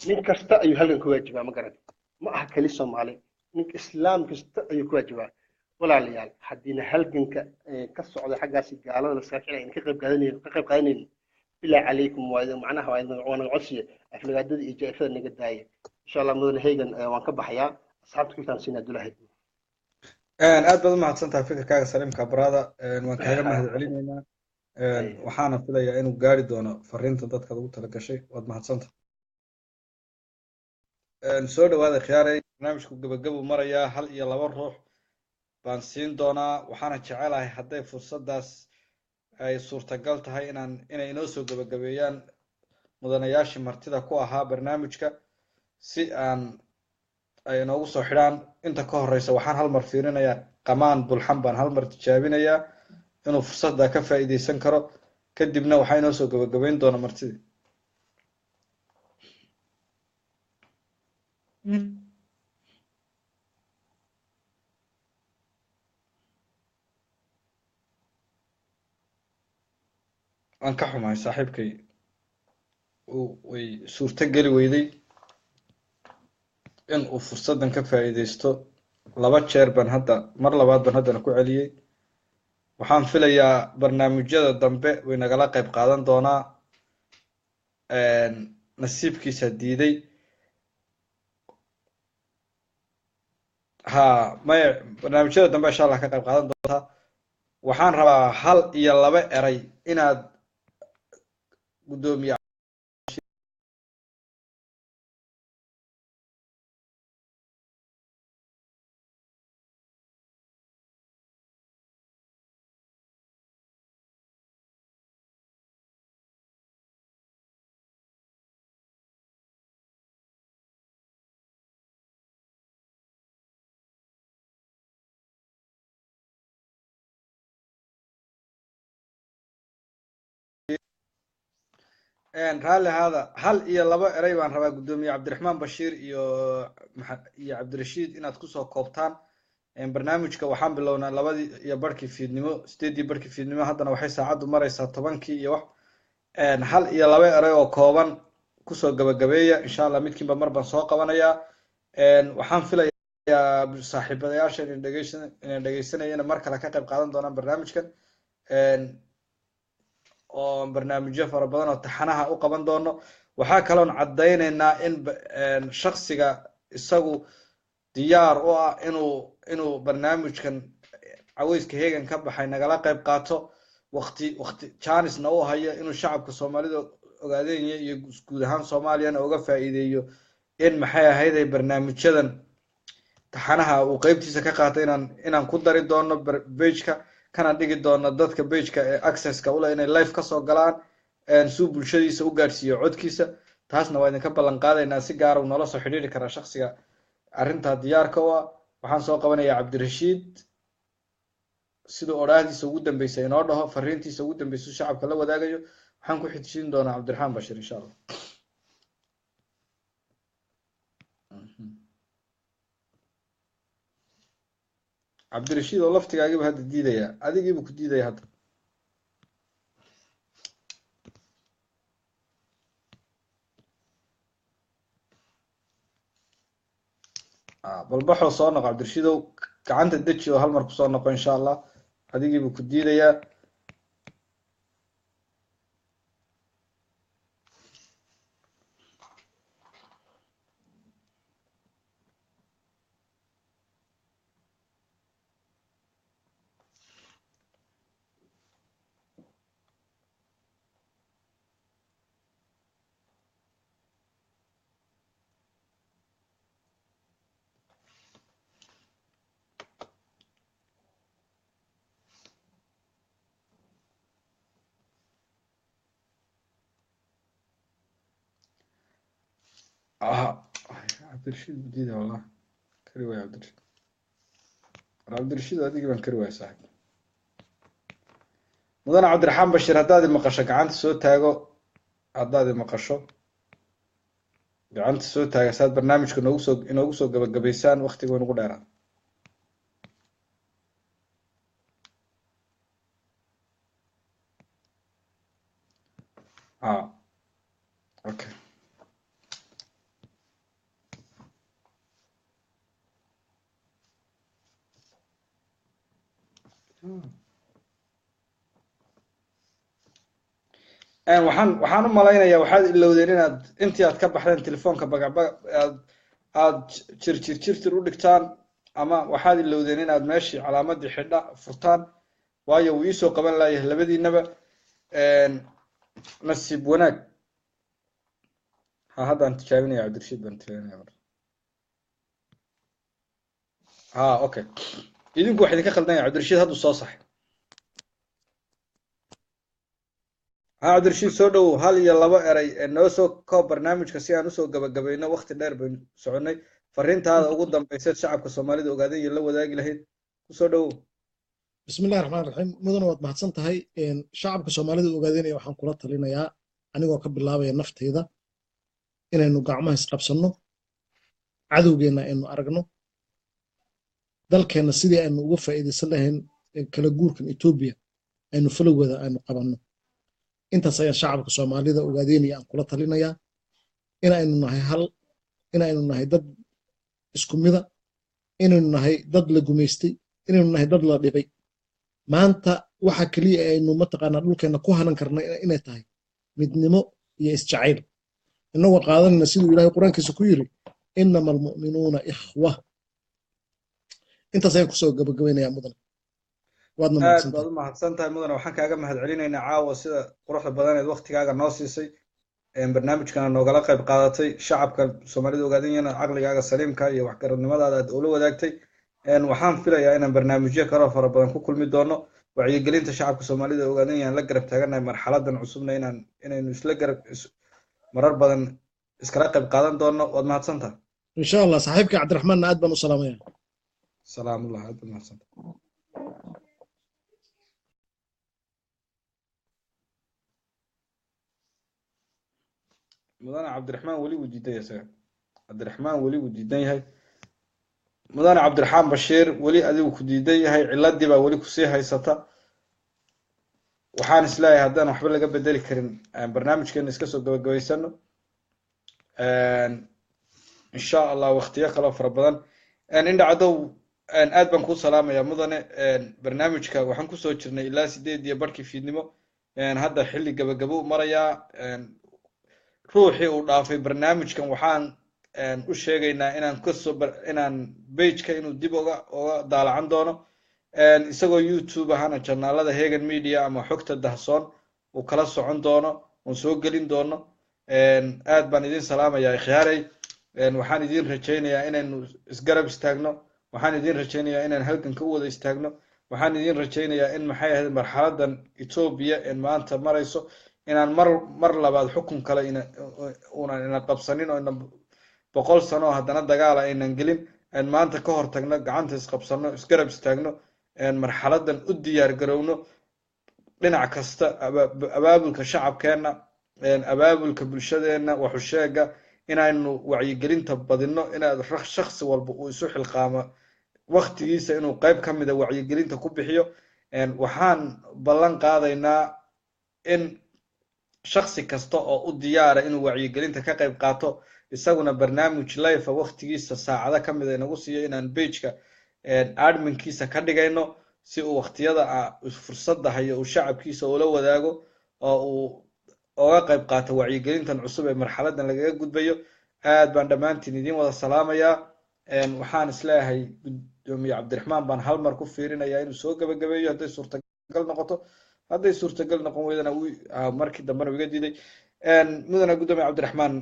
من كستا أي هلك كواجبة ما قرأت ما أحكي لسه مالي من إسلام كستا أي كواجبة ولا ليال حدينا هلك كسر حاجة سجالة لسكين يعني كقيب قضانية بالله عليكم وإذا معناها وأنا عصي أفلق عدد إجابة نقداية إن شاء الله مدن هيجن وانكب حياة أصحابك كان سنة دولة أدبل ما حصلت فكرة كذا سليم كبرادة وانكهرب مهد علينا وحنا في ذي إنه قاري دونا فرنت ضد كذا وتلقى شيء واد ما حصلت نسود هذا خياري برنامج قبل مرة يا هل يلا بنروح بنسين دونا وحنا شعلها حتى فرصة داس ay suurtagal tahay inay inoo soo gabagabeeyaan mudanayaashii martida ku ahaa barnaamijka si aan ay inoogu soo xidhaan inta ka horeysa waxaan hal mar fiirinayaa qamaan bulxan baan hal mar tijaabinayaa inuu fursadda ka faa'iideysan karo kadibna waxaa inoo soo gabagabayn doona martidii. waan ka xumahay saaxiibkay way suurto geli weyday in uu fursaddan ka faa'iidaysto. 2 jeer baan hadda mar labaad baan haddana ku celiyey. waxaan filayaa barnaamijyada dambe way nagala qayb qaadan doonaa. nasiibkiisa diiday. ha maya barnaamijyada dambe insha allah ka qayb qaadan doontaa. waxaan rabaa 1 iyo 2 eray inaad guddoomiye raalli ahaada 1 iyo 2 eray baan rabaa guddoomiye cabdiraxmaan bashiir iyo cabdirashiid inaad kusoo koobtaan. barnaamijka waxaan bilownaa 2:15 fiidnimo 8:00 fiidnimo. haddana waxay saacaddu maraysaa 10:00 iyo wax. 1 iyo 2 eray oo kooban kusoo gabagabeeya insha allah. midkiinba mar baan soo qabanayaa. waxaan filayaa saaxiibadayaasha inay dhegeysanayana mar kale ka qayb qaadan doonaan barnaamijkan, oo barnaamijyo fara badan oo taxanaha u qaban doono. waxaa kaloon caddaynaynaa in shaksiga isagu diyaar u ah inuu barnaamijkan caweyska heegan ka baxay nagala qayb qaato, waqti janisna u hayo inuu shacabka soomaalida ogaadenya iyo guud ahaan soomaaliyana uga faa'iideeyo in maxay ahayday barnaamijyadan taxanaha uu qeybtiisa ka qaatay inaan ku dari doono pageka, kana dhigi doono dadka pageka ee accesska ule inay live kasoo galaan suu bulshadiisa u gaadhsiiyo codkiisa. taasna waa idinka ballan qaadaynaa. si gaara noola soo xidhiiri karaa shaksiga arrintaa diyaarka u ah. waxaan soo qabanayaa cabdirashiid siduu odhaahdiisa ugu dambeysay inoo dhaho, fariintiisa ugu dambeysay shacabka la wadaagayo. waxaan ku xijisiin doonaa cabdiraxmaan bashir insha allah. cabdirashiid oo laftigaagiiba hadda diidaya, adigiibu ku diidaya hadda. balbaxoo soo noqo cabdirashiidow, gacanta deji oo hal mar kusoo noqo insha allah. adigiibu ku diidayaa. cabdirashiid budiida wallah kari waay cabdirashiid adigii baan kari waay saaxib. mudane cabdiraxmaan bashir haddaad i maqasho gacanta soo taago. haddaad i maqasho gacanta soo taaga saad barnaamijka inoogu soo gabagabaysaan. waqtiga waynugu dheeraa. okay. waxaan u malaynayaa waxaad ilowdeen inaad intii aad ka baxdeen telefoonka aad jirtir u dhigtaan, ama waxaad ilowdeen inaad meeshii calaamadii xidha furtaan, waayo wuu iisoo qaban layahay labadiinaba. nasiib wanaag. haddaan tijaabinaya cabdirashiid baan tijaabinaya mar. okay. idinku wax idinka khaldan yahay. cabdirashiid hadduu soo saxay. cabdirashiid soo dhowow. 1 iyo 2 eray noo soo koob barnaamijka si aan usoo gabagabayno. waqti dheer baynu soconay. fariintaada ugu dambayseed shacabka soomaalida ogaadeen iyo la wadaagi lahayd kusoo dhowow. بسم الله الرحمن الرحيم مدن واد mahadsan tahay shacabka Soomaalida ogaadeenaya waxaan kula talinayaa anigoo ka bilaabaya naftayda inaynu gacmaha isqabsano cadowgeena aynu aragno dalkeena sidii aynu uga faa'iideysan lahayn kala guurkan Ethiopia aynu falowada aynu qabanno intaas ayaa shacabka Soomaalida ogaadeenaya aan kula talinayaa inaynu nahay hal inaynu nahay dad isku mid ah inaynu nahay dad la gumeystay inaynu nahay dad la dhibay maanta waxa kaliya aynu mataqaanaa dhulkeena ku hanan karna inay tahay midnimo iyo isjacayl inagoo qaadanayna siduu ilaahay quraankiisa ku yiri innamal mu'minuuna ikhwa intaas ayaan kusoo gabagabaynayaa mudan waadna aad baad u mahadsantahay mudane waxaan kaaga mahadcelinaynaa caawa sida quruxda badaneed waqtigaaga noo siisay barnaamijkana noogala qayb qaadatay shacabka Soomaalida ogaadeenyana caqligaaga saliimka iyo waxgaradnimadaada aad ula wadaagtay waxaan filayaa inaan barnaamijyo kale fara badan ku kulmi doono wacyigelinta shacabka Soomaalida ogaadeenyana la garab taaganahay marxaladan cusubna inaynu isla garab marar badan iskala qayb qaadan doono waad mahadsantahay insha Allah saaxiibka Cabdiraxmaan aad baan u salaamayaa salaamullah aad baan mahadsantahay mudane Cabdiraxmaan wali wujidaya isaga Cabdiraxmaan wali wujidan yahay mudane Cabdiraxmaan Bashiir wali adigu ku diidan yahay ciladii baa wali ku sii haysata waxaan islaayahay haddaan waxba laga bedeli karin barnaamijkeena iska soo gabagabaysano insha Allah waqtiyo kale fara badan indha cadow aad baan ku salaamayaa mudane barnaamijka waxaan ku soo jirnay ilaa 8:00 fiidnimo hadda xilli gabagabo marayaa ruuxii uu dhaafay barnaamijkan waxaan u sheegaynaa inaan page-ka inuu dib uga daalacan doono isagoo YouTube ahana channelada Hagen Media ama xogta dahsoon uu kala socon doono oo soo gelin doono aad baan idin salaamayaa khiyaaray waxaan idin rajaynayaa inaynu isgarab istaagno waxaan idin rajaynayaa inaan halkan ka wada istaagno waxaan idin rajaynayaa in maxay ahayd marxaladan Ethiopia maanta marayso inaan mar labaad xukun kale ina qabsanin oo ina 100 sano haddana dagaal aynan gelin maanta ka hor tagno gacanta isqabsano isgarab istaagno marxaladan u diyaar garowno dhinac kasta abaabulka shacabkeena abaabulka bulshadeena wax u sheega inaynu wacyigelinta badino inaad shakhsi walba uu isu xilqaamo waqtigiisa inuu qayb ka mid ah wacyigelinta ku bixiyo waxaan ballan qaadaynaa in shakhsi kasta oo u diyaara inuu wacyigelinta ka qayb qaato isaguna barnaamij live waqtigiisa saacada ka mid ah inagu siiyo inaan page-ka adminkiisa ka dhigayno si uu waqtiyada fursada hayo uu shacabkiisa ula wadaago oo uu oga qayb qaato wacyigelintan cusub ee marxaladan lagaga gudbayo aad baan dhamaantiin idin wada salaamayaa waxaan isleeyahay gudoomiye Cabdiraxmaan baan hal mar ku fiirinayaa inuu soo gabagabeeyo hadday suurtagal noqoto hadday suurtagal noqon weydana markii dambe iga diiday mudane gudoomiye Cabdiraxmaan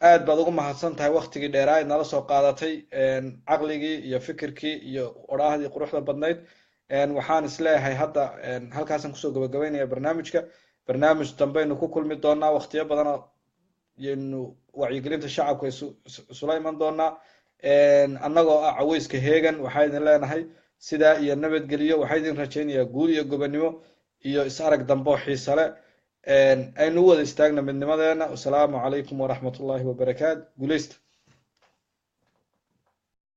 aad baad ugu mahadsan tahay waqtigii dheeraad nala soo qaadatay aqligii iyo fikirkii iyo oraahdii quruxda badnayd waxaan isleeyahay hadda halkaasan kusoo gabagabeynaya barnaamij dambeenu ku kulmi doonaa waqtiyo badan aynu wacyigelinta shacabka isula iman doonaa annagoo caweyska Hagen waxaa idin leenahay sidaa iyo nabadgeliyo waxaa idin rajaynayaa guul iyo gobonimo iyo is arag dambe oo xiiso leh aynu wada istaagna midnimadeena. Assalaamu calaykum waraxmatullaahi wabarakaatu. Guuleysta.